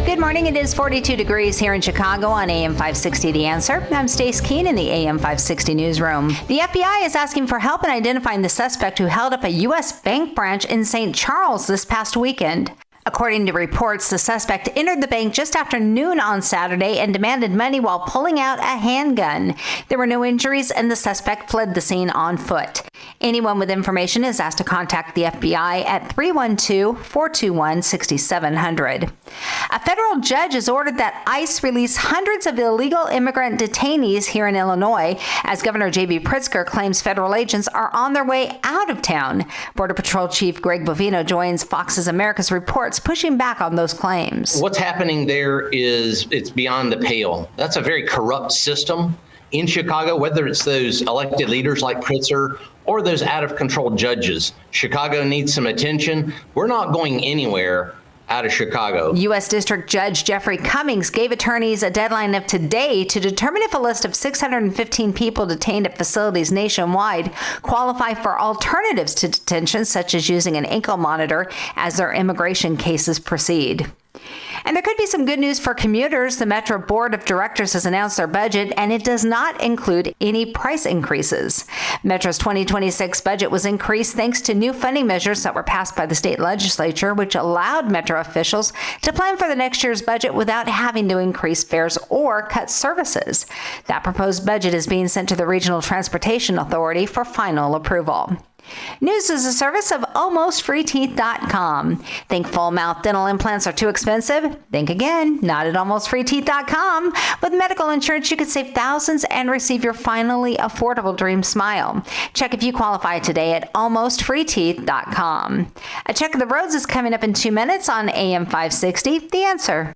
Good morning. It is 42 degrees here in Chicago on AM 560 The Answer. I'm Stace Keene in the AM 560 newsroom. The FBI is asking for help in identifying the suspect who held up a U.S. bank branch in St. Charles this past weekend. According to reports, the suspect entered the bank just after noon on Saturday and demanded money while pulling out a handgun. There were no injuries, and the suspect fled the scene on foot. Anyone with information is asked to contact the FBI at 312-421-6700. A federal judge has ordered that ICE release hundreds of illegal immigrant detainees here in Illinois, as Governor J.B. Pritzker claims federal agents are on their way out of town. Border Patrol Chief Greg Bovino joins Fox's America's Reports, pushing back on those claims. What's happening there is it's beyond the pale. That's a very corrupt system in Chicago, whether it's those elected leaders like Pritzker or those out-of-control judges. Chicago needs some attention. We're not going anywhere out of Chicago. U.S. District Judge Jeffrey Cummings gave attorneys a deadline of today to determine if a list of 615 people detained at facilities nationwide qualify for alternatives to detention, such as using an ankle monitor as their immigration cases proceed. And there could be some good news for commuters. The Metro Board of Directors has announced their budget, and it does not include any price increases. Metro's 2026 budget was increased thanks to new funding measures that were passed by the state legislature, which allowed Metro officials to plan for the next year's budget without having to increase fares or cut services. That proposed budget is being sent to the Regional Transportation Authority for final approval. News is a service of AlmostFreeTeeth.com. Think full mouth dental implants are too expensive? Think again, not at AlmostFreeTeeth.com. With medical insurance, you could save thousands and receive your finally affordable dream smile. Check if you qualify today at AlmostFreeTeeth.com. A check of the roads is coming up in 2 minutes on AM 560, The Answer.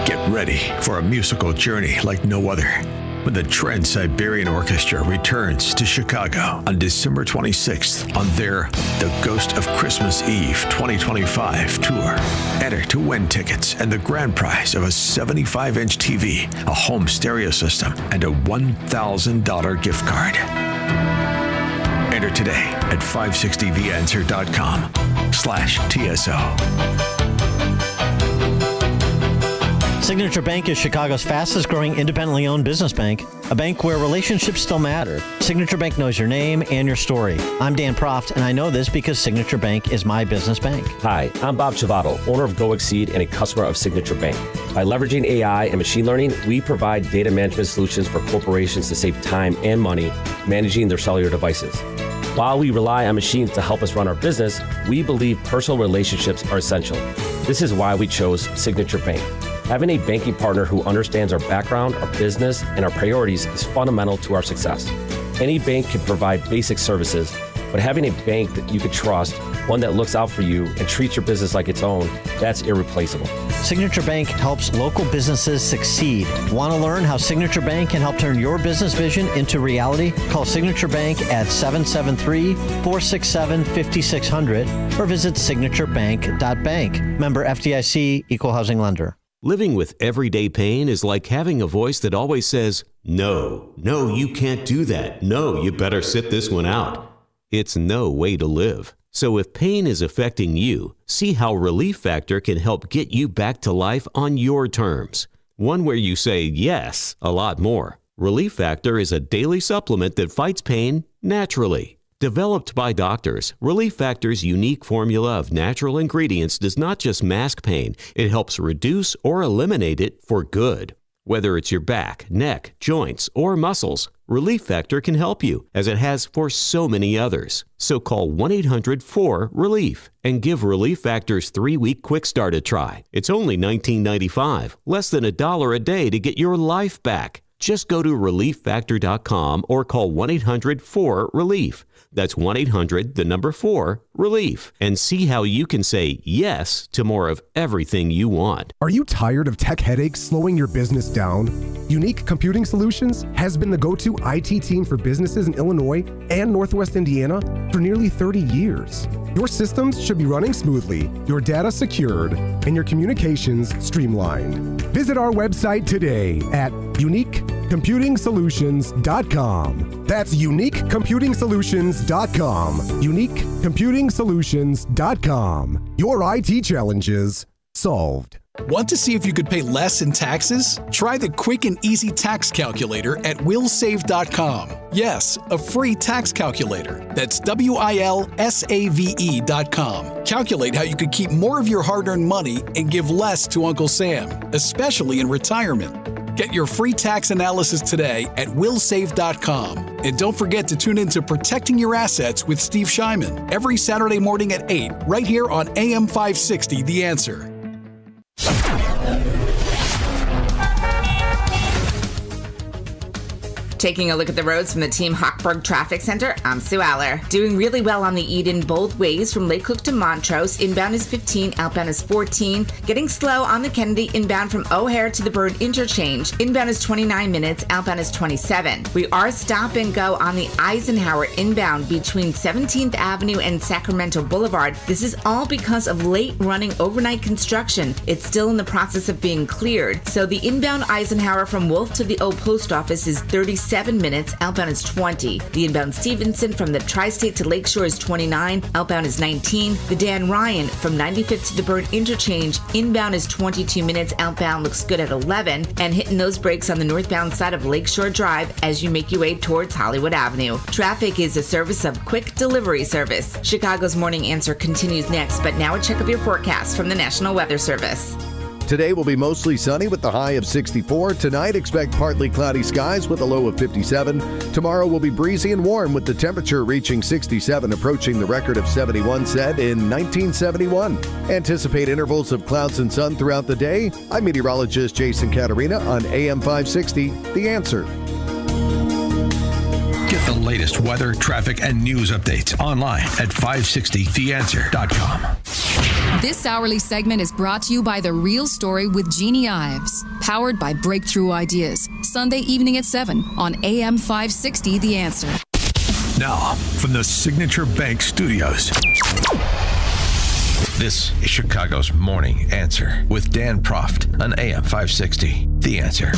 Get ready for a musical journey like no other, when the Trans-Siberian Orchestra returns to Chicago on December 26th on their The Ghost of Christmas Eve 2025 tour. Enter to win tickets and the grand prize of a 75-inch TV, a home stereo system, and a $1,000 gift card. Enter today at 560theanswer.com/TSO. Signature Bank is Chicago's fastest growing independently owned business bank, a bank where relationships still matter. Signature Bank knows your name and your story. I'm Dan Proft, and I know this because Signature Bank is my business bank. Hi, I'm Bob Chivato, owner of Go Exceed and a customer of Signature Bank. By leveraging AI and machine learning, we provide data management solutions for corporations to save time and money managing their cellular devices. While we rely on machines to help us run our business, we believe personal relationships are essential. This is why we chose Signature Bank. Having a banking partner who understands our background, our business, and our priorities is fundamental to our success. Any bank can provide basic services, but having a bank that you can trust, one that looks out for you and treats your business like its own, that's irreplaceable. Signature Bank helps local businesses succeed. Want to learn how Signature Bank can help turn your business vision into reality? Call Signature Bank at 773-467-5600 or visit signaturebank.bank. Member FDIC, Equal Housing Lender. Living with everyday pain is like having a voice that always says, no, you can't do that. No, you better sit this one out. It's no way to live. So if pain is affecting you, see how Relief Factor can help get you back to life on your terms. One where you say yes a lot more. Relief Factor is a daily supplement that fights pain naturally. Developed by doctors, Relief Factor's unique formula of natural ingredients does not just mask pain, it helps reduce or eliminate it for good. Whether it's your back, neck, joints, or muscles, Relief Factor can help you, as it has for so many others. So call 1-800-4RELIEF and give Relief Factor's 3-week quick start a try. It's only $19.95, less than $1 a day to get your life back. Just go to ReliefFactor.com or call 1-800-4RELIEF. That's 1-800-4-RELIEF. And see how you can say yes to more of everything you want. Are you tired of tech headaches slowing your business down? Unique Computing Solutions has been the go-to IT team for businesses in Illinois and Northwest Indiana for nearly 30 years. Your systems should be running smoothly, your data secured, and your communications streamlined. Visit our website today at UniqueComputingSolutions.com. That's UniqueComputingSolutions.com. UniqueComputingSolutions.com. Your IT challenges solved. Want to see if you could pay less in taxes? Try the quick and easy tax calculator at willsave.com. Yes, a free tax calculator. That's WILSAVE.com. Calculate how you could keep more of your hard-earned money and give less to Uncle Sam, especially in retirement. Get your free tax analysis today at willsave.com. And don't forget to tune in to Protecting Your Assets with Steve Shyman every Saturday morning at 8, right here on AM 560, The Answer. Taking a look at the roads from the Team Hochberg Traffic Center, I'm Sue Aller. Doing really well on the Eden both ways from Lake Cook to Montrose. Inbound is 15, outbound is 14. Getting slow on the Kennedy inbound from O'Hare to the Bird Interchange. Inbound is 29 minutes, outbound is 27. We are stop and go on the Eisenhower inbound between 17th Avenue and Sacramento Boulevard. This is all because of late running overnight construction. It's still in the process of being cleared. So the inbound Eisenhower from Wolf to the Old Post Office is 37 minutes, outbound is 20. The inbound Stevenson from the Tri-State to Lakeshore is 29, outbound is 19. The Dan Ryan from 95th to the Bird Interchange, inbound is 22 minutes, outbound looks good at 11, and hitting those brakes on the northbound side of Lakeshore Drive as you make your way towards Hollywood Avenue. Traffic is a service of Quick Delivery Service. Chicago's Morning Answer continues next, but now a check of your forecast from the National Weather Service. Today will be mostly sunny with a high of 64. Tonight, expect partly cloudy skies with a low of 57. Tomorrow will be breezy and warm with the temperature reaching 67, approaching the record of 71 set in 1971. Anticipate intervals of clouds and sun throughout the day. I'm meteorologist Jason Caterina on AM 560, The Answer. Get the latest weather, traffic, and news updates online at 560theanswer.com. This hourly segment is brought to you by The Real Story with Jeannie Ives, powered by Breakthrough Ideas, Sunday evening at 7 on AM 560 The Answer. Now, from the Signature Bank Studios, this is Chicago's Morning Answer with Dan Proft on AM 560 The Answer.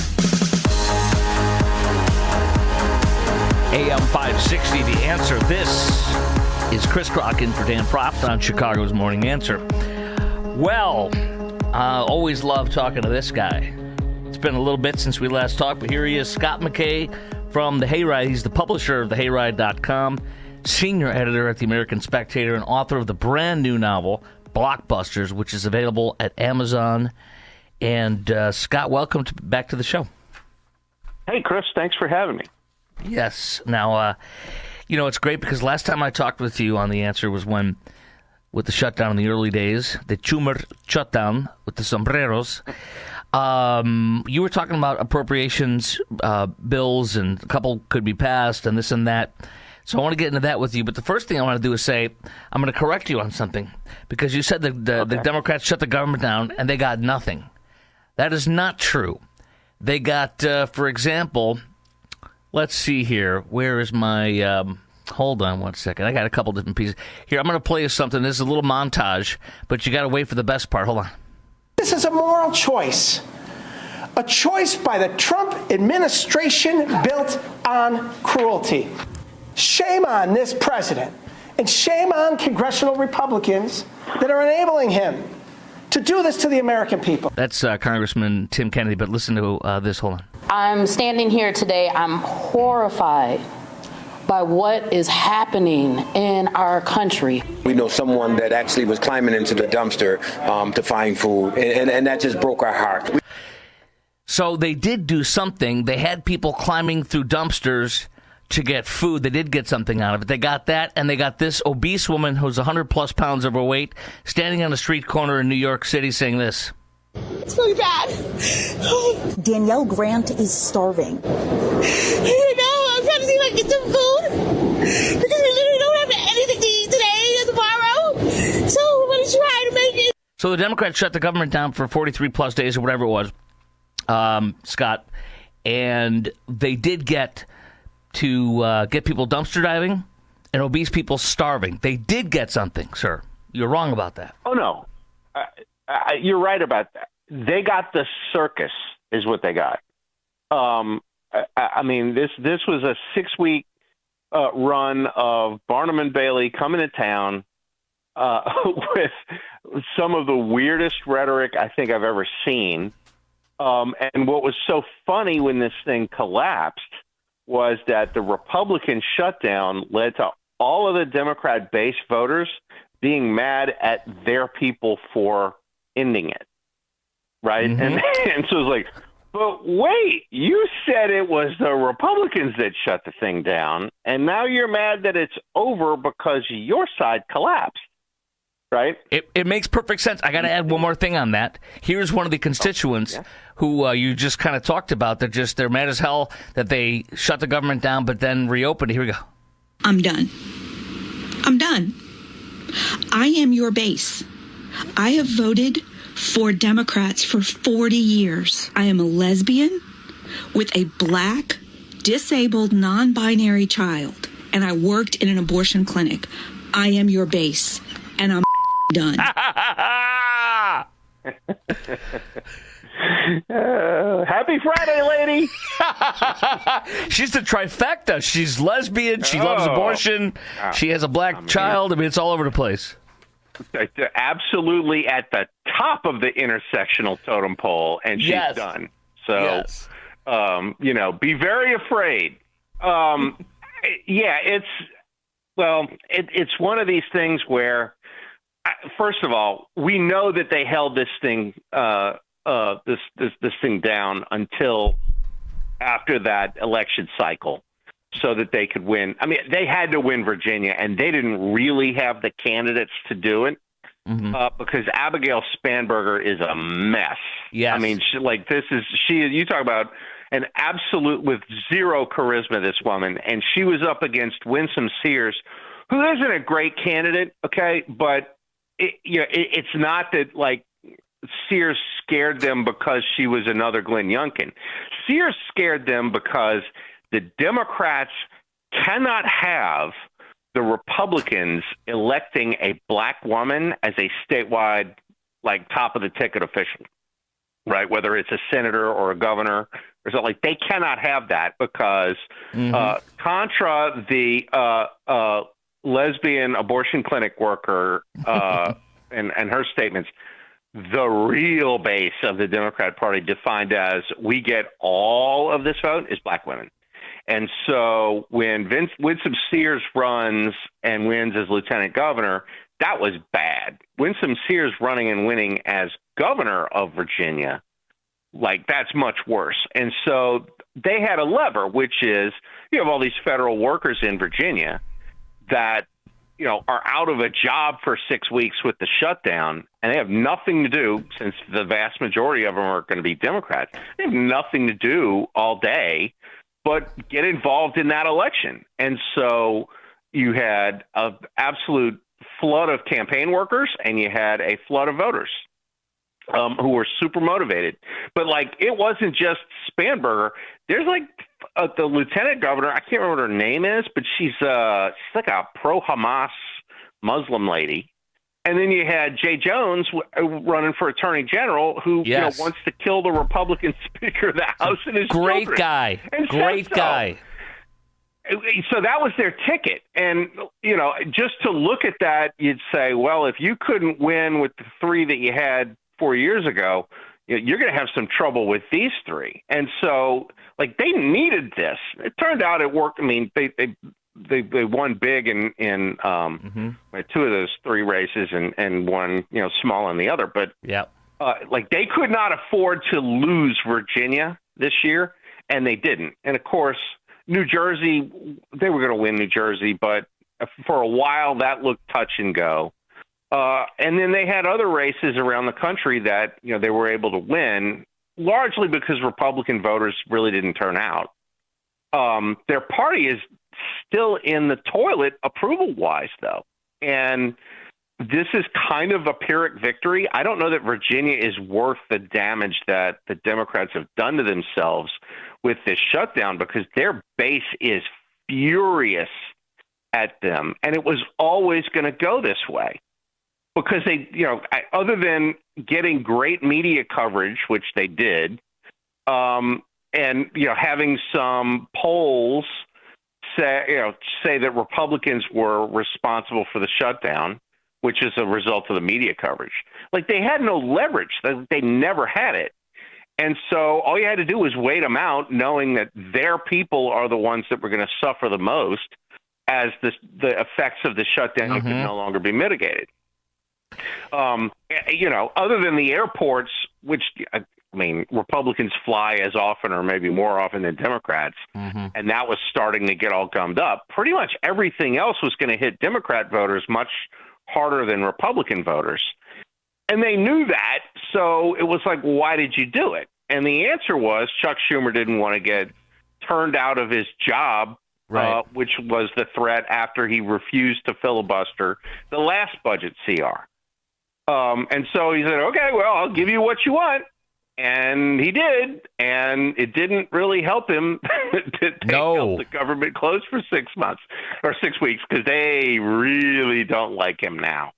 AM 560, The Answer. This is Chris Crock in for Dan Proft on Chicago's Morning Answer. Well, I always love talking to this guy. It's been a little bit since we last talked, but here he is, Scott McKay from The Hayride. He's the publisher of thehayride.com, senior editor at the American Spectator, and author of the brand new novel, Blockbusters, which is available at Amazon. And Scott, welcome back to the show. Hey, Chris, thanks for having me. Yes. Now, it's great because last time I talked with you on The Answer was when, with the shutdown in the early days, the Schumer shutdown with the sombreros, You were talking about appropriations bills, and a couple could be passed, and this and that. So I want to get into that with you. But the first thing I want to do is say I'm going to correct you on something, because you said the Democrats shut the government down and they got nothing. That is not true. They got, for example, let's see here. Where is my... hold on one second. I got a couple different pieces. Here, I'm going to play you something. This is a little montage, but you got to wait for the best part. Hold on. This is a moral choice. A choice by the Trump administration built on cruelty. Shame on this president, and shame on congressional Republicans that are enabling him to do this to the American people. That's Congressman Tim Kennedy, but listen to this. Hold on. I'm standing here today. I'm horrified by what is happening in our country. We know someone that actually was climbing into the dumpster to find food, and that just broke our heart. So they did do something. They had people climbing through dumpsters to get food. They did get something out of it. They got that, and they got this obese woman who's 100-plus pounds overweight standing on a street corner in New York City saying this. It's really bad. Danielle Grant is starving. I'm trying to see if I can get some food because we literally don't have anything to eat today or tomorrow. So we're going to try to make it. So the Democrats shut the government down for 43-plus days or whatever it was, Scott, and they did get to get people dumpster diving and obese people starving. They did get something, sir. You're wrong about that. Oh, no. You're right about that. They got the circus is what they got. I mean, this was a 6-week run of Barnum and Bailey coming to town with some of the weirdest rhetoric I think I've ever seen. And what was so funny when this thing collapsed was that the Republican shutdown led to all of the Democrat base voters being mad at their people for ending it, right? Mm-hmm. And so it's like, but wait, you said it was the Republicans that shut the thing down, and now you're mad that it's over because your side collapsed, right? It makes perfect sense. I got to add one more thing on that. Here's one of the constituents who you just kind of talked about. They're mad as hell that they shut the government down but then reopened. Here we go. I'm done. I'm done. I am your base. I have voted for Democrats for 40 years. I am a lesbian with a black, disabled, non-binary child, and I worked in an abortion clinic. I am your base, and I'm done. Happy Friday, lady. She's the trifecta. She's lesbian. She loves abortion. She has a black child. I mean, it's all over the place. Absolutely at the top of the intersectional totem pole, and she's done. So, be very afraid. It's one of these things where, first of all, we know that they held this thing this thing down until after that election cycle so that they could win. I mean, they had to win Virginia, and they didn't really have the candidates to do it because Abigail Spanberger is a mess. Yes. I mean, you talk about an absolute with zero charisma, this woman, and she was up against Winsome Sears, who isn't a great candidate, okay, but it's not that, like, Sears scared them because she was another Glenn Youngkin. Sears scared them because the Democrats cannot have the Republicans electing a black woman as a statewide, like, top of the ticket official, right? Whether it's a senator or a governor or something, like, they cannot have that because contra the lesbian abortion clinic worker and her statements, the real base of the Democrat Party, defined as we get all of this vote, is black women. And so when Winsome Sears runs and wins as lieutenant governor, that was bad. Winsome Sears running and winning as governor of Virginia, like, that's much worse. And so they had a lever, which is you have all these federal workers in Virginia that are out of a job for 6 weeks with the shutdown, and they have nothing to do, since the vast majority of them are going to be Democrats. They have nothing to do all day but get involved in that election. And so you had an absolute flood of campaign workers, and you had a flood of voters who were super motivated. But it wasn't just Spanberger. There's the lieutenant governor. I can't remember what her name is, but she's like a pro-Hamas Muslim lady. And then you had Jay Jones running for attorney general, who wants to kill the Republican Speaker of the House and his great children. Guy. Great guy. So that was their ticket. And, just to look at that, you'd say, well, if you couldn't win with the three that you had 4 years ago, you're going to have some trouble with these three. And so, they needed this. It turned out it worked. I mean, they won big in two of those three races and one, small in the other. But they could not afford to lose Virginia this year, and they didn't. And of course, New Jersey, they were going to win New Jersey, but for a while that looked touch and go. And then they had other races around the country that, they were able to win, largely because Republican voters really didn't turn out. Their party is still in the toilet approval-wise, though. And this is kind of a Pyrrhic victory. I don't know that Virginia is worth the damage that the Democrats have done to themselves with this shutdown, because their base is furious at them. And it was always going to go this way. Because they, other than getting great media coverage, which they did, and having some polls say that Republicans were responsible for the shutdown, which is a result of the media coverage. They had no leverage. They never had it. And so all you had to do was wait them out, knowing that their people are the ones that were going to suffer the most as the effects of the shutdown could no longer be mitigated. Other than the airports, which, Republicans fly as often or maybe more often than Democrats, and that was starting to get all gummed up. Pretty much everything else was going to hit Democrat voters much harder than Republican voters. And they knew that, so it was like, why did you do it? And the answer was Chuck Schumer didn't want to get turned out of his job, which was the threat after he refused to filibuster the last budget CR. And so he said, okay, well, I'll give you what you want. And he did, and it didn't really help him to help the government close for 6 months or 6 weeks, because they really don't like him now.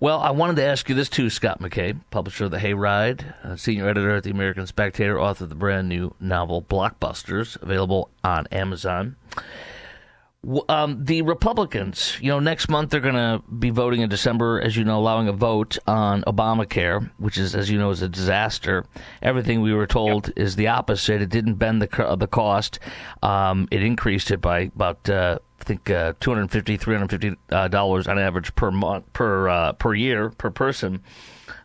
Well, I wanted to ask you this too, Scott McKay, publisher of The Hayride, senior editor at the American Spectator, author of the brand new novel Blockbusters, available on Amazon. The Republicans, next month they're going to be voting in December, as you know, allowing a vote on Obamacare, which is, as you know, is a disaster. Everything we were told is the opposite. It didn't bend the cost. It increased it by about, $250, $350 on average per month, per year, per person.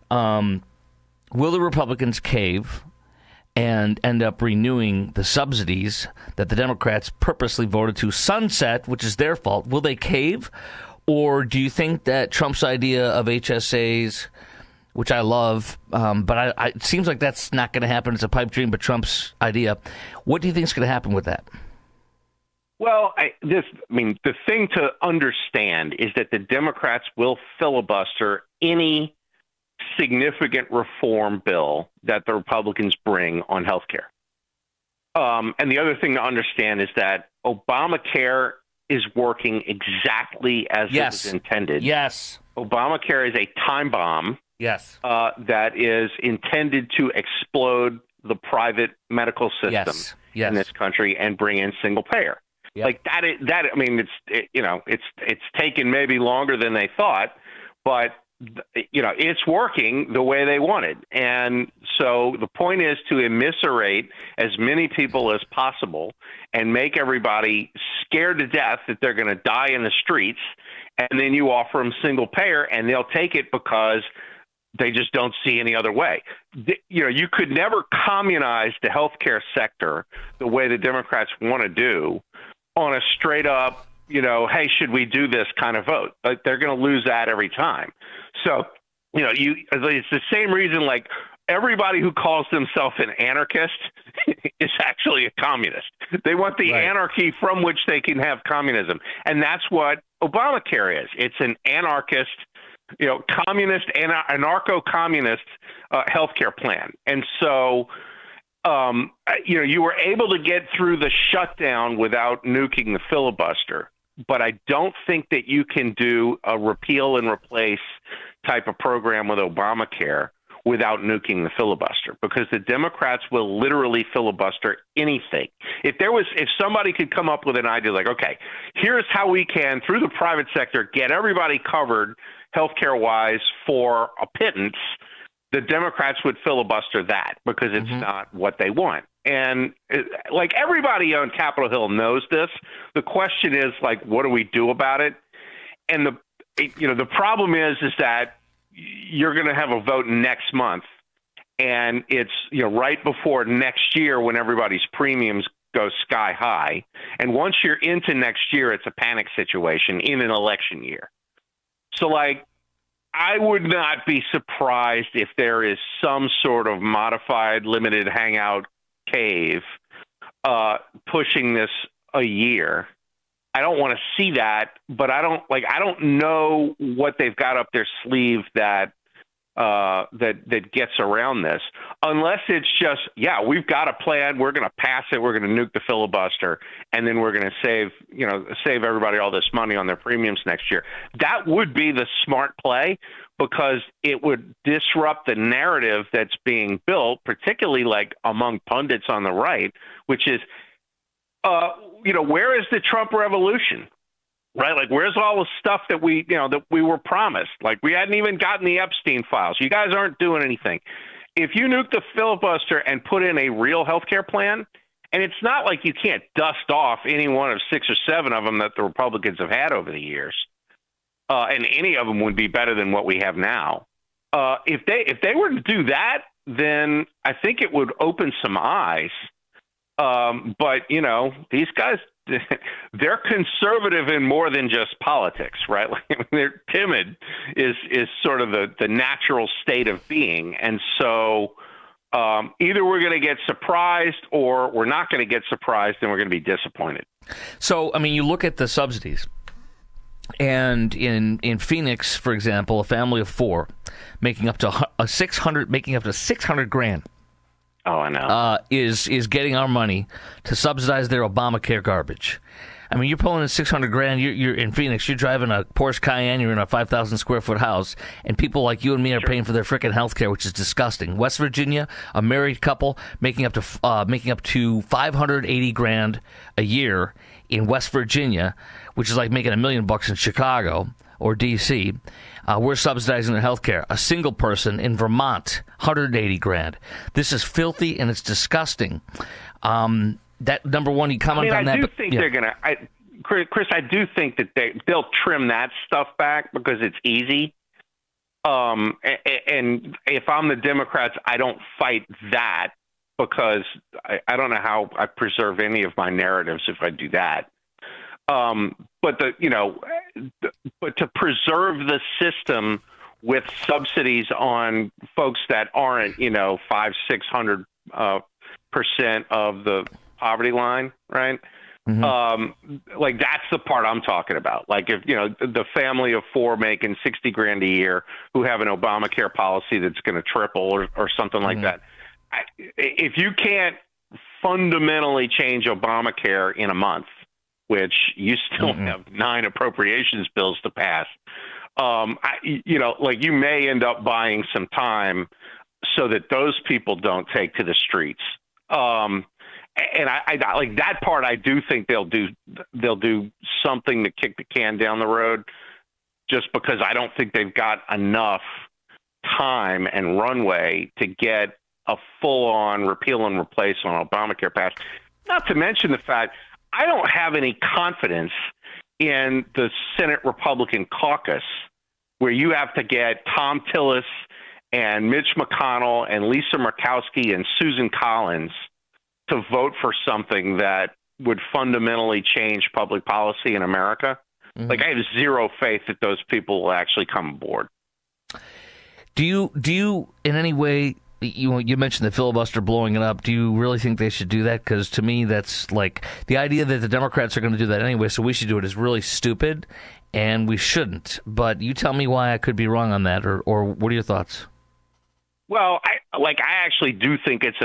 Will the Republicans cave and end up renewing the subsidies that the Democrats purposely voted to sunset, which is their fault? Will they cave? Or do you think that Trump's idea of HSAs, which I love, but it seems like that's not going to happen. It's a pipe dream, but Trump's idea. What do you think is going to happen with that? Well, the thing to understand is that the Democrats will filibuster any significant reform bill that the Republicans bring on health care. And the other thing to understand is that Obamacare is working exactly as it was intended. Yes. Obamacare is a time bomb. Yes. That is intended to explode the private medical system in this country and bring in single payer. Yep. It's taken maybe longer than they thought, but it's working the way they wanted. And so the point is to immiserate as many people as possible and make everybody scared to death that they're going to die in the streets. And then you offer them single payer and they'll take it because they just don't see any other way. You could never communize the healthcare sector the way the Democrats want to do on a straight up hey, should we do this kind of vote? Like, they're going to lose that every time. So, it's the same reason, like, everybody who calls themselves an anarchist is actually a communist. They want the anarchy from which they can have communism. And that's what Obamacare is. It's an anarchist, communist, anarcho-communist healthcare plan. And so, you were able to get through the shutdown without nuking the filibuster. But I don't think that you can do a repeal and replace type of program with Obamacare without nuking the filibuster, because the Democrats will literally filibuster anything. If somebody could come up with an idea like, okay, here's how we can, through the private sector, get everybody covered healthcare wise for a pittance, the Democrats would filibuster that because it's not what they want. And like, everybody on Capitol Hill knows this. The question is, like, what do we do about it? And the problem is that you're going to have a vote next month, and it's right before next year when everybody's premiums go sky high. And once you're into next year, it's a panic situation in an election year. So, like, I would not be surprised if there is some sort of modified limited hangout cave pushing this a year. I don't want to see that, but I don't know what they've got up their sleeve that gets around this, unless it's just, we've got a plan, we're going to pass it, we're going to nuke the filibuster, and then we're going to save everybody all this money on their premiums next year. That would be the smart play, because it would disrupt the narrative that's being built, particularly like among pundits on the right, which is, where is the Trump revolution, right? Like, where's all the stuff that we were promised? Like, we hadn't even gotten the Epstein files. You guys aren't doing anything. If you nuke the filibuster and put in a real healthcare plan, and it's not like you can't dust off any one of 6 or 7 of them that the Republicans have had over the years, and any of them would be better than what we have now. If they were to do that, then I think it would open some eyes. But, these guys, they're conservative in more than just politics, right? Like, they're timid is sort of the natural state of being. And so either we're going to get surprised or we're not going to get surprised and we're going to be disappointed. So, I mean, you look at the subsidies. And in Phoenix, for example, a family of 4 making up to $600,000. Oh, I know. Is getting our money to subsidize their Obamacare garbage. I mean, you're pulling in $600,000. You're in Phoenix. You're driving a Porsche Cayenne. You're in a 5,000 square foot house, and people like you and me are paying for their frickin' health care, which is disgusting. West Virginia, a married couple making up to $580,000 a year in West Virginia, which is like making $1 million in Chicago or D.C. We're subsidizing their health care. A single person in Vermont, $180,000. This is filthy and it's disgusting. That, number one, you comment on that. I do think they're going to, Chris, I do think that they'll trim that stuff back because it's easy. And if I'm the Democrats, I don't fight that because I don't know how I preserve any of my narratives if I do that. But to preserve the system with subsidies on folks that aren't, 500-600% of the poverty line, right? Like, that's the part I'm talking about. Like, if the family of 4 making $60,000 a year who have an Obamacare policy that's going to triple or something like that. If you can't fundamentally change Obamacare in a month, which you still have 9 appropriations bills to pass, you may end up buying some time so that those people don't take to the streets. And I like that part. I do think they'll do something to kick the can down the road, just because I don't think they've got enough time and runway to get a full-on repeal and replace on Obamacare passed. Not to mention the fact I don't have any confidence in the Senate Republican caucus, where you have to get Tom Tillis and Mitch McConnell and Lisa Murkowski and Susan Collins to vote for something that would fundamentally change public policy in America. Mm-hmm. Like, I have zero faith that those people will actually come aboard. Do you in any way, you mentioned the filibuster blowing it up, do you really think they should do that? Because to me, that's like the idea that the Democrats are going to do that anyway, so we should do it is really stupid, and we shouldn't. But you tell me why I could be wrong on that, or what are your thoughts? Well, I actually do think it's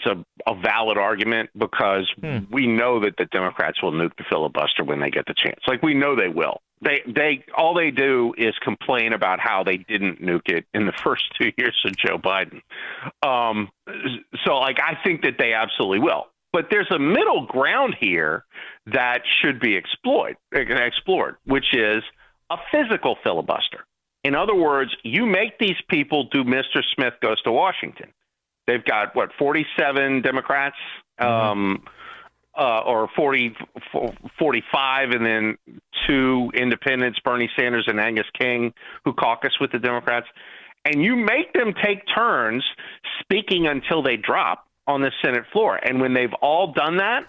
a valid argument, because we know that the Democrats will nuke the filibuster when they get the chance. Like, we know they will. They all they do is complain about how they didn't nuke it in the first 2 years of Joe Biden. So, like, I think that they absolutely will. But there's a middle ground here that should be explored, which is a physical filibuster. In other words, you make these people do Mr. Smith Goes to Washington. They've got, 47 Democrats, or 45, and then 2 independents, Bernie Sanders and Angus King, who caucus with the Democrats. And you make them take turns speaking until they drop on the Senate floor. And when they've all done that,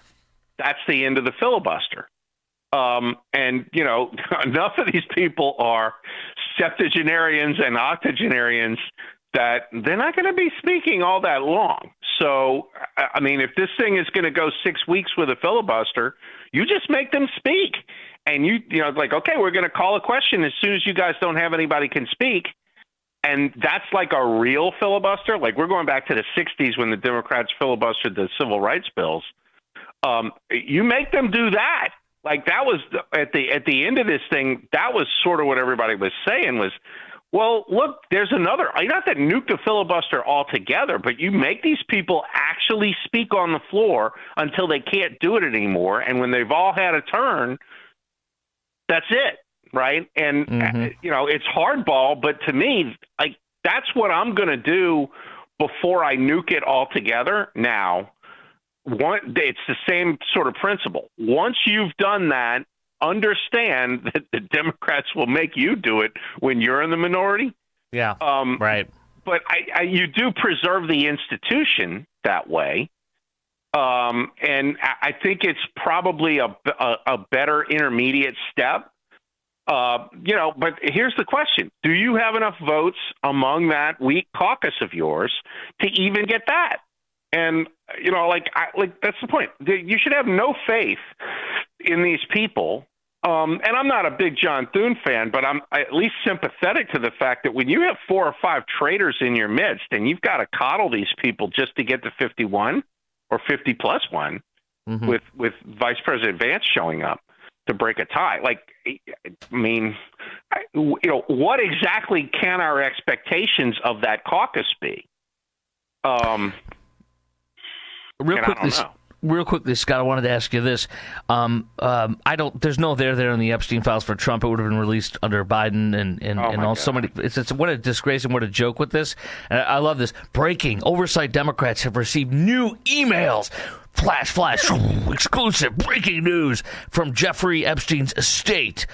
that's the end of the filibuster. And, enough of these people are septuagenarians and octogenarians that they're not going to be speaking all that long. So, I mean, if this thing is going to go 6 weeks with a filibuster, you just make them speak. And okay, we're going to call a question as soon as you guys don't have anybody can speak. And that's like a real filibuster. Like, we're going back to the 60s when the Democrats filibustered the civil rights bills. You make them do that. Like, that was at the end of this thing, that was sort of what everybody was saying was, well, look, there's another, not that nuke the filibuster altogether, but you make these people actually speak on the floor until they can't do it anymore. And when they've all had a turn, that's it. Right. And, it's hardball. But to me, like, that's what I'm going to do before I nuke it altogether. Now, it's the same sort of principle. Once you've done that, understand that the Democrats will make you do it when you're in the minority. Yeah. Right. But you do preserve the institution that way. And I think it's probably a better intermediate step. But here's the question. Do you have enough votes among that weak caucus of yours to even get that? And, that's the point. You should have no faith in these people. And I'm not a big John Thune fan, but I'm at least sympathetic to the fact that when you have 4 or 5 traitors in your midst and you've got to coddle these people just to get to 51 or 50 plus 1 with Vice President Vance showing up to break a tie. Like, I mean, what exactly can our expectations of that caucus be? Real quickly, Scott, I wanted to ask you this. There's no there in the Epstein files for Trump. It would have been released under Biden and all. So many. It's what a disgrace and what a joke with this. And I love this. Breaking: oversight Democrats have received new emails. Flash, exclusive breaking news from Jeffrey Epstein's estate.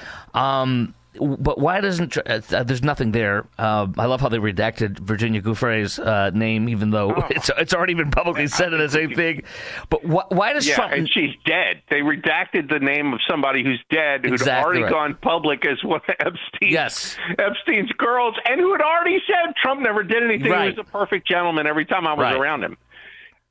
But why doesn't there's nothing there? I love how they redacted Virginia Giuffre's name, even though it's already been publicly said in the same thing. But why does Trump? And she's dead. They redacted the name of somebody who's dead, who'd already gone public as one of Epstein's girls, and who had already said Trump never did anything. Right. He was a perfect gentleman every time I was around him.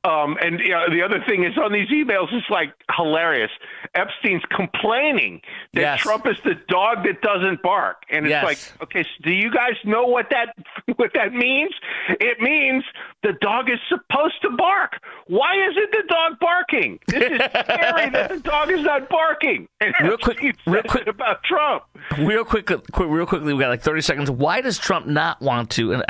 And the other thing is on these emails, it's like hilarious. Epstein's complaining that Trump is the dog that doesn't bark. And it's like, okay, so do you guys know what that means? It means the dog is supposed to bark. Why isn't the dog barking? This is scary that the dog is not barking. And real quick about Trump. Real quickly, we got like 30 seconds. Why does Trump not want to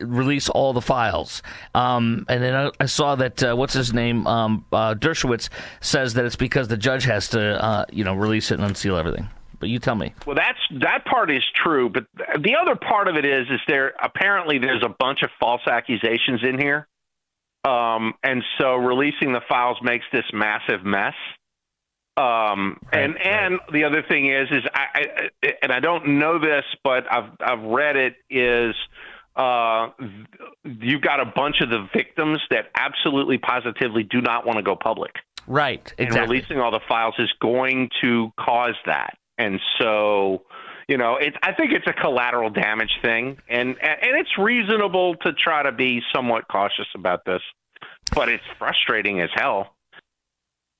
release all the files? And then I saw that what's his name, Dershowitz, says that it's because the judge has to release it and unseal everything. But you tell me. Well, that part is true, but the other part of it is apparently there's a bunch of false accusations in here, and so releasing the files makes this massive mess. And the other thing is I don't know this, but I've read it is. You've got a bunch of the victims that absolutely positively do not want to go public. Right, exactly. And releasing all the files is going to cause that. And so, I think it's a collateral damage thing, and it's reasonable to try to be somewhat cautious about this, but it's frustrating as hell.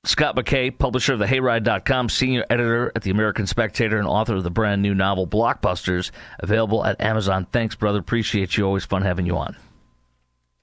Scott McKay, publisher of thehayride.com, senior editor at the American Spectator, and author of the brand new novel Blockbusters, available at Amazon. Thanks, brother. Appreciate you. Always fun having you on.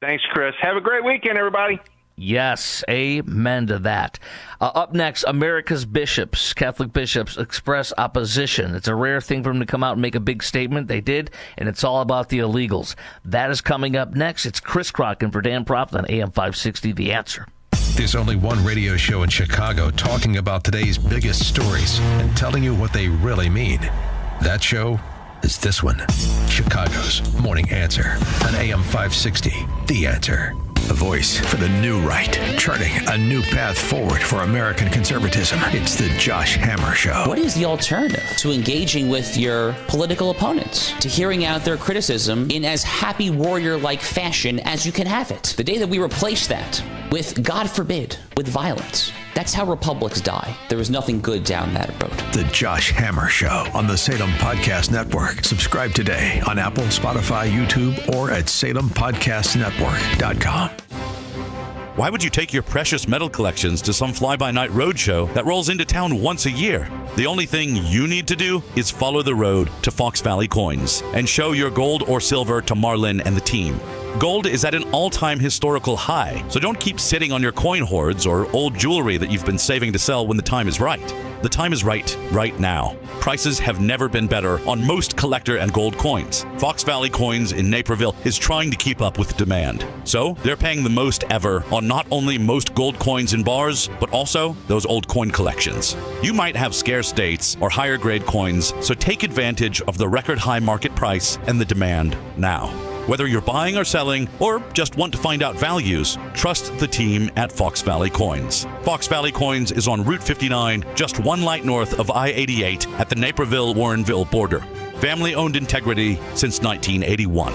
Thanks, Chris. Have a great weekend, everybody. Yes, amen to that. Up next, America's bishops, Catholic bishops, express opposition. It's a rare thing for them to come out and make a big statement. They did, and it's all about the illegals. That is coming up next. It's Chris Crocken for Dan Proft on AM 560, The Answer. There's only one radio show in Chicago talking about today's biggest stories and telling you what they really mean. That show is this one, Chicago's Morning Answer on AM 560, The Answer. A voice for the new right, charting a new path forward for American conservatism. It's the Josh Hammer Show. What is the alternative to engaging with your political opponents, to hearing out their criticism in as happy warrior-like fashion as you can have it? The day that we replace that with, God forbid, with violence, that's how republics die. There is nothing good down that road. The Josh Hammer Show on the Salem Podcast Network. Subscribe today on Apple, Spotify, YouTube, or at SalemPodcastNetwork.com. Why would you take your precious metal collections to some fly-by-night roadshow that rolls into town once a year? The only thing you need to do is follow the road to Fox Valley Coins and show your gold or silver to Marlin and the team. Gold is at an all-time historical high, so don't keep sitting on your coin hoards or old jewelry that you've been saving to sell when the time is right. The time is right now. Prices have never been better on most collector and gold coins. Fox Valley Coins in Naperville is trying to keep up with demand. So they're paying the most ever on not only most gold coins in bars, but also those old coin collections. You might have scarce dates or higher grade coins, so take advantage of the record high market price and the demand now. Whether you're buying or selling, or just want to find out values, trust the team at Fox Valley Coins. Fox Valley Coins is on Route 59, just one light north of I-88 at the Naperville-Warrenville border. Family-owned integrity since 1981.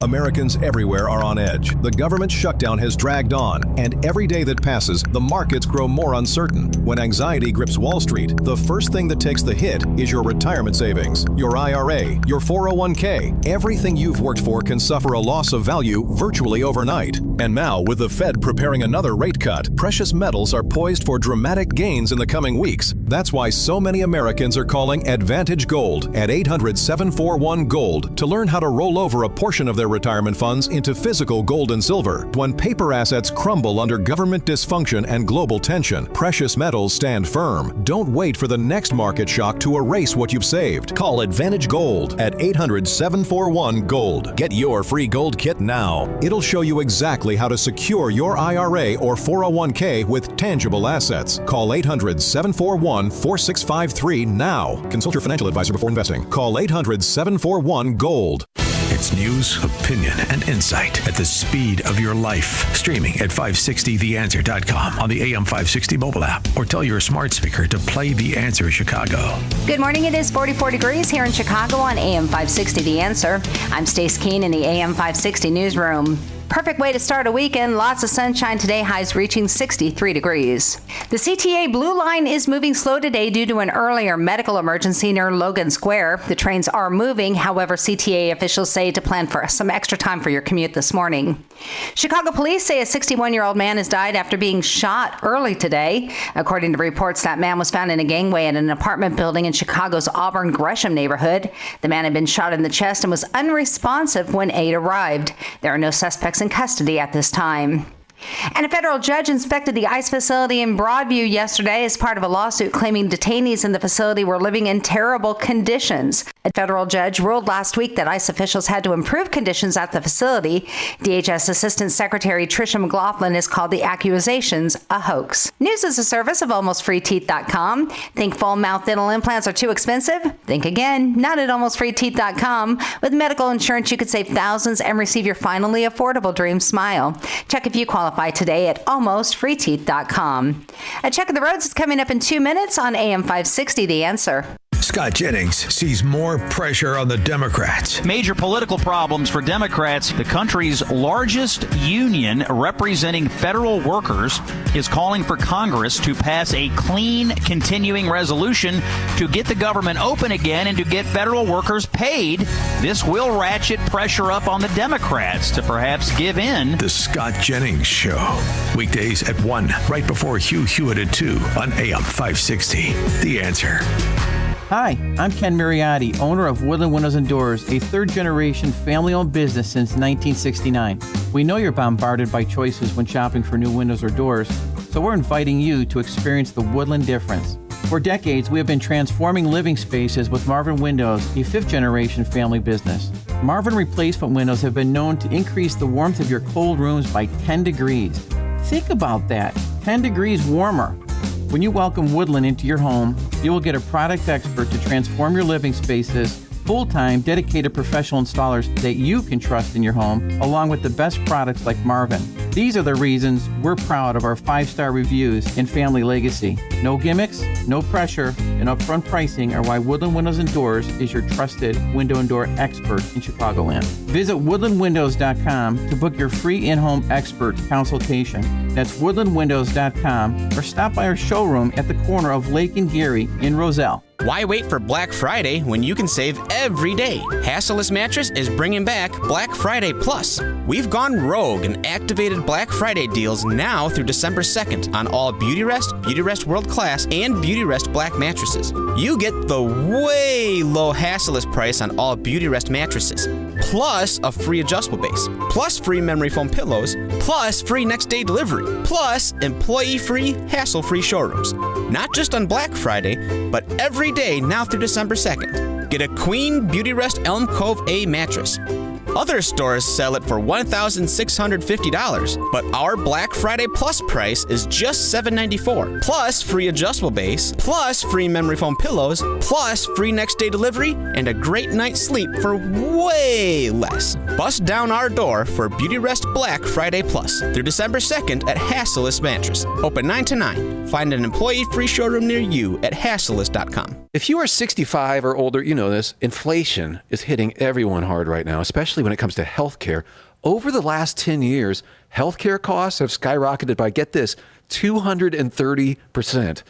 Americans everywhere are on edge. The government shutdown has dragged on, and every day that passes, the markets grow more uncertain. When anxiety grips Wall Street, the first thing that takes the hit is your retirement savings, your IRA, your 401k. Everything you've worked for can suffer a loss of value virtually overnight. And now, with the Fed preparing another rate cut, precious metals are poised for dramatic gains in the coming weeks. That's why so many Americans are calling Advantage Gold at 800-741-GOLD to learn how to roll over a portion of their retirement funds into physical gold and silver. When paper assets crumble under government dysfunction and global tension, precious metals stand firm. Don't wait for the next market shock to erase what you've saved. Call Advantage Gold at 800-741-GOLD. Get your free gold kit now. It'll show you exactly how to secure your IRA or 401k with tangible assets. Call 800-741-4653 now. Consult your financial advisor before investing. Call 800-741-GOLD. It's news, opinion, and insight at the speed of your life. Streaming at 560theanswer.com on the AM 560 mobile app, or tell your smart speaker to play The Answer Chicago. Good morning. It is 44 degrees here in Chicago on AM 560 The Answer. I'm Stace Keene in the AM 560 newsroom. Perfect way to start a weekend. Lots of sunshine today, highs reaching 63 degrees. The CTA Blue Line is moving slow today due to an earlier medical emergency near Logan Square. The trains are moving. However, CTA officials say to plan for some extra time for your commute this morning. Chicago police say a 61-year-old man has died after being shot early today. According to reports, that man was found in a gangway at an apartment building in Chicago's Auburn Gresham neighborhood. The man had been shot in the chest and was unresponsive when aid arrived. There are no suspects in custody at this time. And a federal judge inspected the ICE facility in Broadview yesterday as part of a lawsuit claiming detainees in the facility were living in terrible conditions. A federal judge ruled last week that ICE officials had to improve conditions at the facility. DHS Assistant Secretary Tricia McLaughlin has called the accusations a hoax. News is a service of AlmostFreeTeeth.com. Think full mouth dental implants are too expensive? Think again. Not at AlmostFreeTeeth.com. With medical insurance, you could save thousands and receive your finally affordable dream smile. Check if you qualify today at AlmostFreeTeeth.com. A check of the roads is coming up in 2 minutes on AM 560 The Answer. Scott Jennings sees more pressure on the Democrats. Major political problems for Democrats. The country's largest union representing federal workers is calling for Congress to pass a clean continuing resolution to get the government open again and to get federal workers paid. This will ratchet pressure up on the Democrats to perhaps give in. The Scott Jennings Show. Weekdays at 1, right before Hugh Hewitt at 2 on AM 560. The Answer. Hi, I'm Ken Mariotti, owner of Woodland Windows and Doors, a third-generation family-owned business since 1969. We know you're bombarded by choices when shopping for new windows or doors, so we're inviting you to experience the Woodland difference. For decades, we have been transforming living spaces with Marvin Windows, a fifth-generation family business. Marvin replacement windows have been known to increase the warmth of your cold rooms by 10 degrees. Think about that, 10 degrees warmer. When you welcome Woodland into your home, you will get a product expert to transform your living spaces, full-time, dedicated professional installers that you can trust in your home, along with the best products like Marvin. These are the reasons we're proud of our 5-star reviews and family legacy. No gimmicks, no pressure, and upfront pricing are why Woodland Windows and Doors is your trusted window and door expert in Chicagoland. Visit woodlandwindows.com to book your free in-home expert consultation. That's woodlandwindows.com, or stop by our showroom at the corner of Lake and Geary in Roselle. Why wait for Black Friday when you can save every day? Hasseless Mattress is bringing back Black Friday Plus. We've gone rogue and activated Black Friday deals now through December 2nd on all Beautyrest, Beautyrest World Class, and Beautyrest Black mattresses. You get the way low Hasseless price on all Beautyrest mattresses, plus a free adjustable base, plus free memory foam pillows, plus free next day delivery, plus employee-free, hassle-free showrooms. Not just on Black Friday, but every day now through December 2nd. Get a Queen Beautyrest Elm Cove A mattress. Other stores sell it for $1,650, but our Black Friday Plus price is just $794, plus free adjustable base, plus free memory foam pillows, plus free next day delivery, and a great night's sleep for way less. Bust down our door for Beautyrest Black Friday Plus through December 2nd at Hasseless Mattress. Open 9 to 9. Find an employee-free showroom near you at hasseless.com. If you are 65 or older, you know this. Inflation is hitting everyone hard right now, especially when it comes to healthcare. Over the last 10 years, healthcare costs have skyrocketed by, get this, 230%.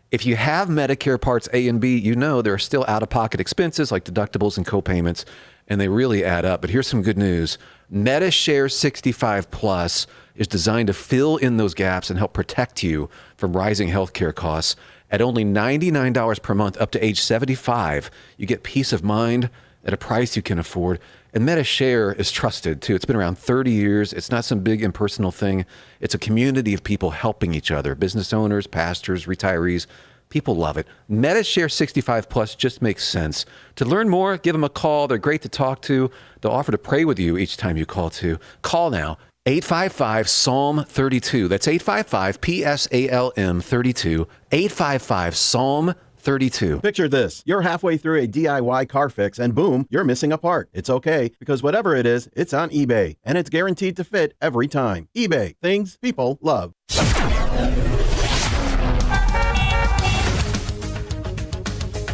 If you have Medicare Parts A and B, you know there are still out-of-pocket expenses like deductibles and co-payments, and they really add up. But here's some good news. MediShare 65 Plus is designed to fill in those gaps and help protect you from rising healthcare costs. At only $99 per month up to age 75, you get peace of mind at a price you can afford. And MediShare is trusted, too. It's been around 30 years. It's not some big impersonal thing. It's a community of people helping each other, business owners, pastors, retirees. People love it. MediShare 65 Plus just makes sense. To learn more, give them a call. They're great to talk to. They'll offer to pray with you each time you call, too. Call now. 855-PSALM-32. That's 855-PSALM-32. 855-PSALM-32. Picture this. You're halfway through a DIY car fix and boom, you're missing a part. It's okay, because whatever it is, it's on eBay. And it's guaranteed to fit every time. eBay. Things people love.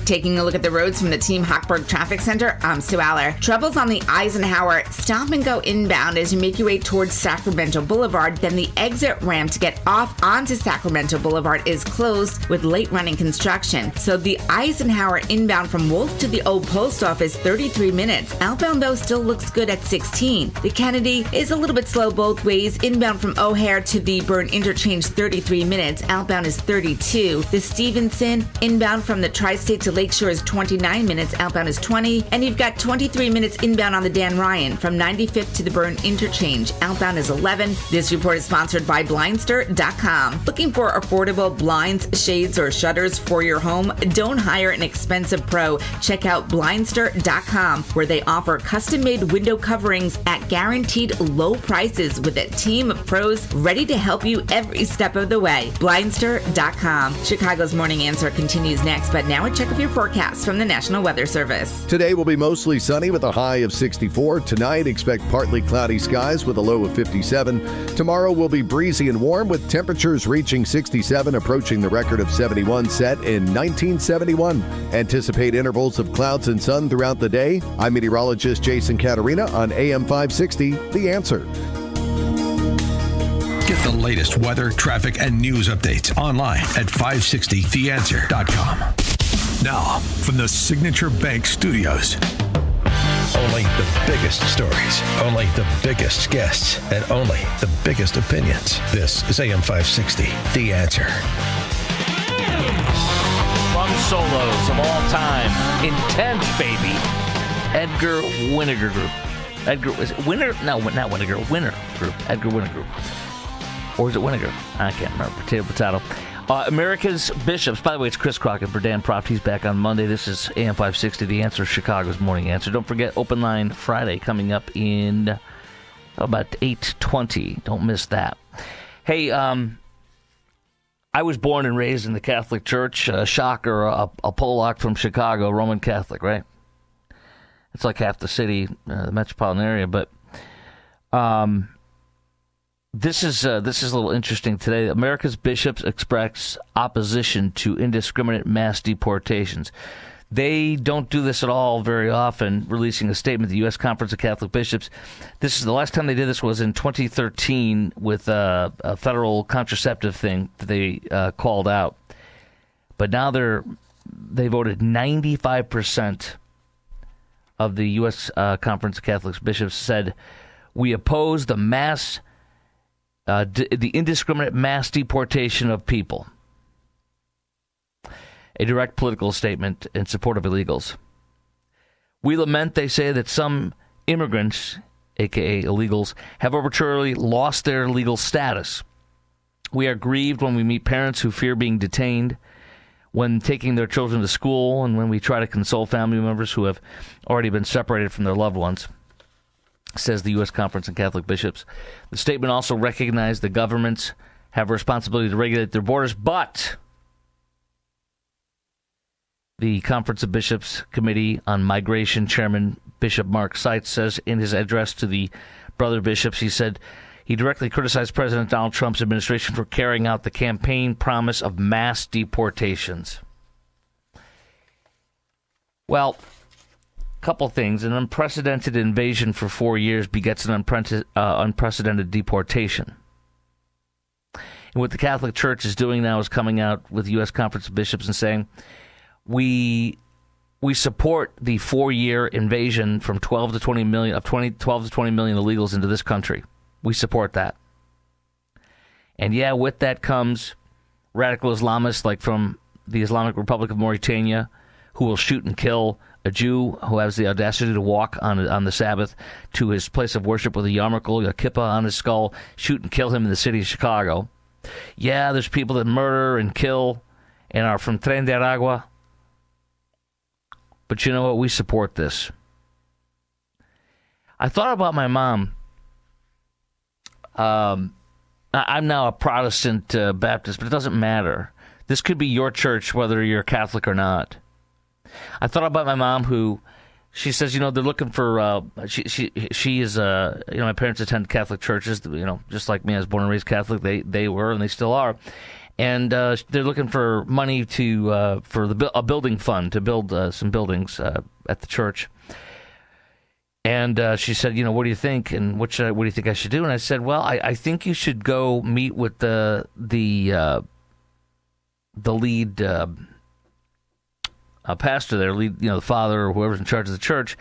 Taking a look at the roads from the Team Hochberg Traffic Center, I'm Sue Aller. Troubles on the Eisenhower stop and go inbound as you make your way towards Sacramento Boulevard. Then the exit ramp to get off onto Sacramento Boulevard is closed with late running construction. So the Eisenhower inbound from Wolf to the old post office, 33 minutes. Outbound, though, still looks good at 16. The Kennedy is a little bit slow both ways. Inbound from O'Hare to the Byrne Interchange, 33 minutes. Outbound is 32. The Stevenson inbound from the Tri-State to Lakeshore is 29 minutes, outbound is 20, and you've got 23 minutes inbound on the Dan Ryan from 95th to the Byrne Interchange. Outbound is 11. This report is sponsored by Blindster.com. Looking for affordable blinds, shades, or shutters for your home? Don't hire an expensive pro. Check out Blindster.com, where they offer custom-made window coverings at guaranteed low prices with a team of pros ready to help you every step of the way. Blindster.com. Chicago's Morning Answer continues next, but now a check of your forecast from the National Weather Service. Today will be mostly sunny with a high of 64. Tonight, expect partly cloudy skies with a low of 57. Tomorrow will be breezy and warm with temperatures reaching 67, approaching the record of 71 set in 1971. Anticipate intervals of clouds and sun throughout the day. I'm meteorologist Jason Caterina on AM 560, The Answer. Get the latest weather, traffic, and news updates online at 560theanswer.com. Now, from the Signature Bank Studios. Only the biggest stories, only the biggest guests, and only the biggest opinions. This is AM 560, The Answer. Fun solos of all time. Intense, baby. Edgar Winter Group. Winter Group. Edgar Winter Group. Or is it Winnegar? I can't remember. Potato. America's Bishops. By the way, it's Chris Crockett for Dan Proft. He's back on Monday. This is AM 560, The Answer, Chicago's Morning Answer. Don't forget, Open Line Friday coming up in about 8:20. Don't miss that. Hey, I was born and raised in the Catholic Church. Shocker, a Polak from Chicago, Roman Catholic, right? It's like half the city, the metropolitan area. But this is a little interesting today. America's bishops express opposition to indiscriminate mass deportations. They don't do this at all very often, releasing a statement. The U.S. Conference of Catholic Bishops. This is the last time they did this was in 2013 with a federal contraceptive thing that they called out. But now they voted 95% of the U.S. Conference of Catholic Bishops said we oppose the the indiscriminate mass deportation of people. A direct political statement in support of illegals. We lament, they say, that some immigrants, a.k.a. illegals, have arbitrarily lost their legal status. We are grieved when we meet parents who fear being detained, when taking their children to school, and when we try to console family members who have already been separated from their loved ones, says the U.S. Conference of Catholic Bishops. The statement also recognized the governments have a responsibility to regulate their borders, but the Conference of Bishops Committee on Migration Chairman Bishop Mark Seitz says in his address to the brother bishops, he said he directly criticized President Donald Trump's administration for carrying out the campaign promise of mass deportations. Well, couple things. An unprecedented invasion for 4 years begets an unprecedented deportation. And what the Catholic Church is doing now is coming out with the U.S. Conference of Bishops and saying, we support the 4-year invasion from 12 to 20 million illegals into this country. We support that. And yeah, with that comes radical Islamists like from the Islamic Republic of Mauritania who will shoot and kill a Jew who has the audacity to walk on the Sabbath to his place of worship with a yarmulke, a kippah on his skull, shoot and kill him in the city of Chicago. Yeah, there's people that murder and kill and are from Tren de Aragua. But you know what? We support this. I thought about my mom. I'm now a Protestant Baptist, but it doesn't matter. This could be your church, whether you're Catholic or not. I thought about my mom, who she says, they're looking for. She is. My parents attend Catholic churches. Just like me, I was born and raised Catholic. They were, and they still are. And they're looking for money for a building fund to build some buildings at the church. And she said, what do you think? And what do you think I should do? And I said, well, I think you should go meet with the lead. Pastor there, the father or whoever's in charge of the church,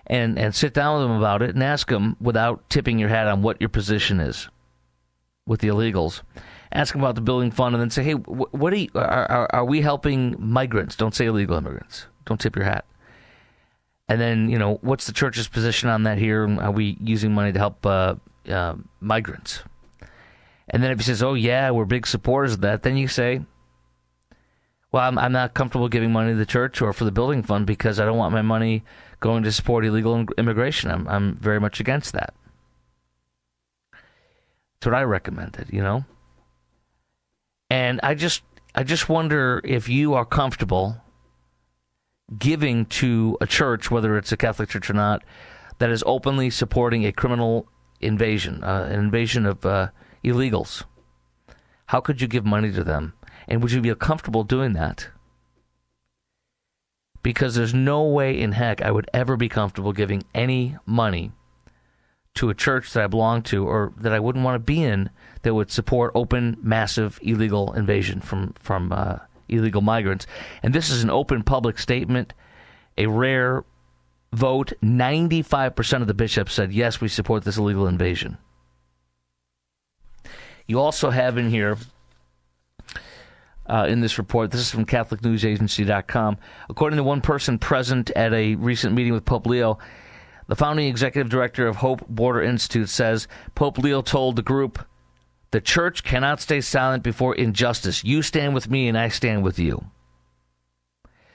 and sit down with him about it and ask him without tipping your hat on what your position is with the illegals. Ask him about the building fund, and then say, hey, what are we helping migrants? Don't say illegal immigrants. Don't tip your hat. And then, what's the church's position on that here? And are we using money to help migrants? And then if he says, oh, yeah, we're big supporters of that, then you say, well, I'm not comfortable giving money to the church or for the building fund because I don't want my money going to support illegal immigration. I'm very much against that. That's what I recommended, And I just wonder if you are comfortable giving to a church, whether it's a Catholic church or not, that is openly supporting a criminal invasion, an invasion of illegals? How could you give money to them? And would you be comfortable doing that? Because there's no way in heck I would ever be comfortable giving any money to a church that I belong to or that I wouldn't want to be in that would support open, massive, illegal invasion from illegal migrants. And this is an open public statement, a rare vote. 95% of the bishops said, yes, we support this illegal invasion. You also have in here, in this report, this is from CatholicNewsAgency.com, according to one person present at a recent meeting with Pope Leo, the founding executive director of Hope Border Institute says Pope Leo told the group, the church cannot stay silent before injustice. You stand with me and I stand with you.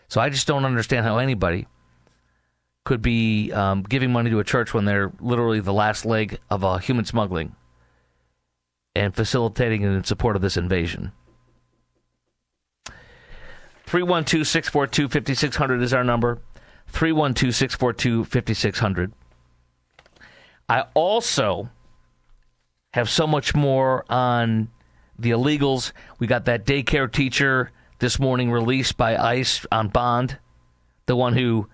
So I just don't understand how anybody could be giving money to a church when they're literally the last leg of human smuggling and facilitating and in support of this invasion. 312-642-5600 is our number. 312-642-5600. I also have so much more on the illegals. We got that daycare teacher this morning released by ICE on bond, the one who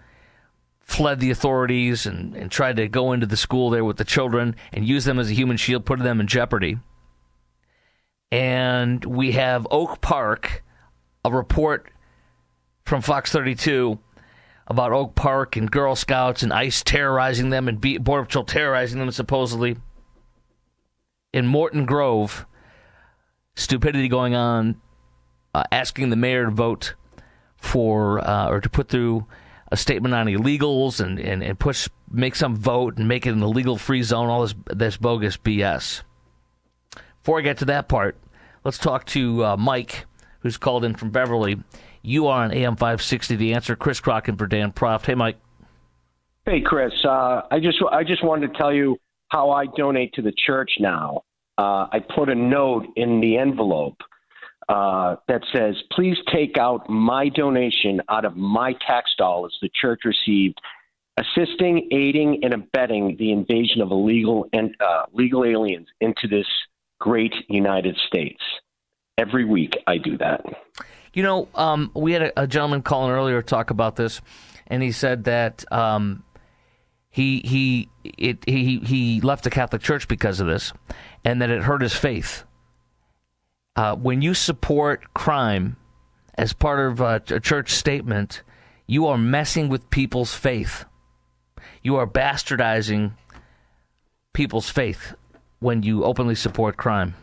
fled the authorities and tried to go into the school there with the children and use them as a human shield, putting them in jeopardy. And we have Oak Park, a report from Fox 32 about Oak Park and Girl Scouts and ICE terrorizing them and Border Patrol terrorizing them supposedly. In Morton Grove, stupidity going on, asking the mayor to vote for or to put through a statement on illegals and make some vote and make it an illegal-free zone, all this bogus BS. Before I get to that part, let's talk to Mike, who's called in from Beverly. You are on AM 560, The Answer. Chris Crocken for Dan Proft. Hey, Mike. Hey, Chris. I just wanted to tell you how I donate to the church now. I put a note in the envelope that says, please take out my donation out of my tax dollars the church received, assisting, aiding, and abetting the invasion of illegal aliens into this great United States. Every week I do that. You know, we had a gentleman calling earlier talk about this, and he said that he left the Catholic Church because of this, and that it hurt his faith. When you support crime as part of a church statement, you are messing with people's faith. You are bastardizing people's faith when you openly support crime.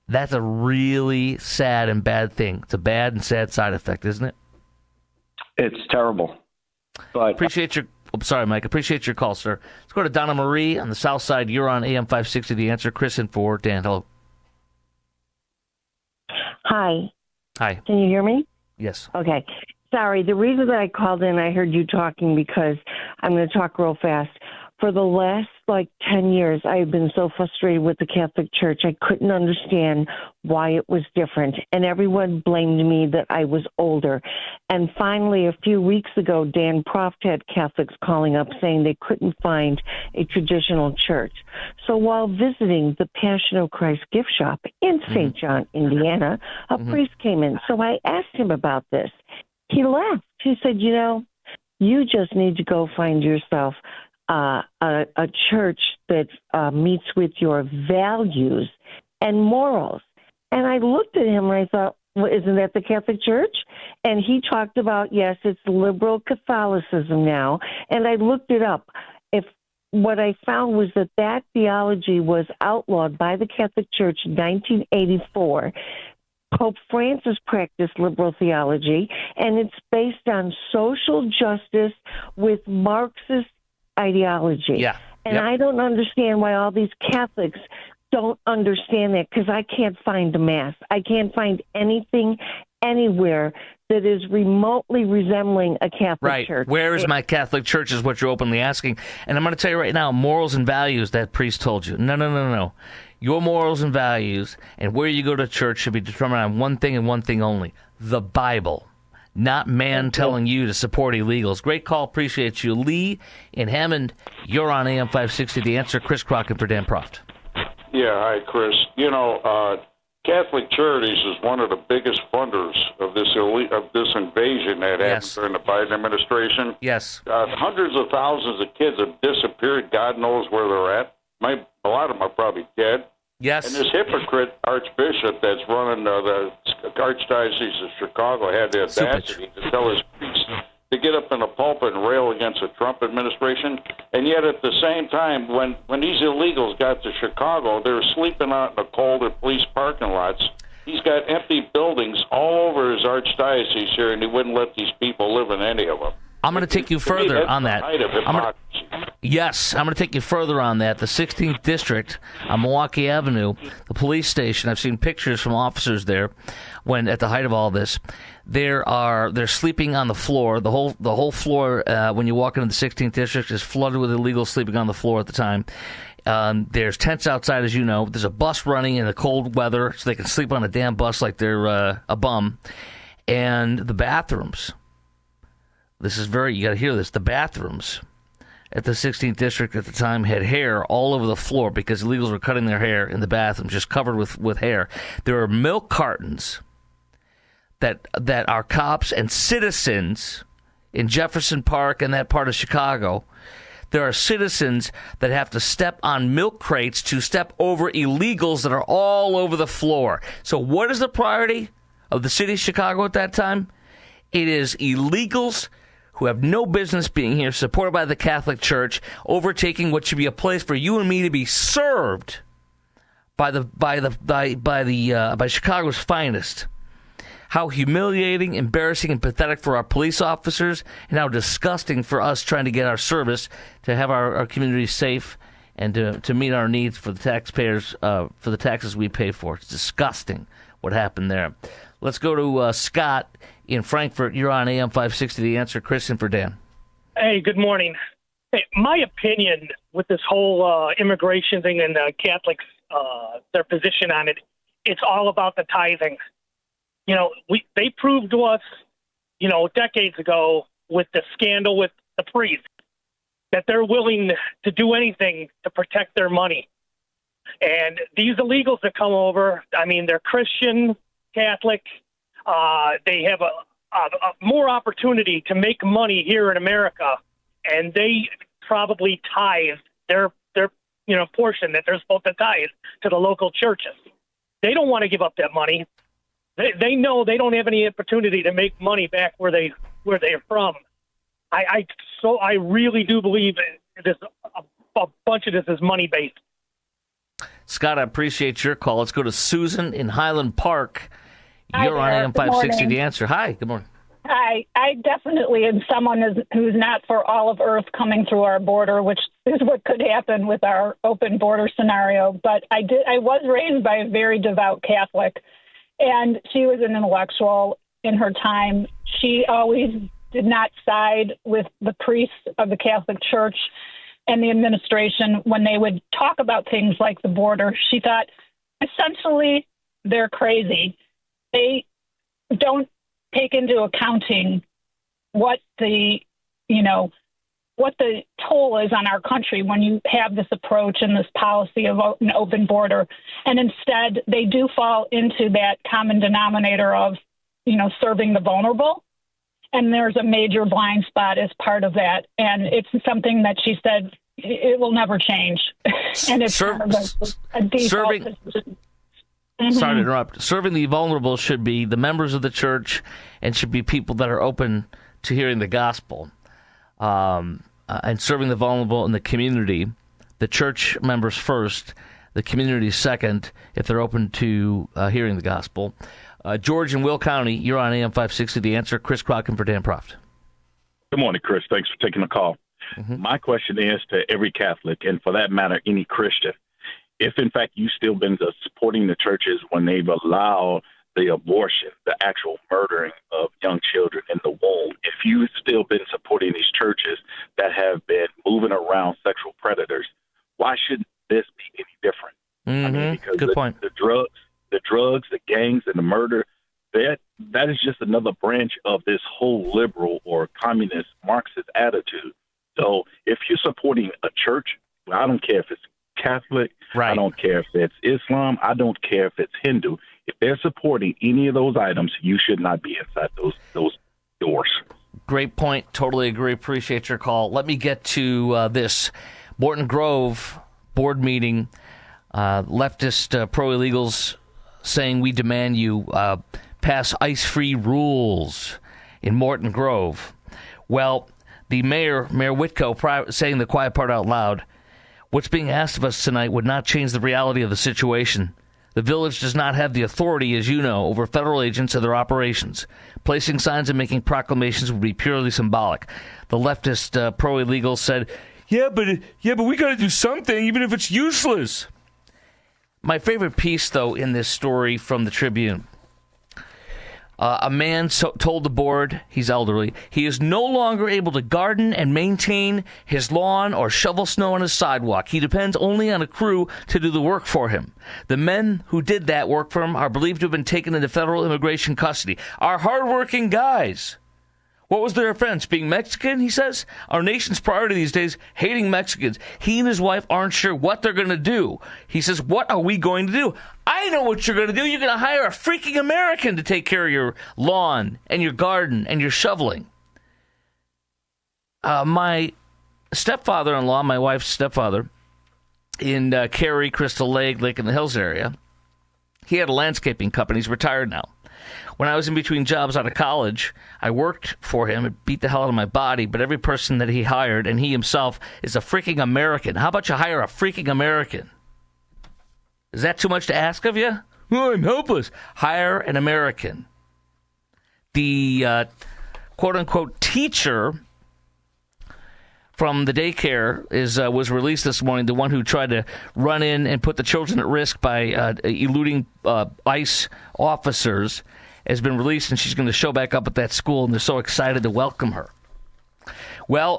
That's a really sad and bad thing. It's a bad and sad side effect, isn't it? It's terrible. But appreciate your. Oh, sorry, Mike. Appreciate your call, sir. Let's go to Donna Marie on the South Side. You're on AM 560. The Answer. Chris in for Dan. Hello. Hi. Hi. Can you hear me? Yes. Okay. Sorry. The reason that I called in, I heard you talking because I'm going to talk real fast. For the last 10 years, I've been so frustrated with the Catholic Church. I couldn't understand why it was different. And everyone blamed me that I was older. And finally, a few weeks ago, Dan Proft had Catholics calling up saying they couldn't find a traditional church. So while visiting the Passion of Christ gift shop in St. John, Indiana, a priest came in. So I asked him about this. He laughed. He said, you just need to go find yourself a church that meets with your values and morals. And I looked at him and I thought, well, isn't that the Catholic Church? And he talked about, yes, it's liberal Catholicism now. And I looked it up. What I found was that theology was outlawed by the Catholic Church in 1984. Pope Francis practiced liberal theology, and it's based on social justice with Marxist ideology. Yeah. And I don't understand why all these Catholics don't understand that, because I can't find a mass. I can't find anything anywhere that is remotely resembling a Catholic church. Where is my Catholic Church is what you're openly asking. And I'm going to tell you right now, morals and values, that priest told you. No. Your morals and values and where you go to church should be determined on one thing and one thing only, the Bible. not man telling you to support illegals. Great call. Appreciate you. Lee in Hammond, you're on AM 560. The Answer. Chris Crockett for Dan Proft. Yeah, hi, Chris. Catholic Charities is one of the biggest funders of this invasion that happened during the Biden administration. Yes. Hundreds of thousands of kids have disappeared. God knows where they're at. A lot of them are probably dead. Yes. And this hypocrite archbishop that's running the Archdiocese of Chicago had the audacity to tell his priests to get up in the pulpit and rail against the Trump administration. And yet at the same time, when these illegals got to Chicago, they were sleeping out in the cold at police parking lots. He's got empty buildings all over his archdiocese here, and he wouldn't let these people live in any of them. I'm going to take you further on that. Yes, I'm going to take you further on that. The 16th District on Milwaukee Avenue, the police station, I've seen pictures from officers there when at the height of all this. They're sleeping on the floor. The whole floor when you walk into the 16th District is flooded with illegals sleeping on the floor at the time. There's tents outside, as you know. There's a bus running in the cold weather so they can sleep on a damn bus like they're a bum. And the bathrooms. You got to hear this. The bathrooms at the 16th District at the time had hair all over the floor because illegals were cutting their hair in the bathroom, just covered with hair. There are milk cartons that our cops and citizens in Jefferson Park and that part of Chicago, there are citizens that have to step on milk crates to step over illegals that are all over the floor. So what is the priority of the city of Chicago at that time? It is illegals who have no business being here, supported by the Catholic Church, overtaking what should be a place for you and me to be served by Chicago's finest. How humiliating, embarrassing, and pathetic for our police officers, and how disgusting for us trying to get our service to have our communities safe and to meet our needs for the taxpayers, for the taxes we pay for. It's disgusting what happened there. Let's go to Scott in Frankfurt. You're on AM 560, The Answer. Chris in for Dan. Hey, good morning. Hey, my opinion with this whole immigration thing and the Catholics, their position on it, it's all about the tithing. They proved to us, decades ago with the scandal with the priests that they're willing to do anything to protect their money. And these illegals that come over, they're Christian, Catholic. They have a more opportunity to make money here in America, and they probably tithe their portion that they're supposed to tithe to the local churches. They don't want to give up that money. They know they don't have any opportunity to make money back where they're from. I really do believe this. A bunch of this is money based. Scott, I appreciate your call. Let's go to Susan in Highland Park. You're on AM 560, The Answer. Hi, good morning. Hi. I definitely am someone who's not for all of Earth coming through our border, which is what could happen with our open border scenario. But I was raised by a very devout Catholic, and she was an intellectual in her time. She always did not side with the priests of the Catholic Church and the administration when they would talk about things like the border. She thought, essentially, they're crazy. They don't take into accounting what the toll is on our country when you have this approach and this policy of an open border. And instead, they do fall into that common denominator of, serving the vulnerable. And there's a major blind spot as part of that. And it's something that she said it will never change. And it's a default. Sorry to interrupt. Serving the vulnerable should be the members of the church and should be people that are open to hearing the gospel. And serving the vulnerable in the community, the church members first, the community second, if they're open to hearing the gospel. George in Will County, you're on AM 560, The Answer. Chris Crockett for Dan Proft. Good morning, Chris. Thanks for taking the call. Mm-hmm. My question is to every Catholic, and for that matter, any Christian. If, in fact, you've still been supporting the churches when they've allowed the abortion, the actual murdering of young children in the womb, if you've still been supporting these churches that have been moving around sexual predators, why shouldn't this be any different? Mm-hmm. Because Good point. The drugs, the gangs, and the murder, that is just another branch of this whole liberal or communist Marxist attitude. So if you're supporting a church, I don't care if it's Catholic, I don't care if it's Islam, I don't care if it's Hindu. If they're supporting any of those items, you should not be inside those doors. Great point. Totally agree. Appreciate your call. Let me get to this. Morton Grove board meeting, leftist pro-illegals saying we demand you pass ice-free rules in Morton Grove. Well, the Mayor Whitko, saying the quiet part out loud, what's being asked of us tonight would not change the reality of the situation. The village does not have the authority, as you know, over federal agents and their operations. Placing signs and making proclamations would be purely symbolic. The leftist pro-illegal said, yeah, but we got to do something, even if it's useless. My favorite piece, though, in this story from the Tribune, a man told the board, he's elderly, he is no longer able to garden and maintain his lawn or shovel snow on his sidewalk. He depends only on a crew to do the work for him. The men who did that work for him are believed to have been taken into federal immigration custody. Our hardworking guys. What was their offense? Being Mexican, he says? Our nation's priority these days, hating Mexicans. He and his wife aren't sure what they're going to do. He says, what are we going to do? I know what you're going to do. You're going to hire a freaking American to take care of your lawn and your garden and your shoveling. My stepfather-in-law, my wife's stepfather, in Cary, Crystal Lake, Lake in the Hills area, he had a landscaping company. He's retired now. When I was in between jobs out of college, I worked for him. It beat the hell out of my body, but every person that he hired, and he himself, is a freaking American. How about you hire a freaking American? Is that too much to ask of you? Oh, I'm helpless. Hire an American. The quote-unquote teacher from the daycare was released this morning, the one who tried to run in and put the children at risk by eluding ICE officers, has been released, and she's going to show back up at that school, and they're so excited to welcome her. Well,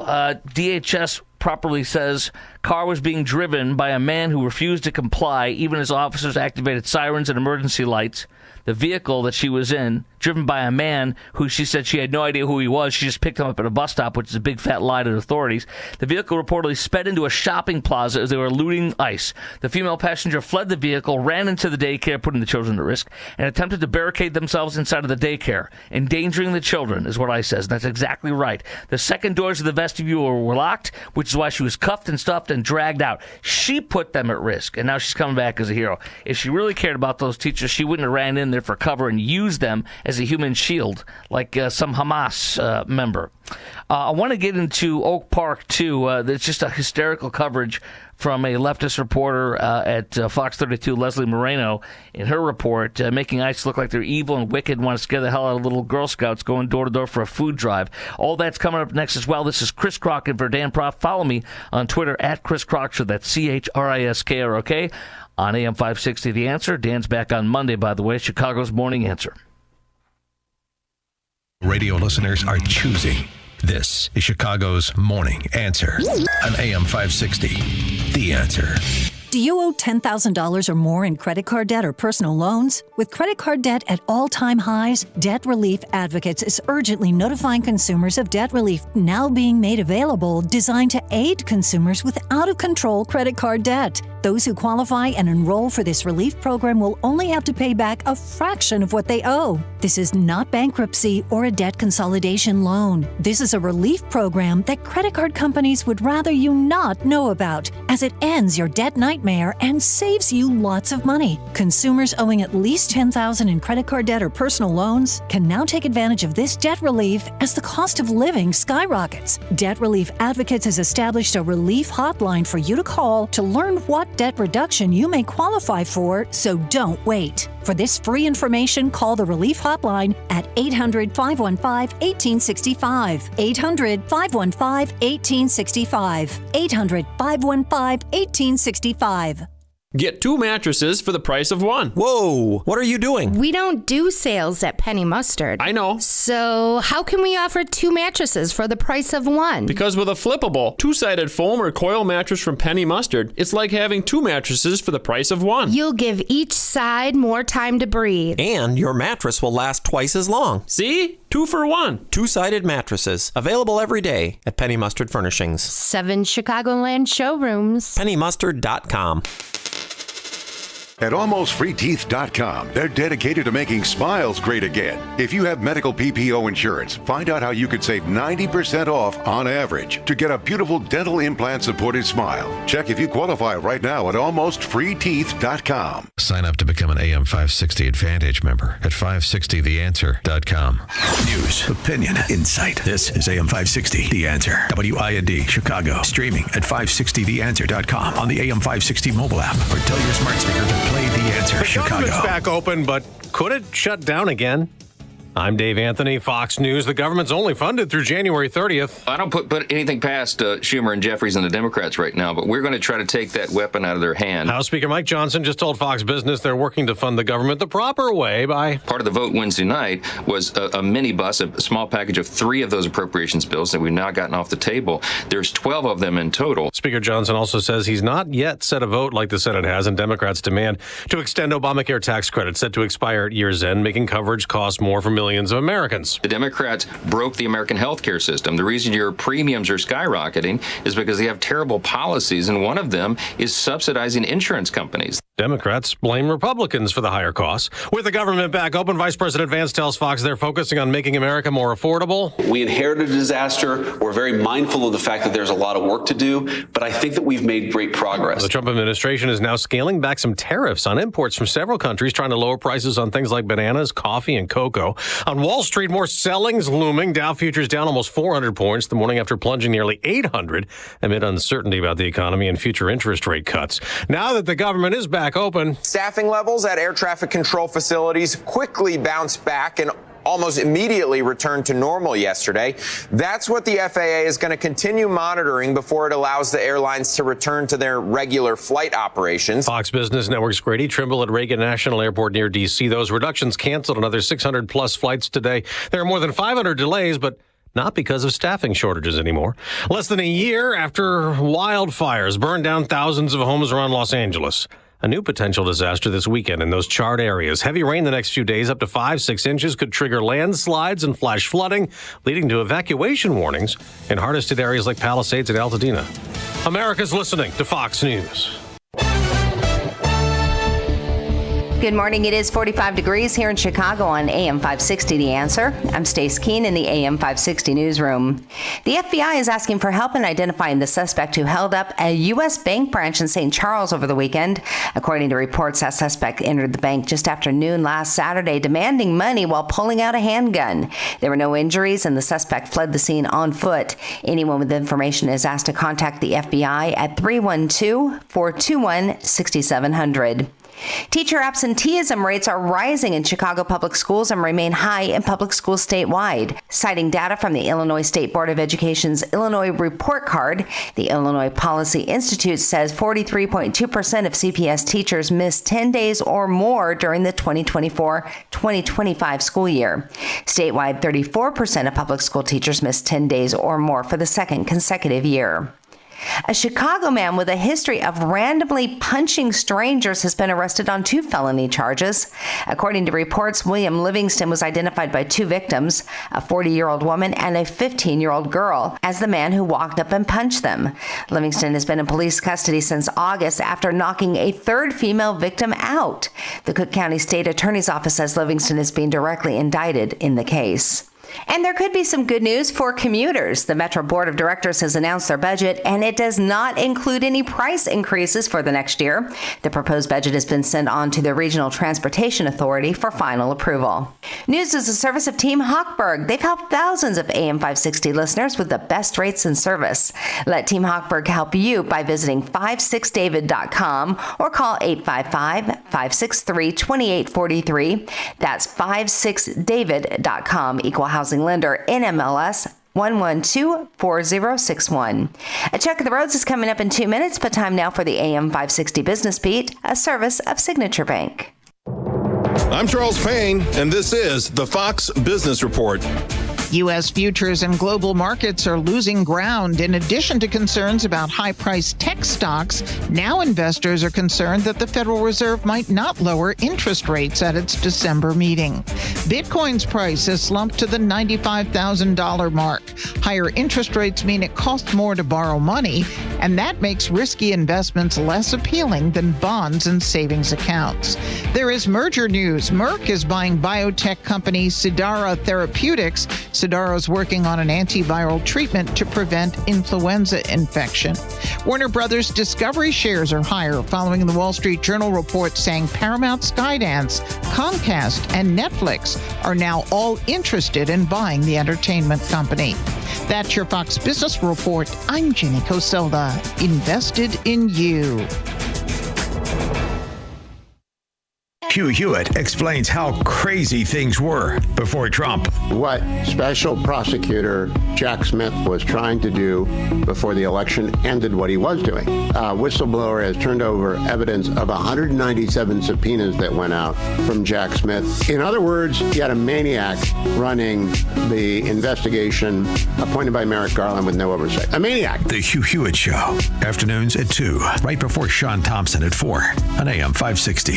DHS properly says car was being driven by a man who refused to comply, even as officers activated sirens and emergency lights. The vehicle that she was in, driven by a man who she said she had no idea who he was. She just picked him up at a bus stop, which is a big fat lie to authorities. The vehicle reportedly sped into a shopping plaza as they were eluding ICE. The female passenger fled the vehicle, ran into the daycare, putting the children at risk, and attempted to barricade themselves inside of the daycare, endangering the children, is what I says. And that's exactly right. The second doors of the vestibule were locked, which is why she was cuffed and stuffed and dragged out. She put them at risk, and now she's coming back as a hero. If she really cared about those teachers, she wouldn't have ran in there for cover and used them as a human shield like some Hamas member. I want to get into Oak Park, too. It's just a hysterical coverage from a leftist reporter at Fox 32, Leslie Moreno, in her report, making ICE look like they're evil and wicked and want to scare the hell out of little Girl Scouts going door to door for a food drive. All that's coming up next as well. This is Chris Crock and for Dan Proft. Follow me on Twitter at Chris Crock, that's CHRISKROK. On AM 560, The Answer. Dan's back on Monday, by the way, Chicago's Morning Answer. Radio listeners are choosing. This is Chicago's Morning Answer on AM 560. The Answer. Do you owe $10,000 or more in credit card debt or personal loans? With credit card debt at all-time highs, Debt Relief Advocates is urgently notifying consumers of debt relief now being made available, designed to aid consumers with out-of-control credit card debt. Those who qualify and enroll for this relief program will only have to pay back a fraction of what they owe. This is not bankruptcy or a debt consolidation loan. This is a relief program that credit card companies would rather you not know about, as it ends your debt nightmare and saves you lots of money. Consumers owing at least $10,000 in credit card debt or personal loans can now take advantage of this debt relief as the cost of living skyrockets. Debt Relief Advocates has established a relief hotline for you to call to learn what debt reduction you may qualify for, so don't wait. For this free information, call the Relief Hotline at 800-515-1865. 800-515-1865. 800-515-1865. Get 2 mattresses for the price of 1. Whoa, what are you doing? We don't do sales at Penny Mustard. I know. So how can we offer 2 mattresses for the price of 1? Because with a flippable, 2-sided foam or coil mattress from Penny Mustard, it's like having 2 mattresses for the price of 1. You'll give each side more time to breathe. And your mattress will last twice as long. See? 2 for 1. 2-sided mattresses, available every day at Penny Mustard Furnishings. 7 Chicagoland showrooms. PennyMustard.com. At AlmostFreeTeeth.com, they're dedicated to making smiles great again. If you have medical PPO insurance, find out how you could save 90% off on average to get a beautiful dental implant-supported smile. Check if you qualify right now at AlmostFreeTeeth.com. Sign up to become an AM 560 Advantage member at 560theanswer.com. News, opinion, insight. This is AM 560, The Answer. WIND, Chicago. Streaming at 560theanswer.com on the AM 560 mobile app or tell your smart speaker to play The Answer, Chicago. Government's back open, but could it shut down again? I'm Dave Anthony, Fox News. The government's only funded through January 30th. I don't put anything past Schumer and Jeffries and the Democrats right now, but we're going to try to take that weapon out of their hand. House Speaker Mike Johnson just told Fox Business they're working to fund the government the proper way by... Part of the vote Wednesday night was a minibus, a small package of 3 of those appropriations bills that we've now gotten off the table. There's 12 of them in total. Speaker Johnson also says he's not yet set a vote like the Senate has, and Democrats demand to extend Obamacare tax credits set to expire at year's end, making coverage cost more for millions of Americans. The Democrats broke the American health care system. The reason your premiums are skyrocketing is because they have terrible policies, and one of them is subsidizing insurance companies. Democrats blame Republicans for the higher costs. With the government back open, Vice President Vance tells Fox they're focusing on making America more affordable. We inherited a disaster. We're very mindful of the fact that there's a lot of work to do, but I think that we've made great progress. The Trump administration is now scaling back some tariffs on imports from several countries, trying to lower prices on things like bananas, coffee, and cocoa. On Wall Street, more selling's looming. Dow futures down almost 400 points the morning after plunging nearly 800 amid uncertainty about the economy and future interest rate cuts. Now that the government is back open, staffing levels at air traffic control facilities quickly bounced back and almost immediately returned to normal yesterday. That's what the FAA is going to continue monitoring before it allows the airlines to return to their regular flight operations. Fox Business Network's Grady Trimble at Reagan National Airport near D.C. Those reductions canceled another 600-plus flights today. There are more than 500 delays, but not because of staffing shortages anymore. Less than a year after wildfires burned down thousands of homes around Los Angeles. A new potential disaster this weekend in those charred areas. Heavy rain the next few days, up to 5-6 inches, could trigger landslides and flash flooding, leading to evacuation warnings in hardest hit areas like Palisades and Altadena. America's listening to Fox News. Good morning. It is 45 degrees here in Chicago on AM 560 The Answer. I'm Stace Keene in the AM 560 newsroom. The FBI is asking for help in identifying the suspect who held up a U.S. bank branch in St. Charles over the weekend. According to reports, that suspect entered the bank just after noon last Saturday, demanding money while pulling out a handgun. There were no injuries, and the suspect fled the scene on foot. Anyone with information is asked to contact the FBI at 312-421-6700. Teacher absenteeism rates are rising in Chicago public schools and remain high in public schools statewide. Citing data from the Illinois State Board of Education's Illinois Report Card, the Illinois Policy Institute says 43.2% of CPS teachers missed 10 days or more during the 2024-2025 school year. Statewide, 34% of public school teachers missed 10 days or more for the second consecutive year. A Chicago man with a history of randomly punching strangers has been arrested on 2 felony charges. According to reports, William Livingston was identified by 2 victims, a 40-year-old woman and a 15-year-old girl, as the man who walked up and punched them. Livingston has been in police custody since August after knocking a 3rd female victim out. The Cook County State Attorney's Office says Livingston is being directly indicted in the case. And there could be some good news for commuters. The Metro Board of Directors has announced their budget, and it does not include any price increases for the next year. The proposed budget has been sent on to the Regional Transportation Authority for final approval. News is a service of Team Hochberg. They've helped thousands of AM 560 listeners with the best rates and service. Let Team Hochberg help you by visiting 56david.com or call 855-563-2843. That's 56david.com. Equal housing lender, NMLS 888-112-4061. A check of the roads is coming up in 2 minutes, but time now for the AM 560 Business Beat, a service of Signature Bank. I'm Charles Payne, and this is the Fox Business Report. U.S. futures and global markets are losing ground. In addition to concerns about high-priced tech stocks, now investors are concerned that the Federal Reserve might not lower interest rates at its December meeting. Bitcoin's price has slumped to the $95,000 mark. Higher interest rates mean it costs more to borrow money, and that makes risky investments less appealing than bonds and savings accounts. There is merger news. Merck is buying biotech company Cidara Therapeutics. Cidara is working on an antiviral treatment to prevent influenza infection. Warner Brothers Discovery shares are higher following the Wall Street Journal report saying Paramount, Skydance, Comcast, and Netflix are now all interested in buying the entertainment company. That's your Fox Business Report. I'm Jenny Coselda. Invested in you. Hugh Hewitt explains how crazy things were before Trump. What Special Prosecutor Jack Smith was trying to do before the election ended what he was doing. Whistleblower has turned over evidence of 197 subpoenas that went out from Jack Smith. In other words, you had a maniac running the investigation appointed by Merrick Garland with no oversight. A maniac. The Hugh Hewitt Show. Afternoons at 2, right before Sean Thompson at 4 on AM 560.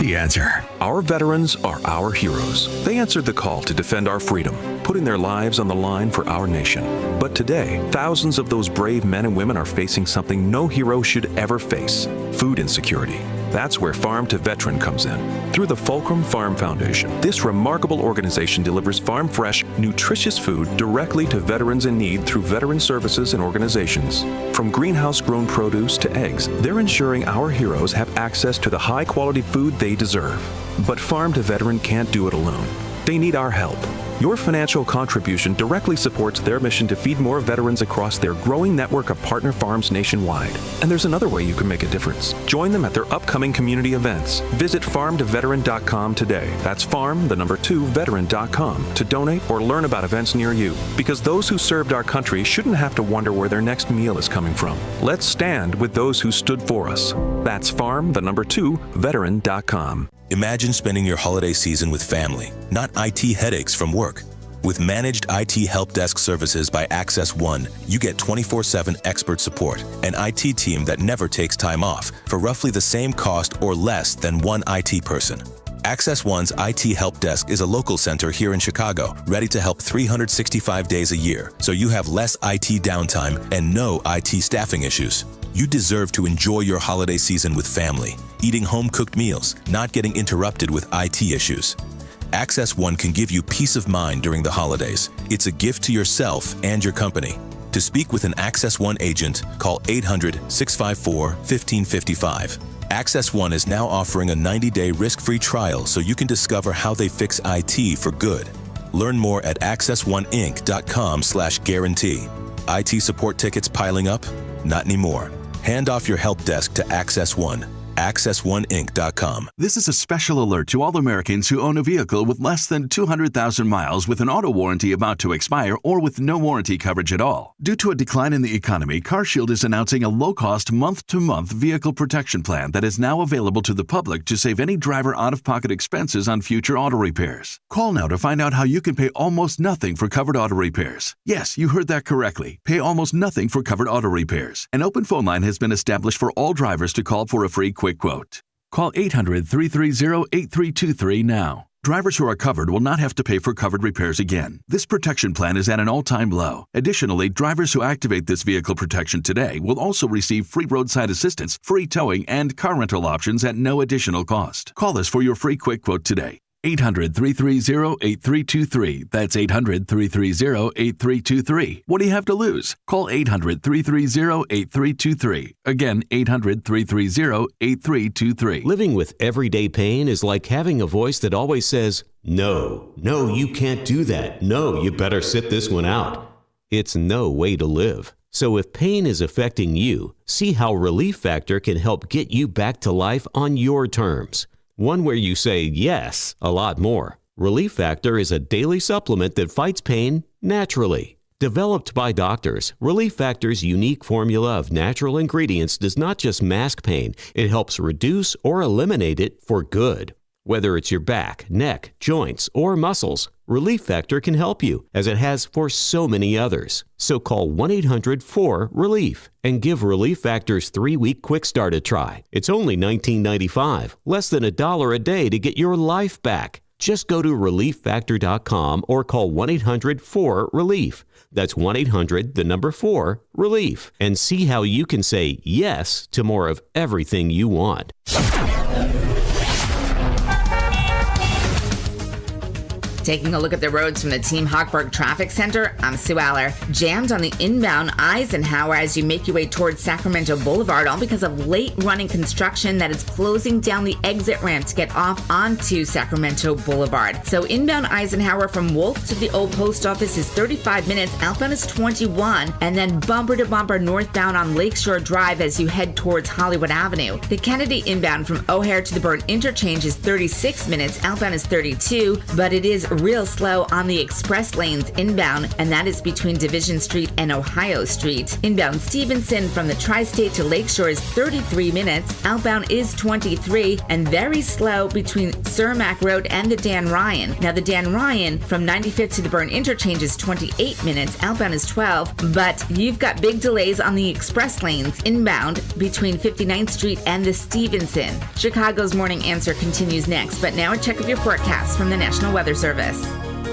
The Answer. Our veterans are our heroes. They answered the call to defend our freedom, putting their lives on the line for our nation. But today, thousands of those brave men and women are facing something no hero should ever face: food insecurity. That's where Farm to Veteran comes in. Through the Fulcrum Farm Foundation, this remarkable organization delivers farm fresh, nutritious food directly to veterans in need through veteran services and organizations. From greenhouse-grown produce to eggs, they're ensuring our heroes have access to the high-quality food they deserve. But Farm to Veteran can't do it alone. They need our help. Your financial contribution directly supports their mission to feed more veterans across their growing network of partner farms nationwide. And there's another way you can make a difference. Join them at their upcoming community events. Visit farmtoveteran.com today. That's farm2veteran.com to donate or learn about events near you. Because those who served our country shouldn't have to wonder where their next meal is coming from. Let's stand with those who stood for us. That's farm2veteran.com. Imagine spending your holiday season with family, not IT headaches from work. With managed IT help desk services by Access One, you get 24/7 expert support, an IT team that never takes time off for roughly the same cost or less than one IT person. Access One's IT help desk is a local center here in Chicago, ready to help 365 days a year, so you have less IT downtime and no IT staffing issues. You deserve to enjoy your holiday season with family, eating home-cooked meals, not getting interrupted with IT issues. Access One can give you peace of mind during the holidays. It's a gift to yourself and your company. To speak with an Access One agent, call 800-654-1555. Access One is now offering a 90-day risk-free trial so you can discover how they fix IT for good. Learn more at accessoneinc.com/guarantee. IT support tickets piling up? Not anymore. Hand off your help desk to Access One. AccessOneInc.com. This is a special alert to all Americans who own a vehicle with less than 200,000 miles with an auto warranty about to expire or with no warranty coverage at all. Due to a decline in the economy, CarShield is announcing a low-cost month-to-month vehicle protection plan that is now available to the public to save any driver out-of-pocket expenses on future auto repairs. Call now to find out how you can pay almost nothing for covered auto repairs. Yes, you heard that correctly. Pay almost nothing for covered auto repairs. An open phone line has been established for all drivers to call for a free quick quote. Call 800-330-8323 now. Drivers who are covered will not have to pay for covered repairs again. This protection plan is at an all-time low. Additionally, drivers who activate this vehicle protection today will also receive free roadside assistance, free towing, and car rental options at no additional cost. Call us for your free quick quote today. 800-330-8323. That's 800-330-8323. What do you have to lose? Call 800-330-8323. Again, 800-330-8323. Living with everyday pain is like having a voice that always says, no, you can't do that. No, you better sit this one out. It's no way to live. So if pain is affecting you, see how Relief Factor can help get you back to life on your terms. One where you say yes a lot more. Relief Factor is a daily supplement that fights pain naturally. Developed by doctors, Relief Factor's unique formula of natural ingredients does not just mask pain, it helps reduce or eliminate it for good. Whether it's your back, neck, joints, or muscles, Relief Factor can help you, as it has for so many others. So call 1-800-4RELIEF and give Relief Factor's 3-week quick start a try. It's only $19.95, less than $1 a day to get your life back. Just go to ReliefFactor.com or call 1-800-4RELIEF. That's 1-800-4-RELIEF. And see how you can say yes to more of everything you want. Taking a look at the roads from the Team Hochberg Traffic Center, I'm Sue Aller. Jammed on the inbound Eisenhower as you make your way towards Sacramento Boulevard, all because of late-running construction that is closing down the exit ramp to get off onto Sacramento Boulevard. So inbound Eisenhower from Wolf to the old post office is 35 minutes, outbound is 21, and then bumper to bumper northbound on Lakeshore Drive as you head towards Hollywood Avenue. The Kennedy inbound from O'Hare to the Burn Interchange is 36 minutes, outbound is 32, but it is real slow on the express lanes inbound, and that is between Division Street and Ohio Street. Inbound Stevenson from the Tri-State to Lakeshore is 33 minutes, outbound is 23, and very slow between Cermak Road and the Dan Ryan. Now the Dan Ryan from 95th to the Burn Interchange is 28 minutes, outbound is 12, but you've got big delays on the express lanes inbound between 59th Street and the Stevenson. Chicago's Morning Answer continues next, but now a check of your forecast from the National Weather Service.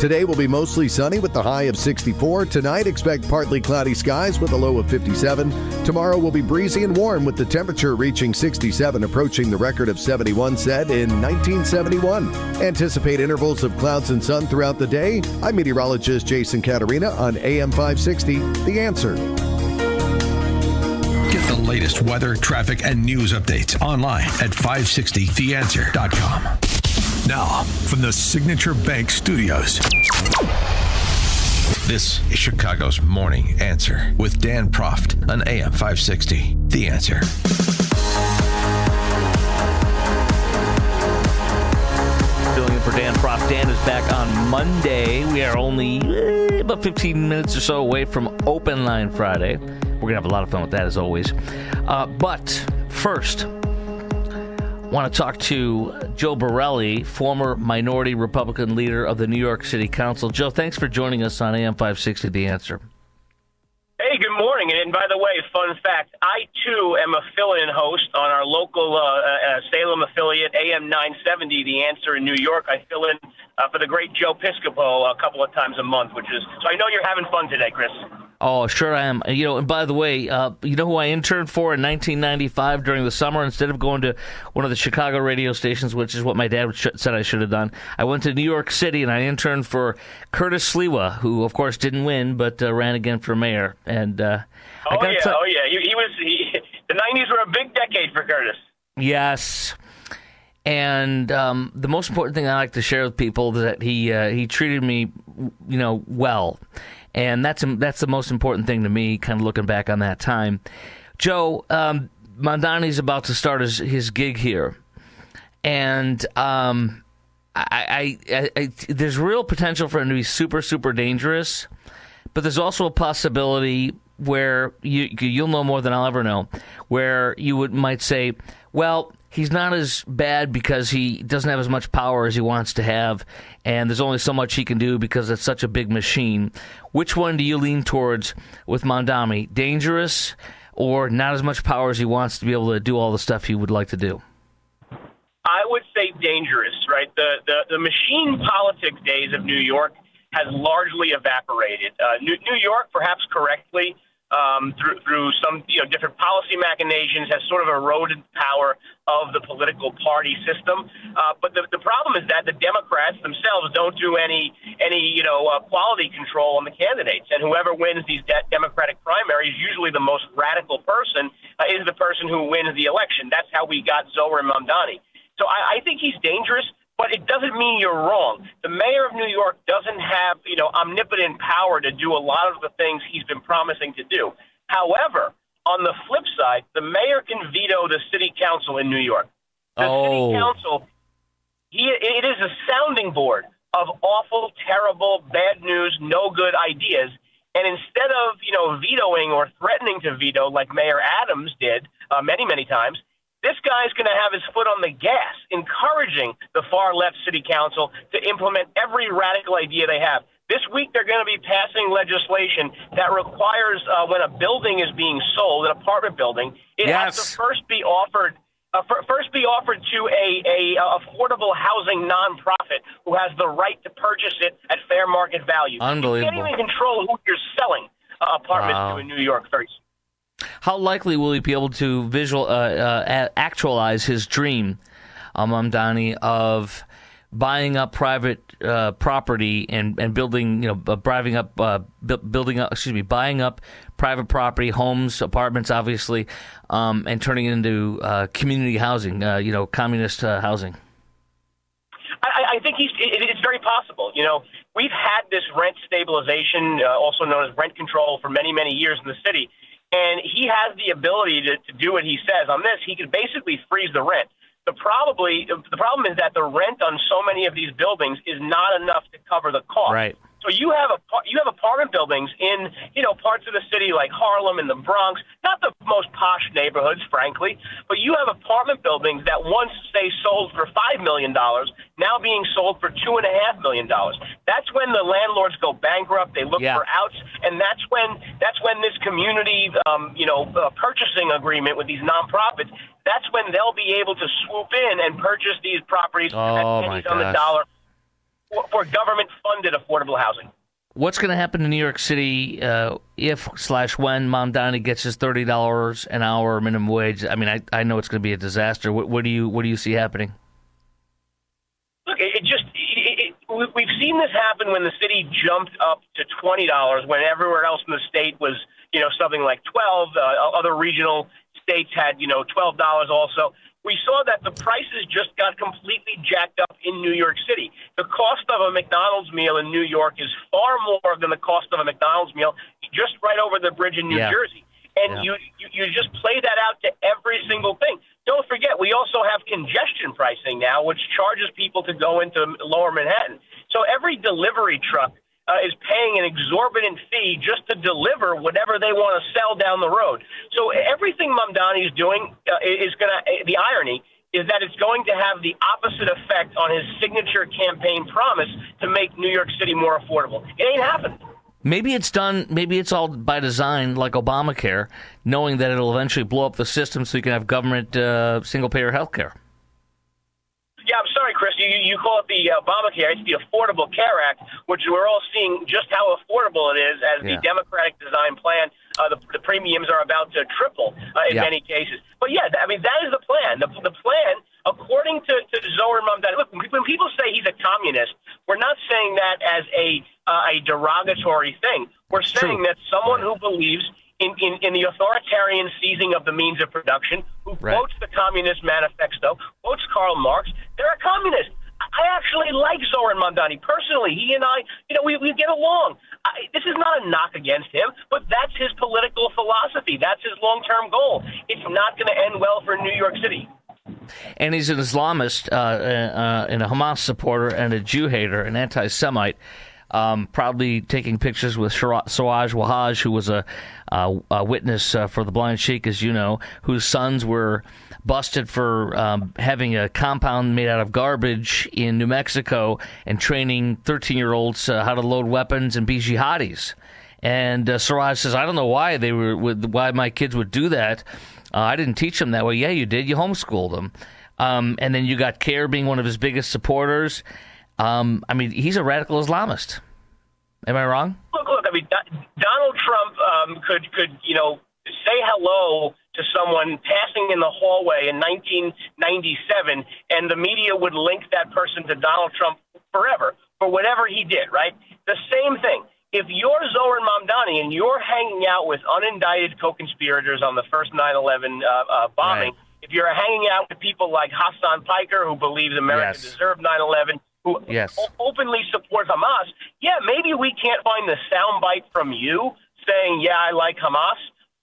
Today will be mostly sunny with the high of 64. Tonight, expect partly cloudy skies with a low of 57. Tomorrow will be breezy and warm with the temperature reaching 67, approaching the record of 71 set in 1971. Anticipate intervals of clouds and sun throughout the day. I'm meteorologist Jason Caterina on AM 560, The Answer. Get the latest weather, traffic, and news updates online at 560theanswer.com. Now, from the Signature Bank Studios, this is Chicago's Morning Answer with Dan Proft on AM 560. The Answer. Filling in for Dan Proft. Dan is back on Monday. We are only about 15 minutes or so away from Open Line Friday. We're going to have a lot of fun with that, as always. But first, want to talk to Joe Borelli, former minority Republican leader of the New York City Council. Joe, thanks for joining us on AM 560, The Answer. Hey, good morning. And by the way, fun fact, I, too, am a fill-in host on our local Salem affiliate, AM 970, The Answer in New York. I fill in for the great Joe Piscopo a couple of times a month, so I know you're having fun today, Chris. Oh, sure I am. And by the way, you know who I interned for in 1995 during the summer? Instead of going to one of the Chicago radio stations, which is what my dad said I should have done, I went to New York City and I interned for Curtis Sliwa, who, of course, didn't win, but ran again for mayor. And the 90s were a big decade for Curtis. Yes. And the most important thing I like to share with people is that he treated me, well. And that's the most important thing to me, kind of looking back on that time. Joe, Mamdani's about to start his gig here. And there's real potential for him to be super, super dangerous. But there's also a possibility where you'll know more than I'll ever know, where you might say, well, he's not as bad because he doesn't have as much power as he wants to have, and there's only so much he can do because it's such a big machine. Which one do you lean towards with Mamdani? Dangerous or not as much power as he wants to be able to do all the stuff he would like to do? I would say dangerous, right? The machine politics days of New York has largely evaporated. New York, perhaps correctly, through some different policy machinations, has sort of eroded power of the political party system. But the problem is that the Democrats themselves don't do any quality control on the candidates, and whoever wins these Democratic primaries, usually the most radical person, is the person who wins the election. That's how we got Zohar Mamdani. So I think he's dangerous. But it doesn't mean you're wrong. The mayor of New York doesn't have, omnipotent power to do a lot of the things he's been promising to do. However, on the flip side, the mayor can veto the city council in New York. The city council, it is a sounding board of awful, terrible, bad news, no good ideas. And instead of, vetoing or threatening to veto like Mayor Adams did many, many times, this guy's going to have his foot on the gas, encouraging the far-left city council to implement every radical idea they have. This week, they're going to be passing legislation that requires when a building is being sold, an apartment building, it has to first be offered to a affordable housing nonprofit who has the right to purchase it at fair market value. Unbelievable. You can't even control who you're selling apartments to in New York very soon. How likely will he be able to actualize his dream, Mamdani, of buying up private property and building, buying up private property, homes, apartments, obviously, and turning it into community housing, communist housing? I think it's very possible. We've had this rent stabilization, also known as rent control, for many, many years in the city. And he has the ability to do what he says. On this, he could basically freeze the rent. The problem is that the rent on so many of these buildings is not enough to cover the cost. Right. So you have apartment buildings in parts of the city like Harlem and the Bronx, not the most posh neighborhoods, frankly, but you have apartment buildings that once say sold for $5 million, now being sold for $2.5 million. That's when the landlords go bankrupt. They look for outs, and that's when this community purchasing agreement with these nonprofits. That's when they'll be able to swoop in and purchase these properties at pennies on the dollar for government-funded affordable housing. What's going to happen in New York City if/when Mamdani gets his $30 an hour minimum wage? I mean, I know it's going to be a disaster. What do you see happening? Look, we've seen this happen when the city jumped up to $20 when everywhere else in the state was, something like $12. Other regional states had, $12 also. We saw that the prices just got completely jacked up in New York City. The cost of a McDonald's meal in New York is far more than the cost of a McDonald's meal just right over the bridge in New Jersey. And you just play that out to every single thing. Don't forget, we also have congestion pricing now, which charges people to go into lower Manhattan. So every delivery truck is paying an exorbitant fee just to deliver whatever they want to sell down the road. So everything Mamdani is doing is going to, the irony is that it's going to have the opposite effect on his signature campaign promise to make New York City more affordable. It ain't happening. Maybe it's done. Maybe it's all by design, like Obamacare, knowing that it'll eventually blow up the system so you can have government single-payer health care. Yeah, I'm sorry, Chris. You call it the Obamacare. It's the Affordable Care Act, which we're all seeing just how affordable it is as the Democratic design plan. The premiums are about to triple in many cases. But, that is the plan. The plan, according to Zohar Mamdani, look, when people say he's a communist, we're not saying that as a derogatory thing. We're saying that someone who believes in the authoritarian seizing of the means of production, who quotes the Communist Manifesto, quotes Karl Marx, they're a communist. I actually like Zohar Mamdani personally. He and I, we get along. This is not a knock against him, but that's his political philosophy. That's his long-term goal. It's not going to end well for New York City. And he's an Islamist, and a Hamas supporter, and a Jew hater, an anti-Semite. Proudly taking pictures with Siraj Wahaj, who was a witness for the Blind Sheikh, as you know, whose sons were busted for having a compound made out of garbage in New Mexico and training 13-year-olds how to load weapons and be jihadis. And Siraj says, I don't know why why my kids would do that. I didn't teach them that way. Yeah, you did. You homeschooled them. And then you got CARE being one of his biggest supporters. He's a radical Islamist. Am I wrong? Look. Donald Trump could say hello to someone passing in the hallway in 1997, and the media would link that person to Donald Trump forever for whatever he did. Right? The same thing. If you're Zohar Mamdani and you're hanging out with unindicted co-conspirators on the first 9/11 bombing, if you're hanging out with people like Hassan Piker, who believes America deserved 9/11. Who openly supports Hamas, maybe we can't find the soundbite from you saying, I like Hamas,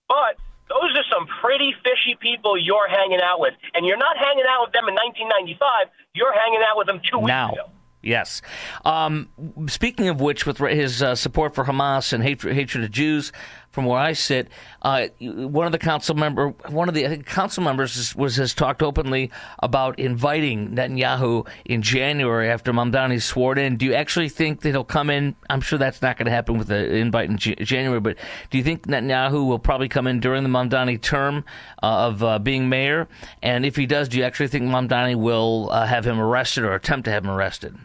but those are some pretty fishy people you're hanging out with. And you're not hanging out with them in 1995, you're hanging out with them 2 weeks ago. Yes. Speaking of which, with his support for Hamas and hatred of Jews, from where I sit, one of the council members has talked openly about inviting Netanyahu in January after Mamdani's sworn in. Do you actually think that he'll come in? I'm sure that's not going to happen with the invite in January, but do you think Netanyahu will probably come in during the Mamdani term of being mayor? And if he does, do you actually think Mamdani will have him arrested or attempt to have him arrested?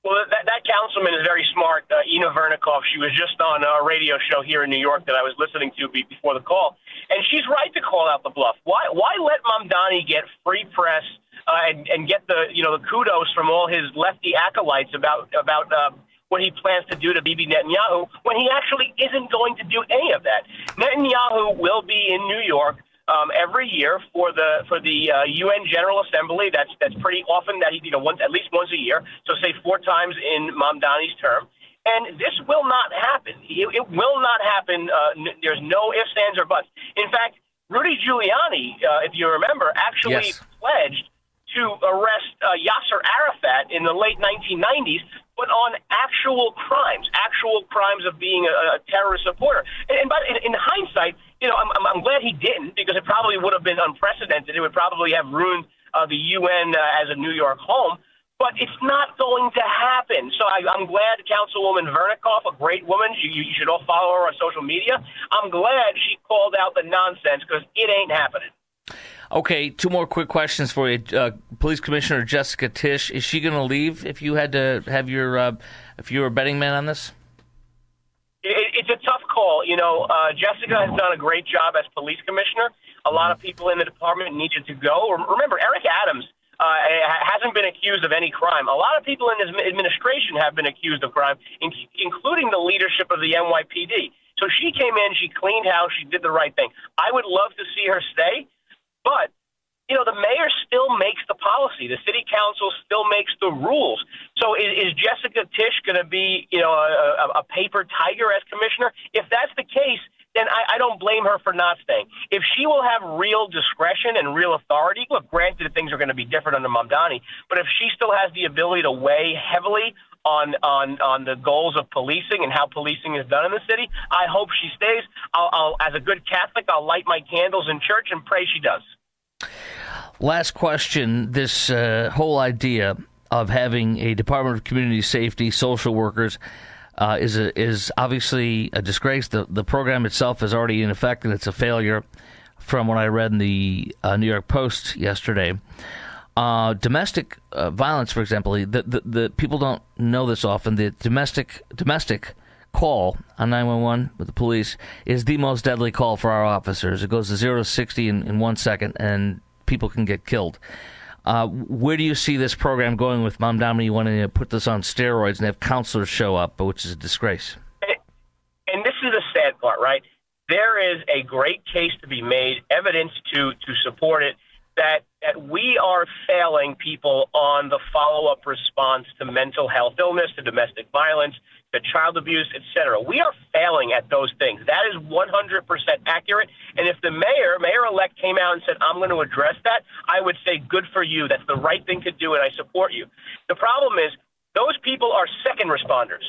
Well, that councilman is very smart, Ina Vernikov. She was just on a radio show here in New York that I was listening to before the call, and she's right to call out the bluff. Why let Mamdani get free press and get the kudos from all his lefty acolytes about what he plans to do to Bibi Netanyahu when he actually isn't going to do any of that? Netanyahu will be in New York every year for the UN General Assembly. That's pretty often that at least once a year. So say 4 times in Mamdani's term. And this will not happen. It will not happen. There's no ifs, ands, or buts. In fact, Rudy Giuliani, if you remember, actually pledged to arrest Yasser Arafat in the late 1990s, but on actual crimes of being a terrorist supporter. And in hindsight, I'm glad he didn't, because it probably would have been unprecedented. It would probably have ruined the UN as a New York home. But it's not going to happen. So I'm glad Councilwoman Vernikov, a great woman, you should all follow her on social media. I'm glad she called out the nonsense, because it ain't happening. Okay, 2 more quick questions for you. Police Commissioner Jessica Tisch, is she going to leave if you had to have if you were a betting man on this? It's a tough call. Jessica has done a great job as police commissioner. A lot of people in the department needed to go. Remember, Eric Adams hasn't been accused of any crime. A lot of people in his administration have been accused of crime, including the leadership of the NYPD. So she came in, she cleaned house, she did the right thing. I would love to see her stay, but the mayor still makes the policy. The city council still makes the rules. So is Jessica Tisch going to be, a paper tiger as commissioner? If that's the case, then I don't blame her for not staying. If she will have real discretion and real authority, look, granted things are going to be different under Mamdani, but if she still has the ability to weigh heavily on the goals of policing and how policing is done in the city, I hope she stays. I'll as a good Catholic, I'll light my candles in church and pray she does. Last question. This whole idea of having a Department of Community Safety, social workers, is obviously a disgrace. The program itself is already in effect, and it's a failure from what I read in the New York Post yesterday. Domestic violence, for example, the people don't know this often. The domestic call on 911 with the police is the most deadly call for our officers. It goes to 0 to 60 in 1 second, and people can get killed. Where do you see this program going with Mamdani wanting to put this on steroids and have counselors show up, which is a disgrace? And this is the sad part, right? There is a great case to be made, evidence to support it, that we are failing people on the follow-up response to mental health illness, to domestic violence, to child abuse, etc. We are failing at those things. That is 100% accurate. And if the mayor-elect came out and said, I'm going to address that, I would say, good for you. That's the right thing to do, and I support you. The problem is those people are second responders.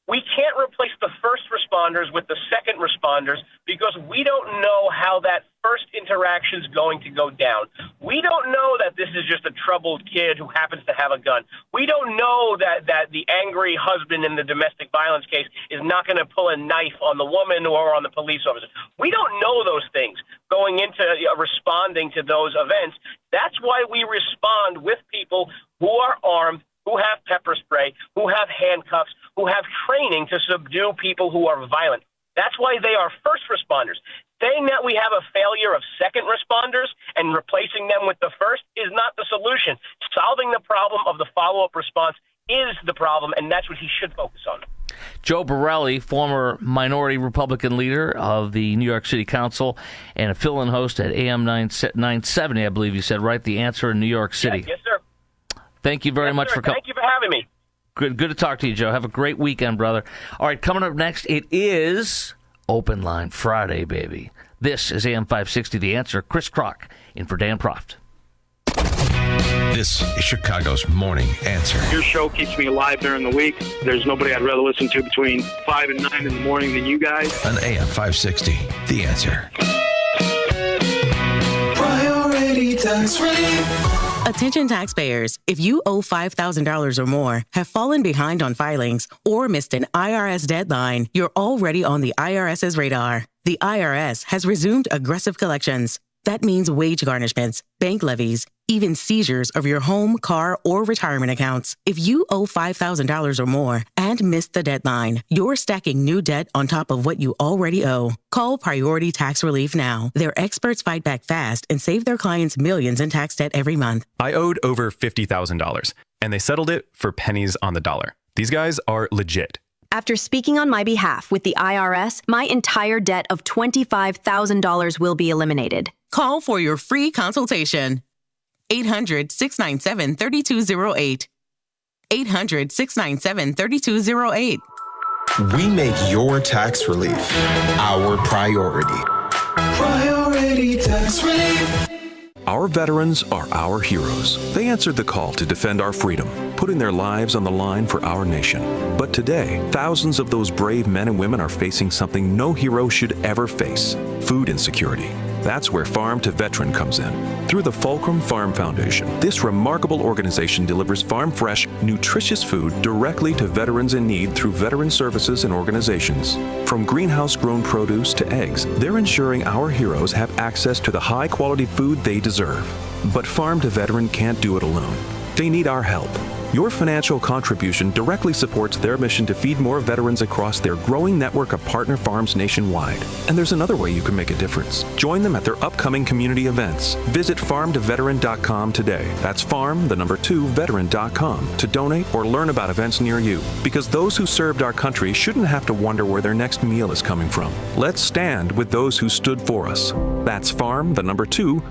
We can't replace the first responders with the second responders because we don't know how that first interaction is going to go down. We don't know that this is just a troubled kid who happens to have a gun. We don't know that the angry husband in the domestic violence case is not going to pull a knife on the woman or on the police officer. We don't know those things going into responding to those events. That's why we respond with people who are armed, who have pepper spray, who have handcuffs, who have training to subdue people who are violent. That's why they are first responders. Saying that we have a failure of second responders and replacing them with the first is not the solution. Solving the problem of the follow-up response is the problem, and that's what he should focus on. Joe Borelli, former minority Republican leader of the New York City Council and a fill-in host at AM 970, I believe you said, right? The Answer in New York City. Yes, sir. Thank you very much for coming. Thank you for having me. Good to talk to you, Joe. Have a great weekend, brother. All right, coming up next, it is Open Line Friday, baby. This is AM 560, The Answer. Chris Kroc in for Dan Proft. This is Chicago's Morning Answer. Your show keeps me alive during the week. There's nobody I'd rather listen to between 5 and 9 in the morning than you guys. On AM 560, The Answer. Priority tax relief. Attention taxpayers, if you owe $5,000 or more, have fallen behind on filings, or missed an IRS deadline, you're already on the IRS's radar. The IRS has resumed aggressive collections. That means wage garnishments, bank levies, even seizures of your home, car, or retirement accounts. If you owe $5,000 or more and missed the deadline, you're stacking new debt on top of what you already owe. Call Priority Tax Relief now. Their experts fight back fast and save their clients millions in tax debt every month. I owed over $50,000, and they settled it for pennies on the dollar. These guys are legit. After speaking on my behalf with the IRS, my entire debt of $25,000 will be eliminated. Call for your free consultation. 800-697-3208. 800-697-3208. We make your tax relief our priority. Priority tax relief. Our veterans are our heroes. They answered the call to defend our freedom, putting their lives on the line for our nation. But today, thousands of those brave men and women are facing something no hero should ever face: food insecurity. That's where Farm to Veteran comes in. Through the Fulcrum Farm Foundation, this remarkable organization delivers farm-fresh, nutritious food directly to veterans in need through veteran services and organizations. From greenhouse-grown produce to eggs, they're ensuring our heroes have access to the high-quality food they deserve. But Farm to Veteran can't do it alone. They need our help. Your financial contribution directly supports their mission to feed more veterans across their growing network of partner farms nationwide. And there's another way you can make a difference. Join them at their upcoming community events. Visit farmtoveteran.com today. That's veteran.com to donate or learn about events near you. Because those who served our country shouldn't have to wonder where their next meal is coming from. Let's stand with those who stood for us. That's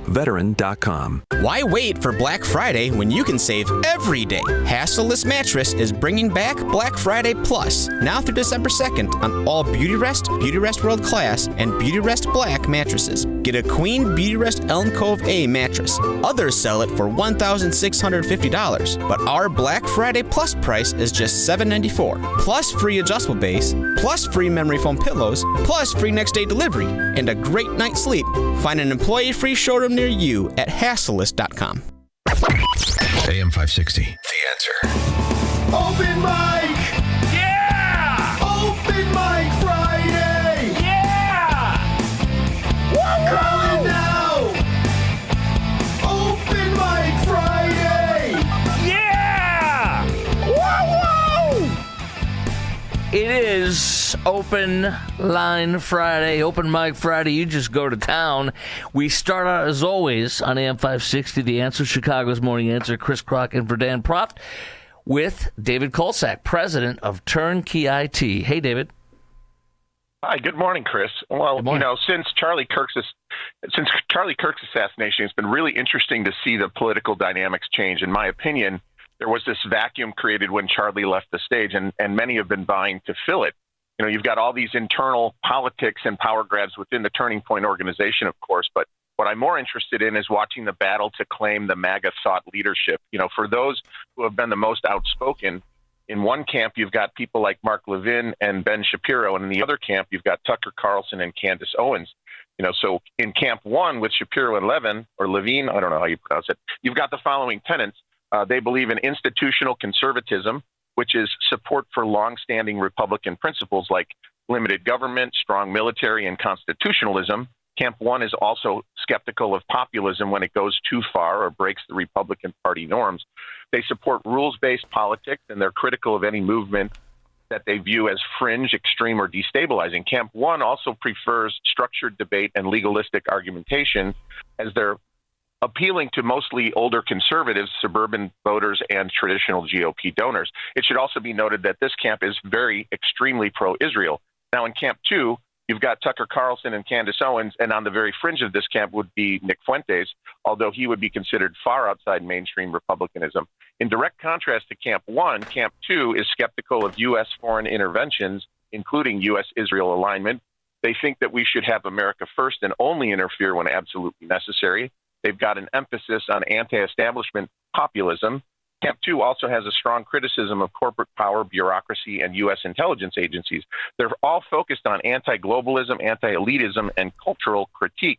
veteran.com. Why wait for Black Friday when you can save every day? Hassleless Mattress is bringing back Black Friday Plus now through December 2nd on all Beautyrest, Beautyrest World Class, and Beautyrest Black mattresses. Get a Queen Beautyrest Elm Cove A mattress. Others sell it for $1,650, but our Black Friday Plus price is just $794, plus free adjustable base, plus free memory foam pillows, plus free next day delivery, and a great night's sleep. Find an employee-free showroom near you at hassleless.com. AM 560, The Answer. Open mic! Yeah! Open mic Friday! Yeah! Woo! Call it now! Open mic Friday! Yeah! Woo! It is Open Line Friday, Open Mic Friday. You just go to town. We start out, as always, on AM 560, The Answer, Chicago's Morning Answer. Chris Crock and for Dan Proft with David Kolsak, president of Turnkey IT. Hey, David. Hi, good morning, Chris. Well, since Charlie Kirk's assassination, it's been really interesting to see the political dynamics change. In my opinion, there was this vacuum created when Charlie left the stage, and many have been vying to fill it. You've got all these internal politics and power grabs within the Turning Point organization, of course, but what I'm more interested in is watching the battle to claim the MAGA thought leadership. For those who have been the most outspoken, in one camp, you've got people like Mark Levin and Ben Shapiro, and in the other camp, you've got Tucker Carlson and Candace Owens. So in camp one with Shapiro and Levin, I don't know how you pronounce it, you've got the following tenets. They believe in institutional conservatism, which is support for longstanding Republican principles like limited government, strong military, and constitutionalism. Camp one is also skeptical of populism when it goes too far or breaks the Republican Party norms. They support rules-based politics, and they're critical of any movement that they view as fringe, extreme, or destabilizing. Camp one also prefers structured debate and legalistic argumentation, as they're appealing to mostly older conservatives, suburban voters, and traditional GOP donors. It should also be noted that this camp is very extremely pro-Israel. Now, in Camp 2, you've got Tucker Carlson and Candace Owens, and on the very fringe of this camp would be Nick Fuentes, although he would be considered far outside mainstream Republicanism. In direct contrast to Camp 1, Camp 2 is skeptical of U.S. foreign interventions, including U.S.-Israel alignment. They think that we should have America first and only interfere when absolutely necessary. They've got an emphasis on anti-establishment populism. Camp 2 also has a strong criticism of corporate power, bureaucracy, and U.S. intelligence agencies. They're all focused on anti-globalism, anti-elitism, and cultural critique.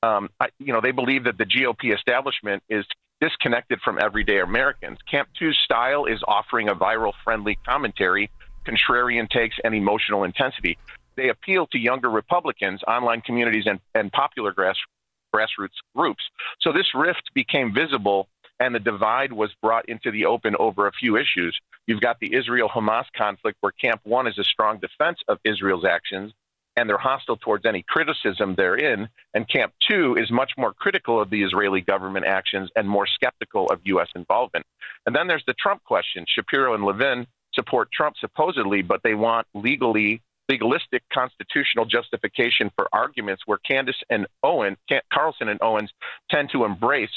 They believe that the GOP establishment is disconnected from everyday Americans. Camp 2's style is offering a viral-friendly commentary, contrarian takes, and emotional intensity. They appeal to younger Republicans, online communities, and popular grassroots groups. So this rift became visible, and the divide was brought into the open over a few issues. You've got the Israel-Hamas conflict, where Camp 1 is a strong defense of Israel's actions, and they're hostile towards any criticism therein. And Camp 2 is much more critical of the Israeli government actions and more skeptical of U.S. involvement. And then there's the Trump question. Shapiro and Levin support Trump supposedly, but they want legalistic constitutional justification for arguments where Carlson and Owens tend to embrace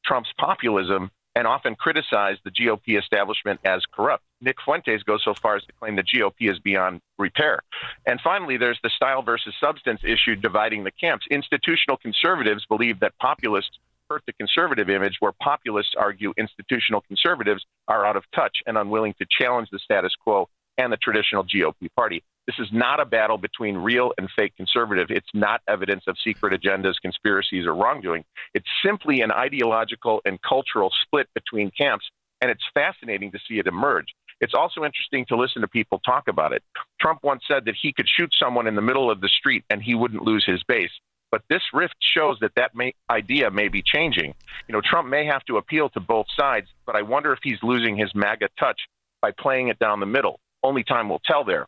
Trump's populism and often criticize the GOP establishment as corrupt. Nick Fuentes goes so far as to claim the GOP is beyond repair. And finally, there's the style versus substance issue dividing the camps. Institutional conservatives believe that populists hurt the conservative image, where populists argue institutional conservatives are out of touch and unwilling to challenge the status quo and the traditional GOP party. This is not a battle between real and fake conservative. It's not evidence of secret agendas, conspiracies, or wrongdoing. It's simply an ideological and cultural split between camps, and it's fascinating to see it emerge. It's also interesting to listen to people talk about it. Trump once said that he could shoot someone in the middle of the street and he wouldn't lose his base. But this rift shows that idea may be changing. Trump may have to appeal to both sides, but I wonder if he's losing his MAGA touch by playing it down the middle. Only time will tell there.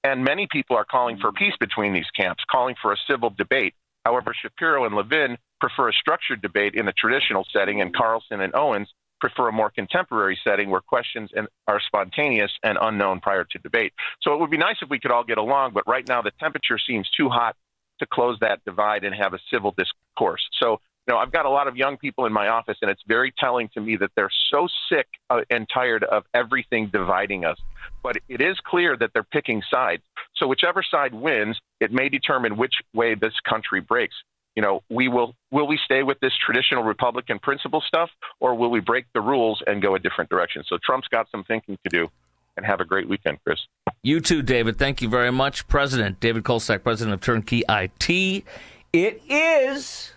And many people are calling for peace between these camps, calling for a civil debate. However, Shapiro and Levin prefer a structured debate in a traditional setting, and Carlson and Owens prefer a more contemporary setting where questions are spontaneous and unknown prior to debate. So it would be nice if we could all get along, but right now the temperature seems too hot to close that divide and have a civil discourse. So, I've got a lot of young people in my office, and it's very telling to me that they're so sick and tired of everything dividing us. But it is clear that they're picking sides. So whichever side wins, it may determine which way this country breaks. Will we stay with this traditional Republican principle stuff, or will we break the rules and go a different direction? So Trump's got some thinking to do. And have a great weekend, Chris. You too, David. Thank you very much. President David Kolsak, president of Turnkey IT. It is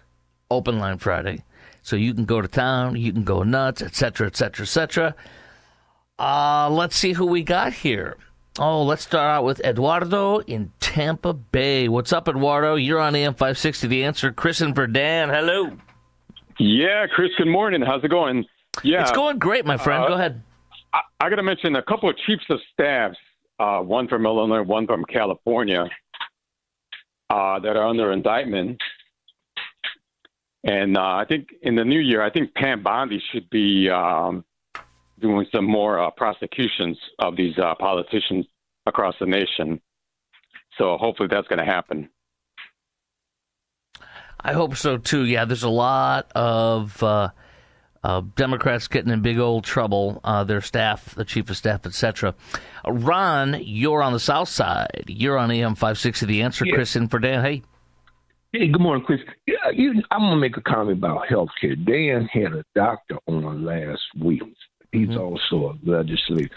Open Line Friday, so you can go to town, you can go nuts, etc., etc., etc. Let's see who we got here. Let's start out with Eduardo in Tampa Bay. What's up, Eduardo? You're on AM 560. The Answer. Chris and Verdan, hello. Yeah, Chris, good morning. How's it going? Yeah, it's going great, my friend. Go ahead. I got to mention a couple of chiefs of staffs, one from Illinois, one from California, that are under indictment. And I think in the new year, Pam Bondi should be doing some more prosecutions of these politicians across the nation. So hopefully that's going to happen. I hope so, too. Yeah, there's a lot of Democrats getting in big old trouble, their staff, the chief of staff, etc. Ron, you're on the south side. You're on AM 560. The Answer. Yeah. Chris in for Dan. Hey. Hey, good morning, Chris. I'm going to make a comment about health care. Dan had a doctor on last week. He's also a legislator.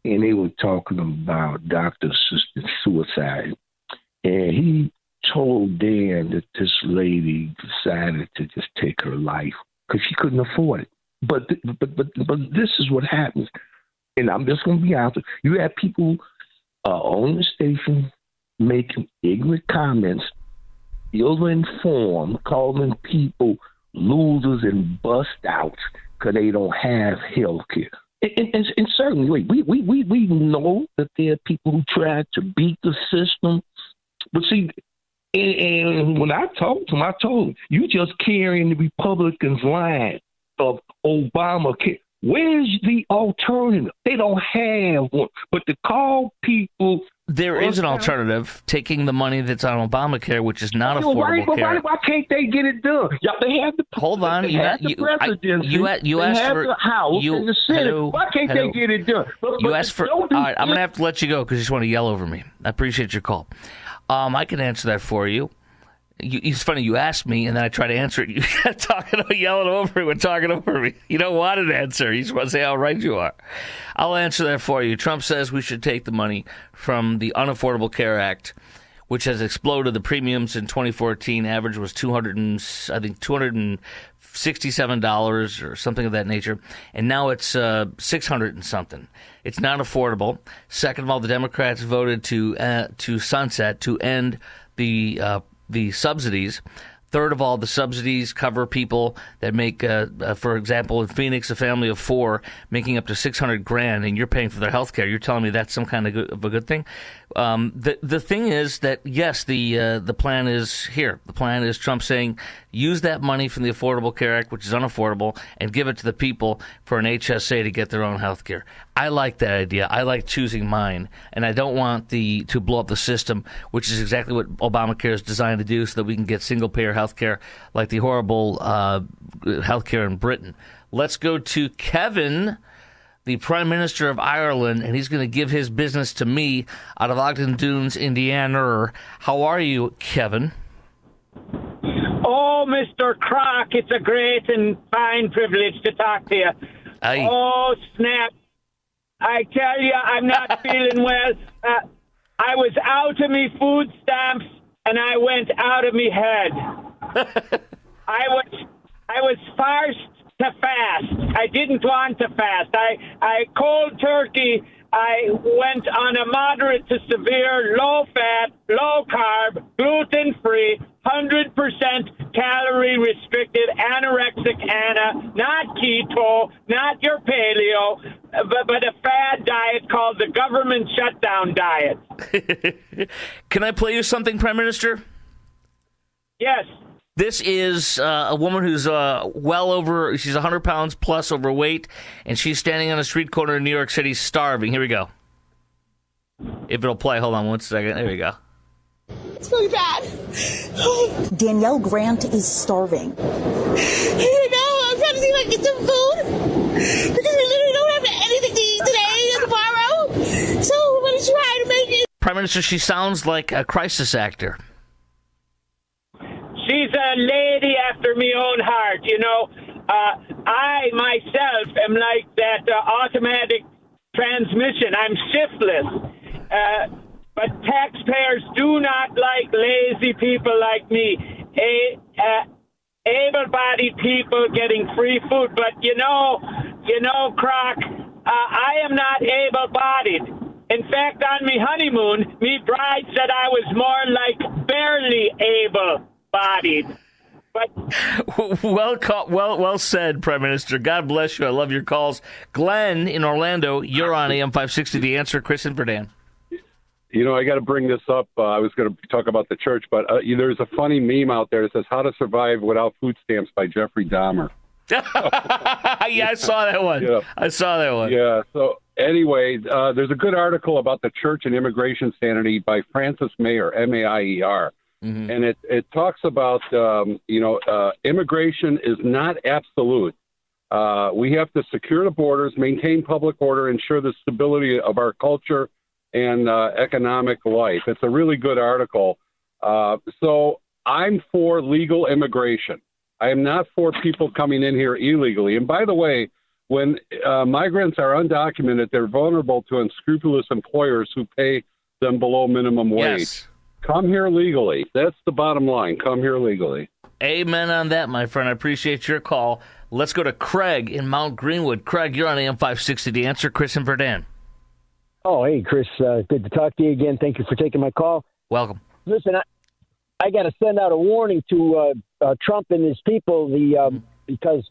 And they were talking about doctor-assisted suicide. And he told Dan that this lady decided to just take her life because she couldn't afford it. But this is what happens. And I'm just going to be honest. You have people on the station making ignorant comments, ill-informed, calling people losers and bust-outs because they don't have health care. And certainly, we know that there are people who try to beat the system. But see, and when I told him, you just carrying the Republicans' line of Obamacare. Where's the alternative? They don't have one. But to call people... There is an alternative, taking the money that's on Obamacare, which is not affordable care. Why can't they get it done? Yeah, they have the... Hold on. You asked for the House and the Senate. Why can't they get it done? You asked for... All right, I'm going to have to let you go because you just want to yell over me. I appreciate your call. I can answer that for you. It's funny, you asked me, and then I try to answer it. You kept yelling over me, talking over me. You don't want an answer. You just want to say how right you are. I'll answer that for you. Trump says we should take the money from the Unaffordable Care Act, which has exploded. The premiums in 2014 average was $267 or something of that nature, and now it's 600 and something. It's not affordable. Second of all, the Democrats voted to sunset, to end the subsidies. Third of all, the subsidies cover people that make, for example, in Phoenix, a family of 4 making up to $600,000, and you're paying for their health care. You're telling me that's some kind of a good thing? The thing is that, yes, the plan is here. The plan is Trump saying, use that money from the Affordable Care Act, which is unaffordable, and give it to the people for an HSA to get their own health care. I like that idea. I like choosing mine, and I don't want to blow up the system, which is exactly what Obamacare is designed to do, so that we can get single-payer health care like the horrible health care in Britain. Let's go to Kevin, the Prime Minister of Ireland, and he's going to give his business to me out of Ogden Dunes, Indiana. How are you, Kevin? Oh, Mr. Croc, it's a great and fine privilege to talk to you. Aye. Oh, snap. I tell you, I'm not feeling well. I was out of me food stamps, and I went out of me head. I was forced to fast. I didn't want to fast. I cold turkey. I went on a moderate to severe, low-fat, low-carb, gluten-free, 100% calorie-restricted anorexic Anna, not keto, not your paleo, but a fad diet called the government shutdown diet. Can I play you something, Prime Minister? Yes. This is a woman who's she's 100 pounds plus overweight, and she's standing on a street corner in New York City starving. Here we go. If it'll play, hold on one second. There we go. It's really bad. Danielle Grant is starving. I'm trying to see if I can get some food because we literally don't have anything to eat today or tomorrow. So I'm going to try to make it. Prime Minister, she sounds like a crisis actor. She's a lady after me own heart, you know. I myself am like that automatic transmission. I'm shiftless. But taxpayers do not like lazy people like me. Able-bodied people getting free food. But you know, Croc, I am not able-bodied. In fact, on me honeymoon, me bride said I was more like barely able-bodied. But well said, Prime Minister. God bless you. I love your calls. Glenn in Orlando, you're on AM 560. The Answer, Chris and Verdan. You know, I got to bring this up. I was going to talk about the church, but there's a funny meme out there that says "How to Survive Without Food Stamps" by Jeffrey Dahmer. Yeah, I saw that one. Yeah. I saw that one. Yeah. So anyway, there's a good article about the church and immigration sanity by Francis Mayer, M-A-I-E-R. Mm-hmm. And it talks about, immigration is not absolute. We have to secure the borders, maintain public order, ensure the stability of our culture and economic life. It's a really good article. So I'm for legal immigration. I am not for people coming in here illegally. And by the way, when migrants are undocumented, they're vulnerable to unscrupulous employers who pay them below minimum wage. Yes. Come here legally. That's the bottom line. Come here legally. Amen on that, my friend. I appreciate your call. Let's go to Craig in Mount Greenwood. Craig, you're on AM 560. The Answer, Chris and Verdan. Oh, hey, Chris. Good to talk to you again. Thank you for taking my call. Welcome. Listen, I got to send out a warning to Trump and his people because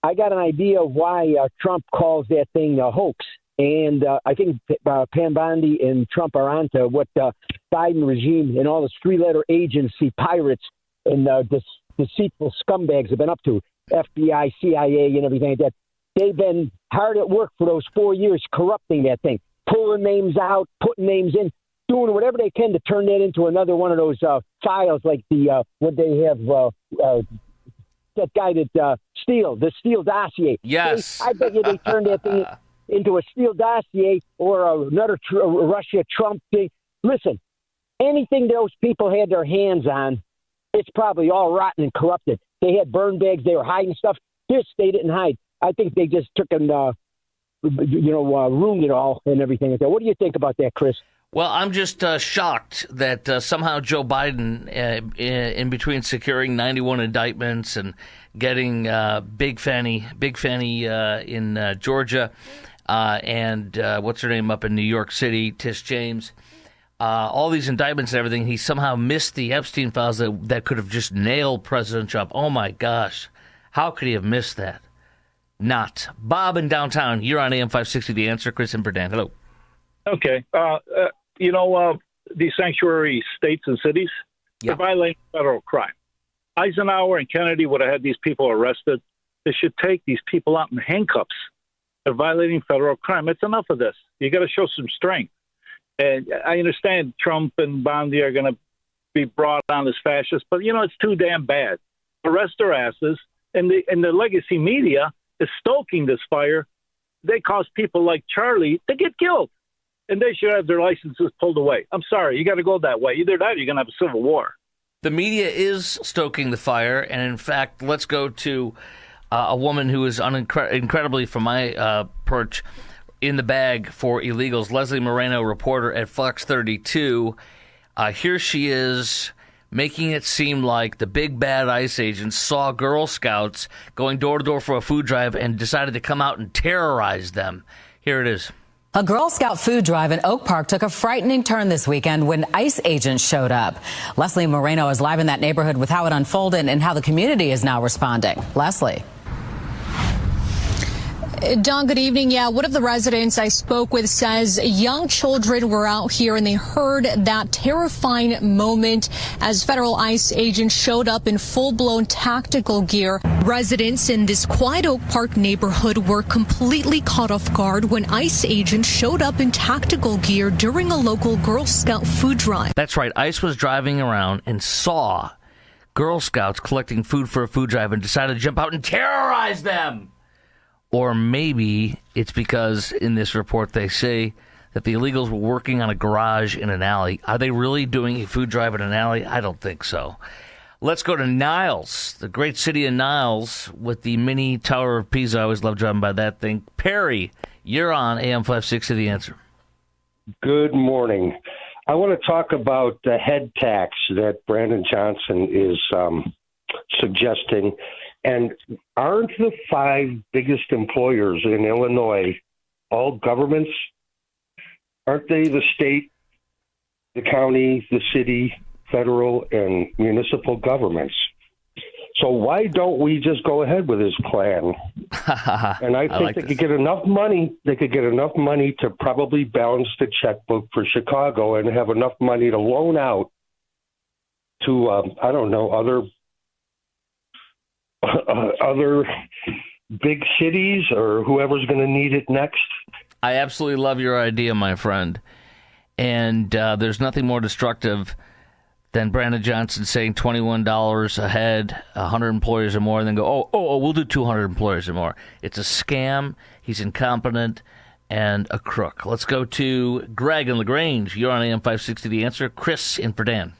I got an idea of why Trump calls that thing a hoax. And I think Pam Bondi and Trump are onto what Biden regime and all the three-letter agency pirates and deceitful scumbags have been up to, FBI, CIA, and everything like that. They've been hard at work for those 4 years corrupting that thing, pulling names out, putting names in, doing whatever they can to turn that into another one of those files like the what they have that guy that the Steele dossier. Yes. I bet you they turned that thing into a Steele dossier or another Russia Trump thing. Listen, anything those people had their hands on, it's probably all rotten and corrupted. They had burn bags. They were hiding stuff. This, they didn't hide. I think they just took and, ruined it all and everything. What do you think about that, Chris? Well, I'm just shocked that somehow Joe Biden, in between securing 91 indictments and getting Big Fanny in Georgia, and what's her name up in New York City, Tish James, all these indictments and everything, he somehow missed the Epstein files that could have just nailed President Trump. Oh, my gosh. How could he have missed that? Not. Bob in downtown, you're on AM 560, The Answer. Chris and Berdan. Hello. Okay. These sanctuary states and cities, they're violating federal crime. Eisenhower and Kennedy would have had these people arrested. They should take these people out in handcuffs. They're violating federal crime. It's enough of this. You got to show some strength. And I understand Trump and Bondi are going to be brought on as fascists, but, it's too damn bad. Arrest their asses. And the legacy media is stoking this fire. They cause people like Charlie to get killed. And they should have their licenses pulled away. I'm sorry. You got to go that way. Either that or you're going to have a civil war. The media is stoking the fire. And, in fact, let's go to a woman who is incredibly, from my perch, in the bag for illegals. Leslie Moreno, reporter at Fox 32. Here she is making it seem like the big bad ICE agents saw Girl Scouts going door to door for a food drive and decided to come out and terrorize them. Here it is. A Girl Scout food drive in Oak Park took a frightening turn this weekend when ICE agents showed up. Leslie Moreno is live in that neighborhood with how it unfolded and how the community is now responding. Leslie. Don, good evening. Yeah, one of the residents I spoke with says young children were out here and they heard that terrifying moment as federal ICE agents showed up in full-blown tactical gear. Residents in this quiet Oak Park neighborhood were completely caught off guard when ICE agents showed up in tactical gear during a local Girl Scout food drive. That's right. ICE was driving around and saw Girl Scouts collecting food for a food drive and decided to jump out and terrorize them. Or maybe it's because in this report they say that the illegals were working on a garage in an alley. Are they really doing a food drive in an alley? I don't think so. Let's go to Niles, the great city of Niles, with the mini Tower of Pisa. I always love driving by that thing. Perry, you're on AM 560, The Answer. Good morning. I want to talk about the head tax that Brandon Johnson is suggesting. And aren't the 5 biggest employers in Illinois all governments? Aren't they the state, the county, the city, federal, and municipal governments? So why don't we just go ahead with his plan? And I think they could get enough money. They could get enough money to probably balance the checkbook for Chicago and have enough money to loan out to, other big cities or whoever's going to need it next. I absolutely love your idea, my friend. And there's nothing more destructive than Brandon Johnson saying $21 a head, 100 employers or more, and then go, oh, we'll do 200 employers or more. It's a scam. He's incompetent and a crook. Let's go to Greg in LaGrange. You're on AM 560, The Answer. Chris in Berdan.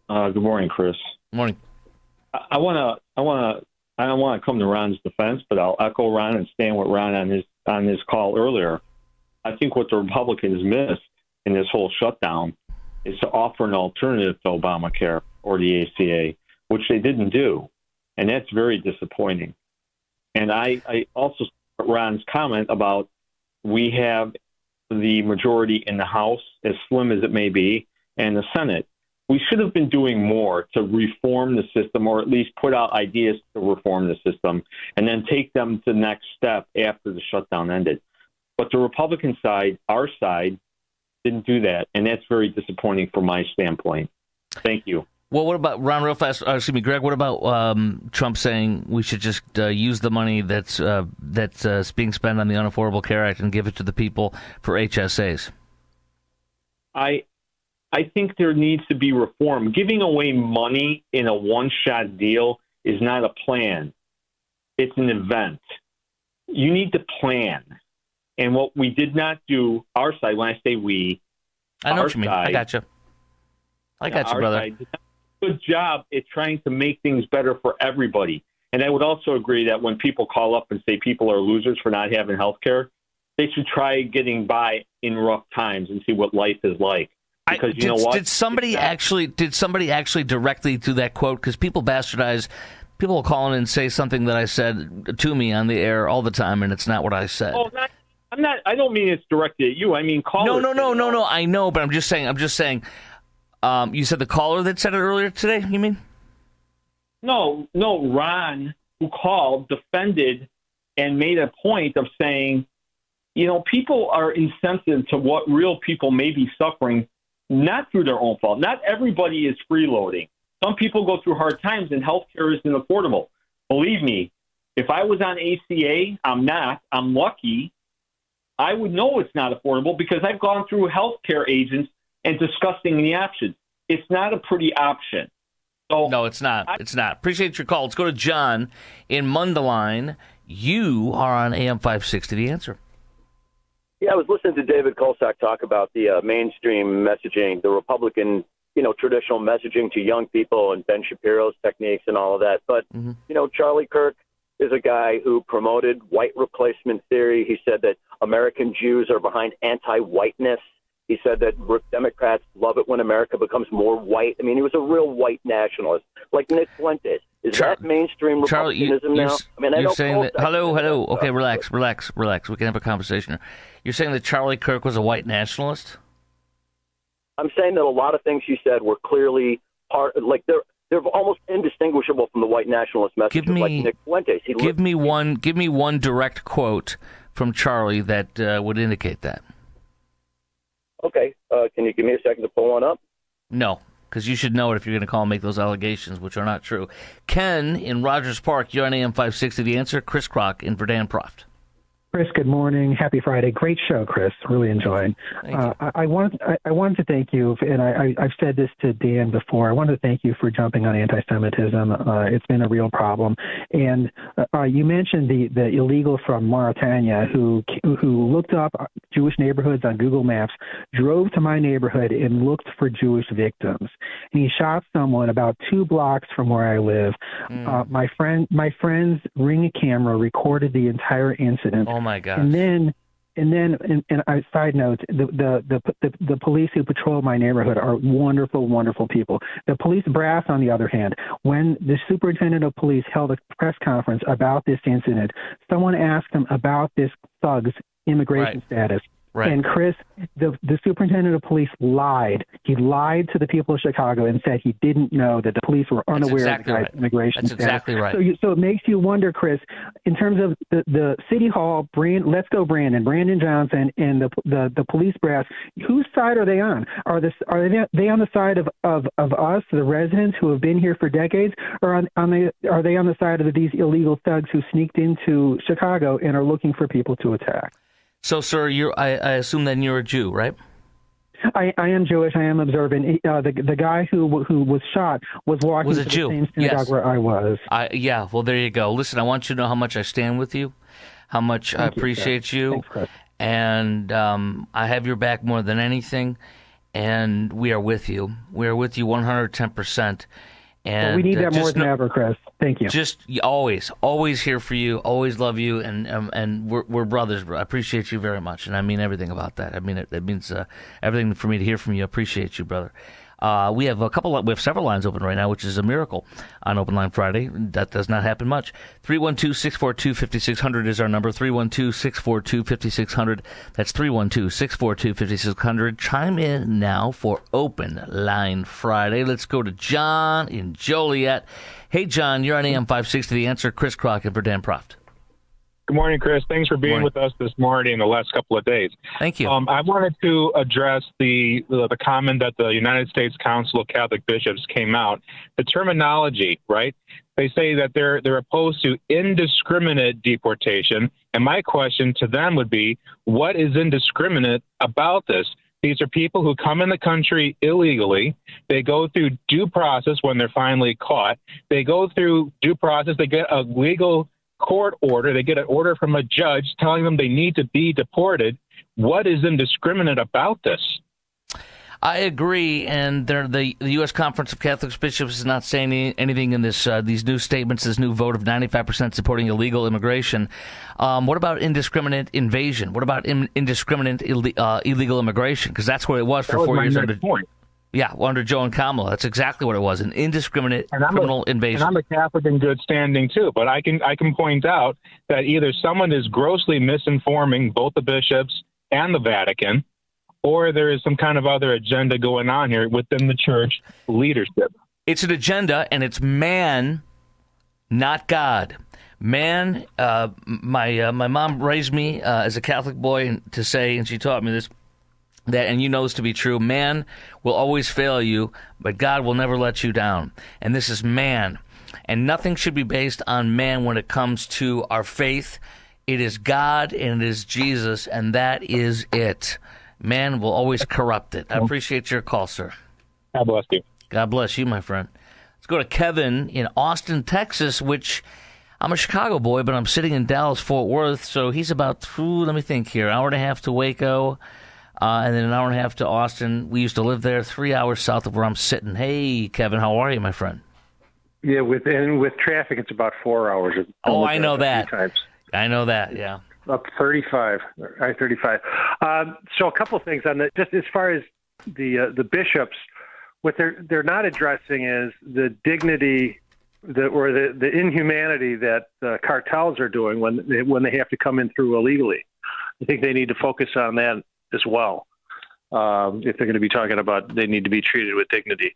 Good morning, Chris. Morning. I don't want to come to Ron's defense, but I'll echo Ron and stand with Ron on his call earlier. I think what the Republicans missed in this whole shutdown is to offer an alternative to Obamacare or the ACA, which they didn't do, and that's very disappointing. And I also support Ron's comment about we have the majority in the House, as slim as it may be, and the Senate. We should have been doing more to reform the system, or at least put out ideas to reform the system, and then take them to the next step after the shutdown ended. But the Republican side, our side, didn't do that, and that's very disappointing from my standpoint. Thank you. Well, what about, Ron, real fast, Greg, what about Trump saying we should just use the money that's being spent on the Unaffordable Care Act and give it to the people for HSAs? I think there needs to be reform. Giving away money in a one-shot deal is not a plan. It's an event. You need to plan. And what we did not do, our side, when I say we, I know what you mean. I got you. I got you, brother. good job at trying to make things better for everybody. And I would also agree that when people call up and say people are losers for not having health care, they should try getting by in rough times and see what life is like. Because you know what? Did somebody actually directly do that quote? Because people bastardize. People will call in and say something that I said to me on the air all the time, and it's not what I said. Oh, I'm not. I don't mean it's directed at you. I mean callers. No. I know, but I'm just saying. You said the caller that said it earlier today. You mean? No. Ron, who called, defended and made a point of saying, people are insensitive to what real people may be suffering, not through their own fault. Not everybody is freeloading. Some people go through hard times, and healthcare isn't affordable. Believe me, if I was on ACA, I'm not. I'm lucky. I would know it's not affordable because I've gone through healthcare agents and discussing the options. It's not a pretty option. So no, it's not. It's not. Appreciate your call. Let's go to John in Mundelein. You are on AM 560. The Answer. Yeah, I was listening to David Kolsak talk about the mainstream messaging, the Republican, traditional messaging to young people and Ben Shapiro's techniques and all of that. But, Charlie Kirk is a guy who promoted white replacement theory. He said that American Jews are behind anti-whiteness. He said that Democrats love it when America becomes more white. I mean, he was a real white nationalist, like Nick Fuentes. Is that mainstream Republicanism now? You're saying that. Hello. Okay, relax. We can have a conversation here. You're saying that Charlie Kirk was a white nationalist? I'm saying that a lot of things he said were clearly they're almost indistinguishable from the white nationalist message, like Nick Fuentes. Give me one direct quote from Charlie that would indicate that. Okay. Can you give me a second to pull one up? No, because you should know it if you're going to call and make those allegations, which are not true. Ken in Rogers Park, you're on AM 560. The Answer. Chris Kroc in Verdan Proft. Chris, good morning. Happy Friday. Great show, Chris. Really enjoyed. I wanted to thank you, and I've said this to Dan before. I wanted to thank you for jumping on anti-Semitism. It's been a real problem. And you mentioned the illegals from Mauritania who looked up Jewish neighborhoods on Google Maps, drove to my neighborhood and looked for Jewish victims. And he shot someone about 2 blocks from where I live. My friend's Ring camera recorded the entire incident. Oh my gosh! And then, side note, the police who patrol my neighborhood are wonderful, wonderful people. The police brass, on the other hand, when the superintendent of police held a press conference about this incident, someone asked him about this thug's immigration status. Right. And Chris, the superintendent of police lied. He lied to the people of Chicago and said he didn't know that the police were unaware of the guy's immigration status. That's exactly right. So it makes you wonder, Chris, in terms of the city hall, let's go Brandon Johnson, and the police brass. Whose side are they on? Are they on the side of us, the residents who have been here for decades, or are they on the side of these illegal thugs who sneaked into Chicago and are looking for people to attack? So, sir, I assume then you're a Jew, right? I am Jewish. I am observant. The guy who was shot was walking to the same synagogue where I was. Yeah, well, there you go. Listen, I want you to know how much I stand with you, how much I appreciate you. Thanks, Chris. And I have your back more than anything, and we are with you. We are with you 110%. And we need that more than ever, Chris. Thank you. Just always here for you, always love you, and we're brothers. I appreciate you very much, and I mean everything about that. I mean it means everything for me to hear from you. I appreciate you, brother. We have several lines open right now, which is a miracle on Open Line Friday. That does not happen much. 312-642-5600 is our number. 312-642-5600. That's 312-642-5600. Chime in now for Open Line Friday. Let's go to John in Joliet. Hey, John, you're on AM 560. The Answer. Chris Kroc and Verdan Proft. Good morning, Chris. Thanks for being with us this morning the last couple of days. Thank you. I wanted to address the comment that the United States Council of Catholic Bishops came out. The terminology, right? They say that they're opposed to indiscriminate deportation. And my question to them would be, what is indiscriminate about this? These are people who come in the country illegally. They go through due process when they're finally caught. They go through due process. They get a legal court order. They get an order from a judge telling them they need to be deported. What is indiscriminate about this? I agree, and the U.S. Conference of Catholic Bishops is not saying anything in this these new statements, this new vote of 95% supporting illegal immigration. What about indiscriminate invasion? What about indiscriminate illegal immigration? Because that's what it was for 4 years under Joe and Kamala. That's exactly what it was, an indiscriminate criminal invasion. And I'm a Catholic in good standing, too, but I can point out that either someone is grossly misinforming both the bishops and the Vatican, or there is some kind of other agenda going on here within the church leadership. It's an agenda, and it's man, not God. Man, my mom raised me as a Catholic boy to say, and she taught me this, that, and you know this to be true, man will always fail you, but God will never let you down. And this is man. And nothing should be based on man when it comes to our faith. It is God and it is Jesus, and that is it. Man will always corrupt it. I appreciate your call, sir. God bless you. God bless you, my friend. Let's go to Kevin in Austin, Texas, which I'm a Chicago boy, but I'm sitting in Dallas-Fort Worth, so he's about, let me think here, hour and a half to Waco, and then an hour and a half to Austin. We used to live there, 3 hours south of where I'm sitting. Hey, Kevin, how are you, my friend? Yeah, with traffic, it's about 4 hours. Oh, I know that. I know that, yeah. Up 35, I-35. So a couple of things on that. Just as far as the bishops, what they're not addressing is the dignity or the inhumanity that the cartels are doing when they have to come in through illegally. I think they need to focus on that as well. If they're going to be talking about they need to be treated with dignity.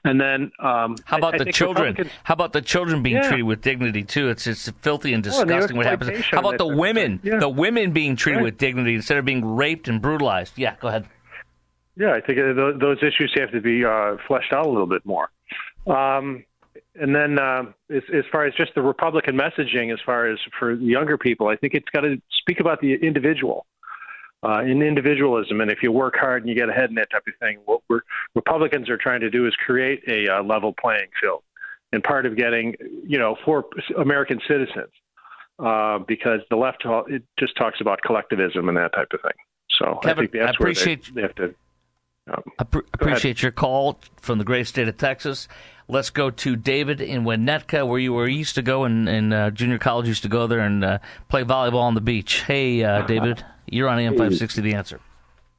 And then how about the children? How about the children being treated with dignity too? It's filthy and disgusting what happens. How about the women? Yeah. The women being treated with dignity instead of being raped and brutalized. Yeah, go ahead. Yeah, I think those issues have to be fleshed out a little bit more. And then as far as just the Republican messaging, as far as for the younger people, I think it's got to speak about the individual. In individualism, and if you work hard and you get ahead in that type of thing, what Republicans are trying to do is create a level playing field, and part of getting, for American citizens, because the left it just talks about collectivism and that type of thing. So Kevin, I think that's where they have to. Appreciate your call from the great state of Texas. Let's go to David in Winnetka, where you used to go in junior college. Used to go there and play volleyball on the beach. Hey, David. You're on AM 560, The Answer.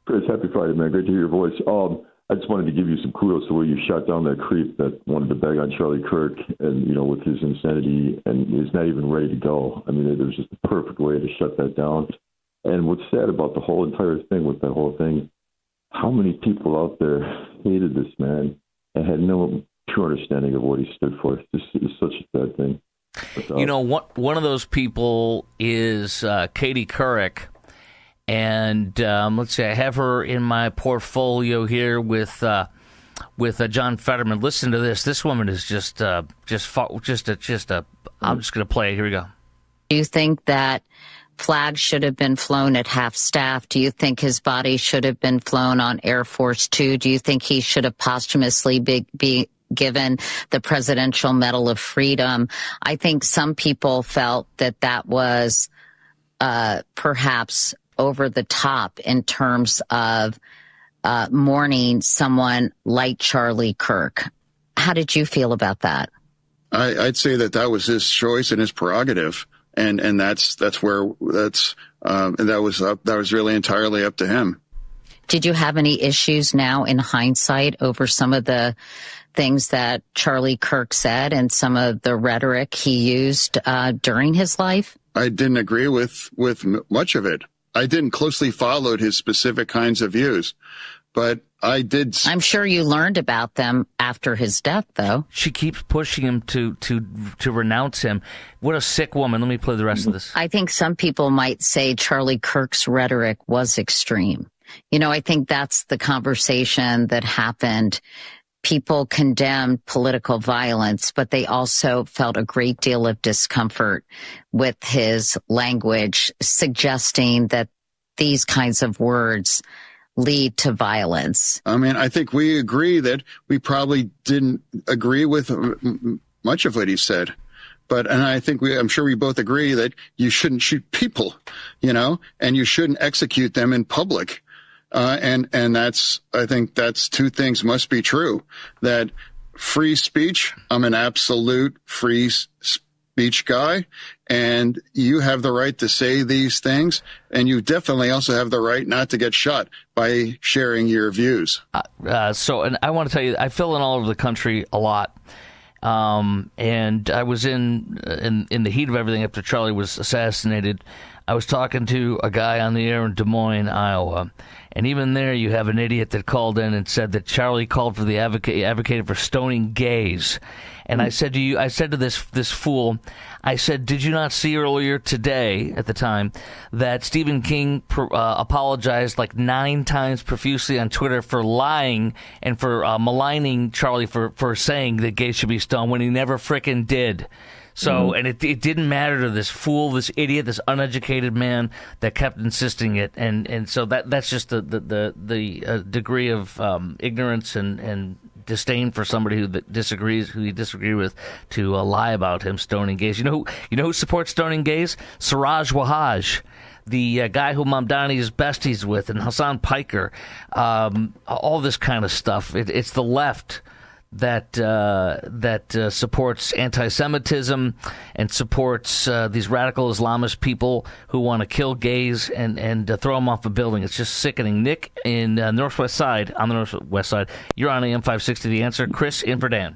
Chris, happy Friday, man. Great to hear your voice. I just wanted to give you some kudos to where you shot down that creep that wanted to beg on Charlie Kirk and, with his insanity, and he's not even ready to go. I mean, it was just the perfect way to shut that down. And what's sad about the whole entire thing with that whole thing, how many people out there hated this man and had no true understanding of what he stood for. This is such a bad thing. But, one of those people is Katie Couric. And let's see, I have her in my portfolio here with John Fetterman. Listen to this. This woman is just I'm just going to play it. Here we go. Do you think that flags should have been flown at half staff? Do you think his body should have been flown on Air Force Two? Do you think he should have posthumously be given the Presidential Medal of Freedom? I think some people felt that was perhaps over the top in terms of mourning someone like Charlie Kirk. How did you feel about that? I'd say that was his choice and his prerogative, and that was really entirely up to him. Did you have any issues now in hindsight over some of the things that Charlie Kirk said and some of the rhetoric he used during his life? I didn't agree with much of it. I didn't closely follow his specific kinds of views, but I did. I'm sure you learned about them after his death, though. She keeps pushing him to renounce him. What a sick woman. Let me play the rest of this. I think some people might say Charlie Kirk's rhetoric was extreme. I think that's the conversation that happened. People condemned political violence, but they also felt a great deal of discomfort with his language, suggesting that these kinds of words lead to violence. I mean, I think we agree that we probably didn't agree with much of what he said. And I'm sure we both agree that you shouldn't shoot people, and you shouldn't execute them in public. and I think that's two things must be true. That free speech, I'm an absolute free speech guy, and you have the right to say these things, and you definitely also have the right not to get shot by sharing your views. And I want to tell you, I fill in all over the country a lot. And I was in the heat of everything after Charlie was assassinated. I was talking to a guy on the air in Des Moines, Iowa, and even there you have an idiot that called in and said that Charlie called for the advocated for stoning gays. And I said to this fool, I said, did you not see earlier today, at the time, that Stephen King apologized like 9 times profusely on Twitter for lying and for maligning Charlie for saying that gays should be stoned when he never frickin' did. So, and it didn't matter to this fool, this idiot, this uneducated man that kept insisting it, and so that's just the degree of ignorance and disdain for somebody who you disagree with, to lie about him stoning gays. You know who supports stoning gays? Siraj Wahhaj, the guy who Mamdani is besties with, and Hassan Piker, all this kind of stuff. It's the left that supports anti-Semitism and supports these radical Islamist people who want to kill gays and throw them off a building. It's just sickening. Nick in Northwest Side, on the Northwest Side, you're on AM 560 The Answer. Chris in for Dan.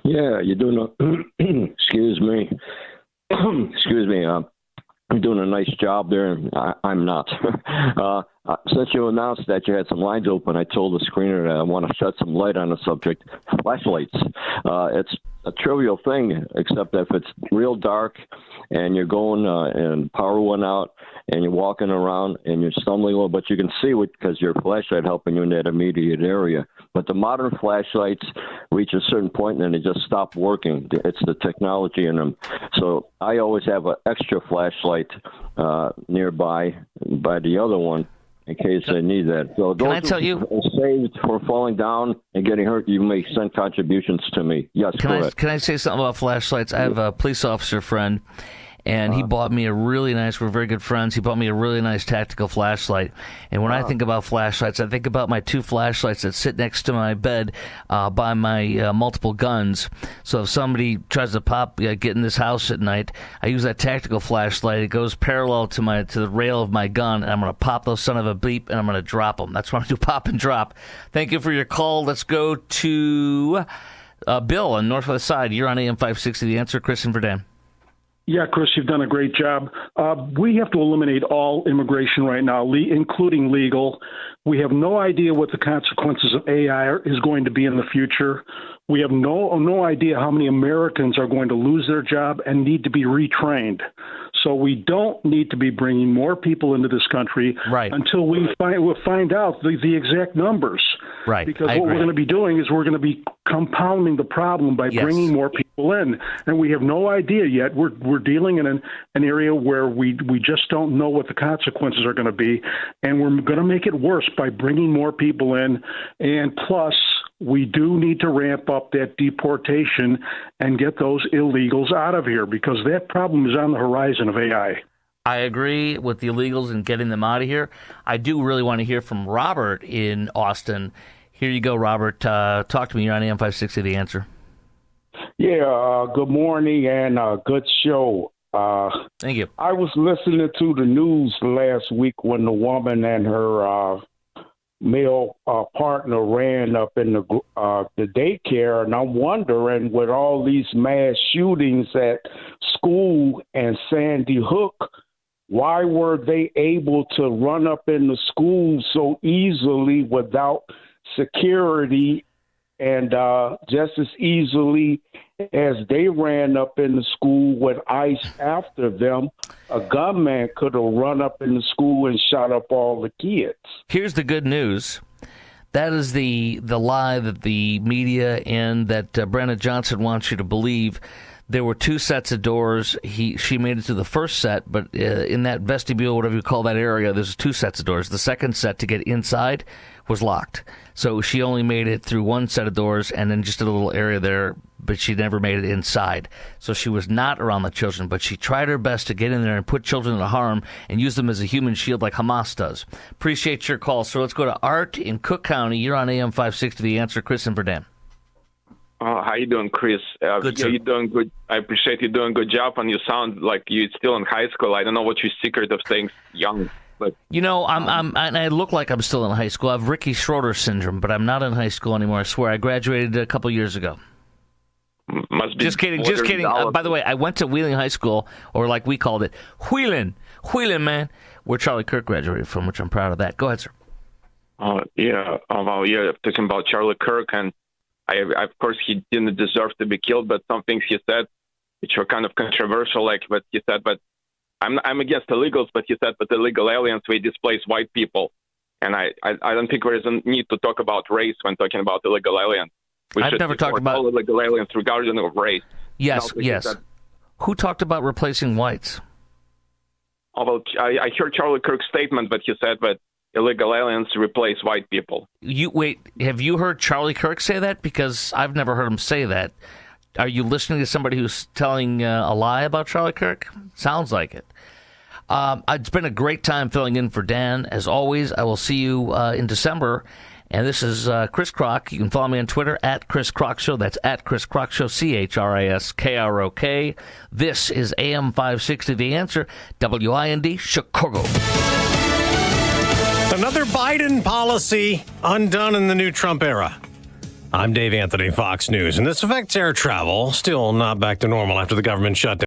Yeah, you're doing excuse me. Excuse me. I'm doing a nice job there. I'm not. Since you announced that you had some lines open, I told the screener that I want to shed some light on the subject. Flashlights. It's a trivial thing, except if it's real dark and you're going and power went out and you're walking around and you're stumbling a little, but you can see it because your flashlight helping you in that immediate area. But the modern flashlights reach a certain point and then they just stop working. It's the technology in them. So I always have an extra flashlight nearby by the other one in case I need that. So those can I tell you, saved for falling down and getting hurt, you may send contributions to me. Yes, correct. Can I say something about flashlights? I have a police officer friend, and he bought me we're very good friends. He bought me a really nice tactical flashlight. And when I think about flashlights, I think about my 2 flashlights that sit next to my bed by my multiple guns. So if somebody tries to get in this house at night, I use that tactical flashlight. It goes parallel to the rail of my gun, and I'm going to pop those son of a bleep, and I'm going to drop them. That's what I do, pop and drop. Thank you for your call. Let's go to Bill on Northwest Side. You're on AM 560 The Answer. Chris in for Dan. Yeah, Chris, you've done a great job. We have to eliminate all immigration right now, including legal. We have no idea what the consequences of AI is going to be in the future. We have no idea how many Americans are going to lose their job and need to be retrained. So we don't need to be bringing more people into this country until we'll find out the exact numbers. Right. Because what we're going to be doing is we're going to be compounding the problem by bringing more people in. And we have no idea yet. We're dealing in an area where we just don't know what the consequences are going to be. And we're going to make it worse by bringing more people in. And plus, we do need to ramp up that deportation and get those illegals out of here, because that problem is on the horizon of AI. I agree with the illegals and getting them out of here. I do really want to hear from Robert in Austin. Here you go, Robert. Talk to me. You're on AM 560 The Answer. Yeah, good morning and good show. Thank you. I was listening to the news last week when the woman and her male partner ran up in the daycare, and I'm wondering, with all these mass shootings at school and Sandy Hook, why were they able to run up in the school so easily without security, and just as easily as they ran up in the school with ICE after them, a gunman could have run up in the school and shot up all the kids. Here's the good news. That is the lie that the media and that Brandon Johnson wants you to believe. There were 2 sets of doors. She made it to the first set, but in that vestibule, whatever you call that area, there's 2 sets of doors. The second set to get inside was locked. So she only made it through 1 set of doors and then just a little area there but she never made it inside. So she was not around the children, but she tried her best to get in there and put children to harm and use them as a human shield like Hamas does. Appreciate your call. So let's go to Art in Cook County. You're on AM 560, The Answer. Chris and Verdan. How you doing, Chris? Good, sir. You're doing good. I appreciate you doing a good job, and you sound like you're still in high school. I don't know what your secret of staying young. But I look like I'm still in high school. I have Ricky Schroeder syndrome, but I'm not in high school anymore. I swear, I graduated a couple years ago. Must be just kidding. By the way, I went to Wheeling High School, or like we called it, Wheeling, man, where Charlie Kirk graduated from, which I'm proud of that. Go ahead, sir. Talking about Charlie Kirk, and of course, he didn't deserve to be killed, but some things he said, which were kind of controversial, but he said, but I'm against illegals, but he said, but illegal aliens, we displace white people. And I don't think there is a need to talk about race when talking about illegal aliens. I've never talked about all illegal aliens regardless of race. Yes. Who talked about replacing whites? Well, I heard Charlie Kirk's statement, but he said that illegal aliens replace white people. Have you heard Charlie Kirk say that? Because I've never heard him say that. Are you listening to somebody who's telling a lie about Charlie Kirk? Sounds like it. It's been a great time filling in for Dan. As always, I will see you in December. And this is Chris Kroc. You can follow me on Twitter at Chris Kroc Show. That's at Chris Kroc Show, ChrisKrok. This is AM 560, The Answer, WIND, Chicago. Another Biden policy undone in the new Trump era. I'm Dave Anthony, Fox News, and this affects air travel. Still not back to normal after the government shutdown.